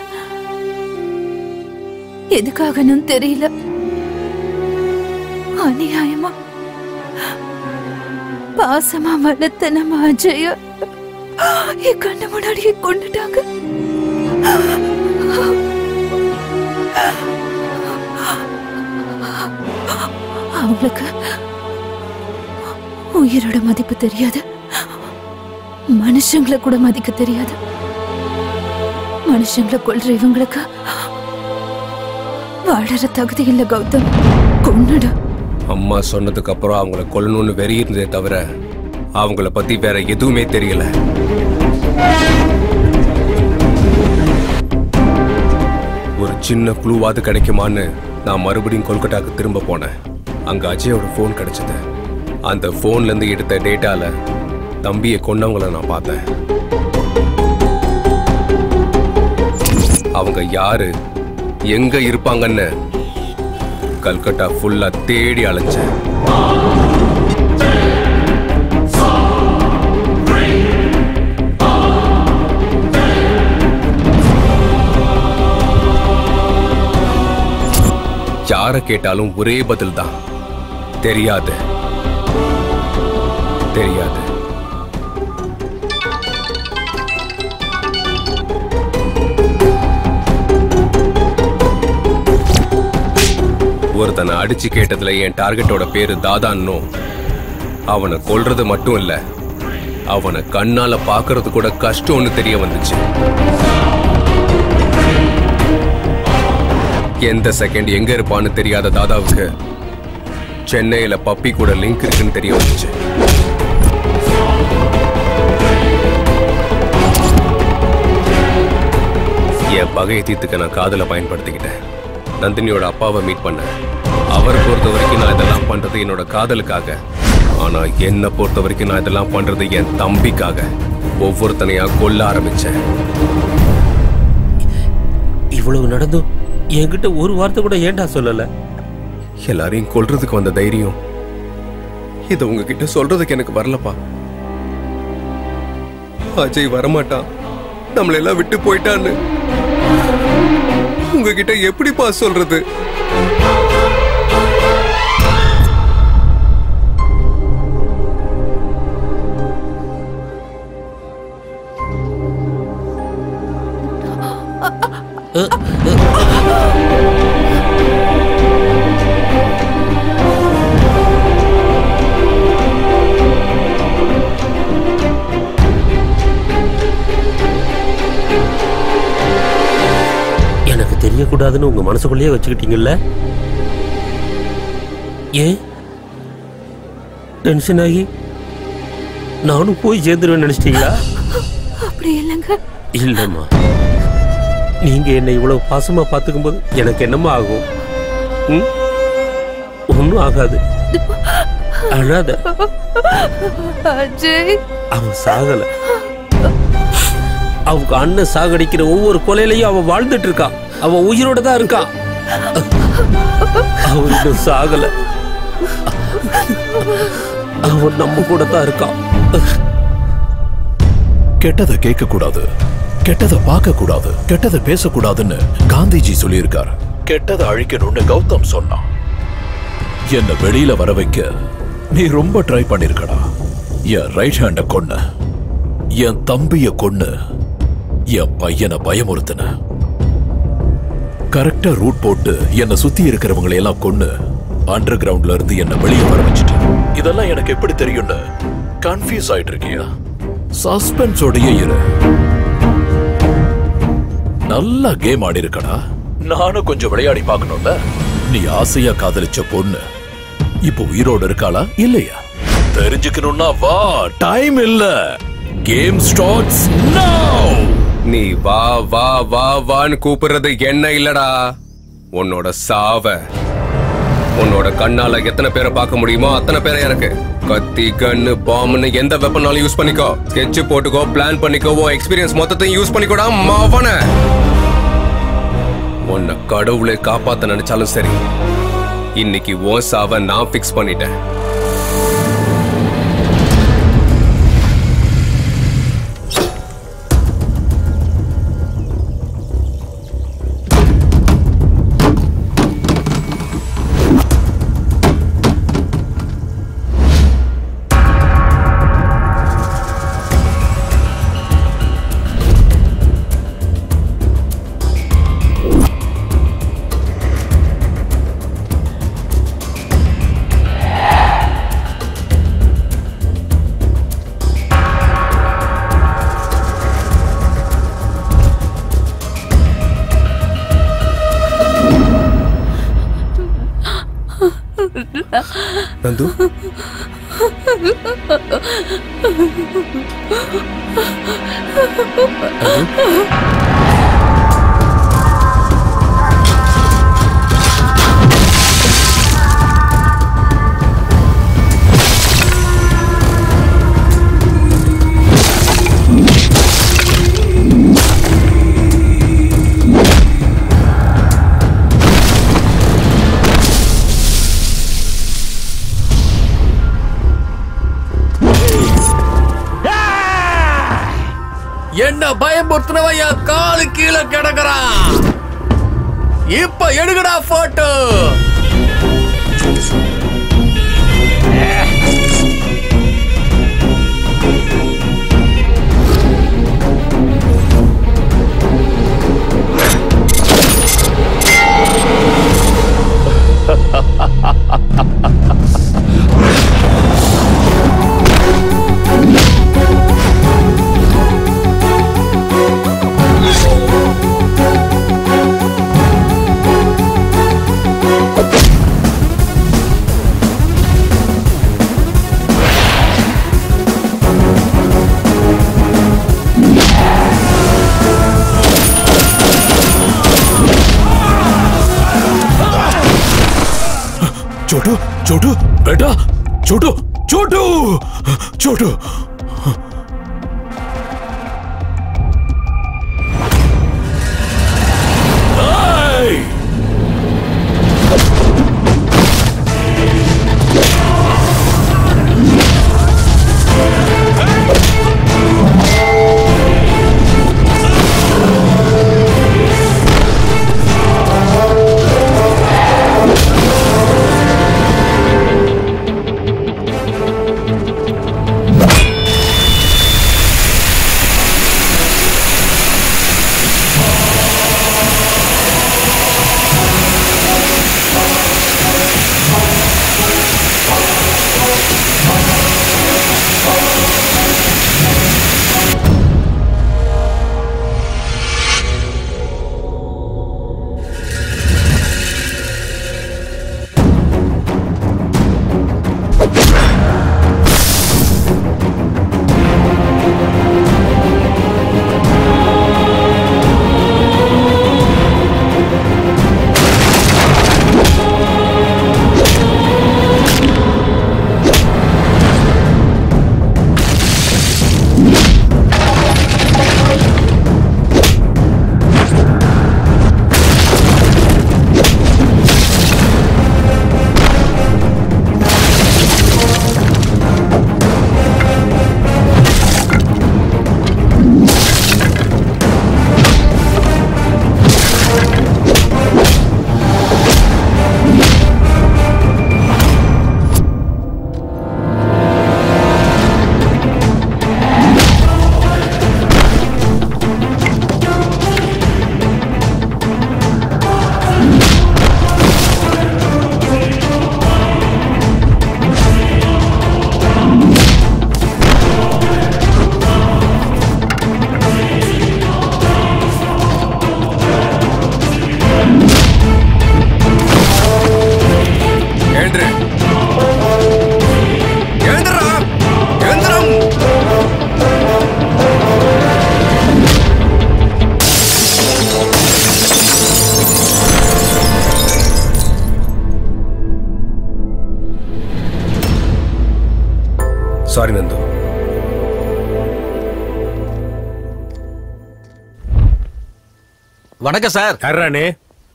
எதுக்காகன்னு தெரியல. அநியாயமா பாசமா வளர்த்த நம்ம அஜய என் கண்ணு முன்னாடியே கொண்டுட்டாங்க. அவங்களுக்கு உயிரோட மதிப்பு தெரியாது, மனுஷங்களை கூட மதிக்க தெரியாது. மனுஷங்களை கொல்ற இவங்களுக்கு வாழற தகுதி இல்ல கௌதம். கொன்னுடு. அம்மா சொன்னதுக்கு அப்புறம் அவங்கள கொல்லணும்னு வெறி இருந்ததே தவிர அவங்கள பத்தி வேற எதுவுமே தெரியல. ஒரு சின்ன க்ளூவாது கிடைக்குமான்னு நான் மறுபடியும் கொல்கட்டாக்கு திரும்ப போனேன். அங்க அஜயோட போன் கிடைச்சது. அந்த போன்ல இருந்து எடுத்த டேட்டால தம்பியை கொன்னவங்களை நான் பார்த்தேன். அவங்க யாரு, எங்க இருப்பாங்கன்னு கல்கட்டா ஃபுல்லா தேடி அலைஞ்சேன். யாரை கேட்டாலும் ஒரே பதில் தான், தெரியாது, தெரியாது. ஒருத்தனை அடிச்சு கேட்டதுல என் டார்கெட்டோட பேரு தாதான்னு, அவனை கொல்றது மட்டும் இல்ல, அவனை கண்ணால பாக்குறது கூட கஷ்டம்னு தெரிய வந்துச்சு. எந்த செகண்ட் எங்க இருப்பான்னு தெரியாத தாதாவுக்கு சென்னையில பப்பி கூட லிங்க் இருக்குன்னு தெரிய வந்துச்சு. என் பகையை தீர்த்துக்க நான் காதலை பயன்படுத்திக்கிட்டேன். நந்தினியோட அப்பாவை மீட் பண்ண. அவரை பொறுத்த வரைக்கும் நான் இதெல்லாம் பண்றது என்னோட காதலுக்காக. ஆனா என்ன பொறுத்த வரைக்கும் நான் இதெல்லாம் பண்றது என் தம்பிக்காக. ஒவ்வொருத்தனையா கொல்ல ஆரம்பிச்சேன். இவ்வளவு நடந்தும் என்கிட்ட ஒரு வார்த்தை கூட ஏன்டா சொல்லல? எல்லாரையும் கொல்றதுக்கு வந்த தைரியம் இதை உங்ககிட்ட சொல்றதுக்கு எனக்கு வரலப்பா. அஜய் வரமாட்டான், நம்மள எல்லாம் விட்டு போயிட்டான்னு உங்ககிட்ட எப்படிப்பா சொல்றது? எனக்கு தெரியக்கூடாதுன்னு உங்க மனசுக்குள்ளேயே வச்சுக்கிட்டீங்கல்ல? ஏன் டென்ஷன் ஆகி நானும் போய் சேர்ந்துருவேன் நினைச்சிட்டீங்களா? அப்படி இல்லைங்க. இல்லம்மா, நீங்க என்னை இவ்வளவு பாசமா பாத்துக்கும் போது எனக்கு என்னமா ஆகும்? ஒன்னும் ஆகாது. அழாத. அஜய், அவன் சாகல. அவங்க அண்ணன் சாகடிக்கிற ஒவ்வொரு கொலையிலையும் அவன் வாழ்ந்துட்டு இருக்கான். அவன் உயிரோட தான் இருக்கான். அவன் இன்னும் சாகல. அவன் நம்ம கூட தான் இருக்கான். கெட்டதை கேட்க கூடாது, கெட்டதை பார்க்க கூடாது, கெட்டதை பேசக்கூடாதுன்னு காந்திஜி சொல்லியிருக்காரு. கெட்டதை அழிக்கணும்னு கௌதம் சொன்னான். என்ன வெளியில வர வைக்க நீ ரொம்ப ட்ரை பண்ணிருக்கடா. என் ரைட் ஹேண்ட கொன்ன, என் தம்பிய கொன்னு, என் பையனை பயமுறுத்தின. கரெக்டா ரூட் போட்டு என்னை சுத்தி இருக்கிறவங்களை எல்லாம் கொன்னு அண்டர் கிரவுண்ட்ல இருந்து என்ன வெளியே வர வச்சுட்டு. இதெல்லாம் எனக்கு எப்படி தெரியும்னு கன்ஃபியூஸ் ஆயிட்டு இருக்கியா? சஸ்பென்ஸோடயே இரு. நல்லா கேம் ஆடி இருக்கடா. நானும் கொஞ்சம் விளையாடி பார்க்கணும்ல. நீ ஆசையா காதலிச்ச பொண்ணு இப்போ உயிரோடு இருக்காளா இல்லையா தெரிஞ்சுக்கணும்னா வா. டைம் இல்ல. கேம் ஸ்டார்ட்ஸ் நவ. நீ வா வா வா வான்னு கூப்பிடுறது என்ன இல்லடா, உன்னோட சாவ. உன்னோட கண்ணால எத்தனை பேரை பார்க்க முடியுமோ அத்தனை பேரை எனக்கு. கத்தி, கன்னு, பாம்புன்னு எந்த வெப்பனாலும் யூஸ் பண்ணிக்கோ. ஸ்கெட்ச் போட்டுக்கோ, பிளான் பண்ணிக்கோ. எக்ஸ்பீரியன்ஸ் மொத்தத்தையும் யூஸ் பண்ணிக்கோடா மாவன. உன்னை கடவுளை காப்பாத்த நினைச்சாலும் சரி, இன்னைக்கு உன் சாவ நான் பிக்ஸ் பண்ணிட்டேன். நந்து, என்ன பயமுறுத்தினவன் என் காலு கீழே கிடக்குறான். இப்ப எடுக்கடா போட்டோ. छोटू, छोटू, बेटा, छोटू, छोटू, छोटू। சாரி நந்து. வணக்கம் சார். யாரானே?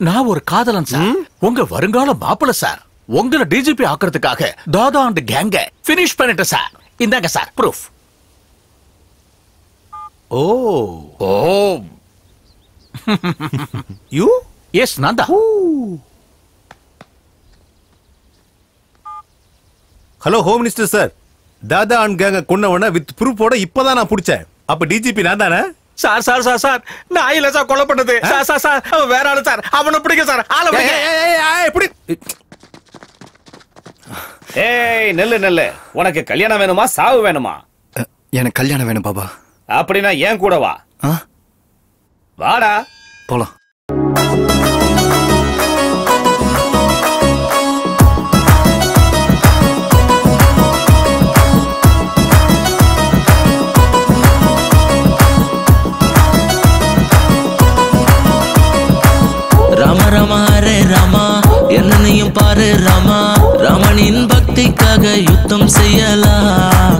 நான் ஒரு காதலன் சார். உங்க வருங்கால மாப்பிள்ள சார். உங்களை டிஜிபி ஆக்குறதுக்காக தாதா அண்ட் கேங்க பினிஷ் பண்ணிட்டேன் சார். இந்தாங்க sir proof. Oh oh you? Yes Nanda. Hello home minister sir. தாதா அண்ட் கேங்க கொன்னவன வித் ப்ரூஃபோட இப்பதான் நான் பிடிச்சேன். அப்ப டிஜிபி நான் தானே? சார் சார் சார் சார் நான் இல்ல சார் கொலை பண்ணது. சார் சார் சார் அவன் வேற ஆளு சார். அவனை பிடிக்க சார். ஆளை பிடிக்க. ஏய் நெல்லு நெல்லு, உனக்கு கல்யாணம் வேணுமா சாவு வேணுமா? எனக்கு கல்யாணம் வேணும் பாபா. அப்படின்னா ஏன் கூட வா. வாடா போலாம். ராம ராம ஹரே ராமா, என்னையும் பாரு ராமா, ராமனின் பக்திக்காக யுத்தம் செய்யலாம்.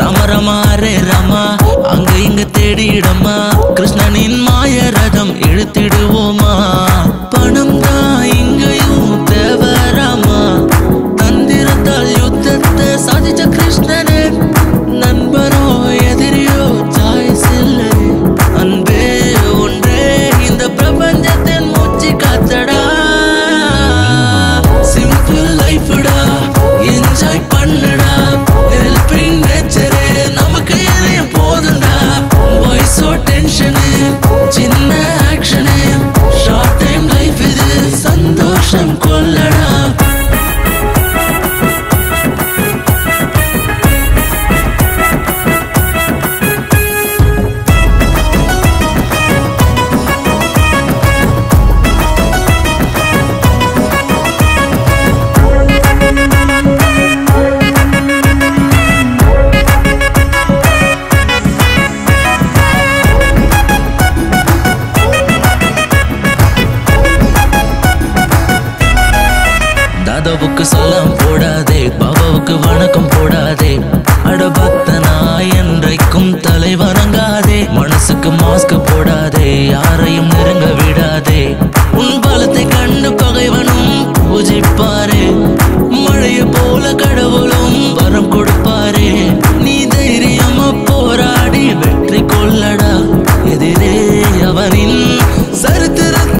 ராம ராம ஹரே ராமா, அங்க இங்க தேடிடமா, கிருஷ்ணனின் மாய ரதம் இழுத்திடுவோமா. பணம் தான் இங்கேயும் தேவராமா, தந்திரத்தால் யுத்தத்தை சாதிச்ச கிருஷ்ணனே. நண்பரோ எதிரியோ சாய்ஸ் இல்லை, அன்பே ஒன்றே இந்த பிரபஞ்சத்தின் மூச்சு காத்தடா. சிம்பிள் லைஃப்டா, என்ஜாய் பண்ணுடா, ஹெல்பிங் நேச்சரே நமக்கு எதையும் போதுண்டா. வாய்ஸோ டென்ஷனு, சின்ன ஆக்ஷனு, ஷார்ட் டைம் லைஃப் இது, சந்தோஷம் கொள்ளடா. தாதாவுக்கு சலாம் போடாதே, பாபாவுக்கு வணக்கம் போடாதே, அட பக்த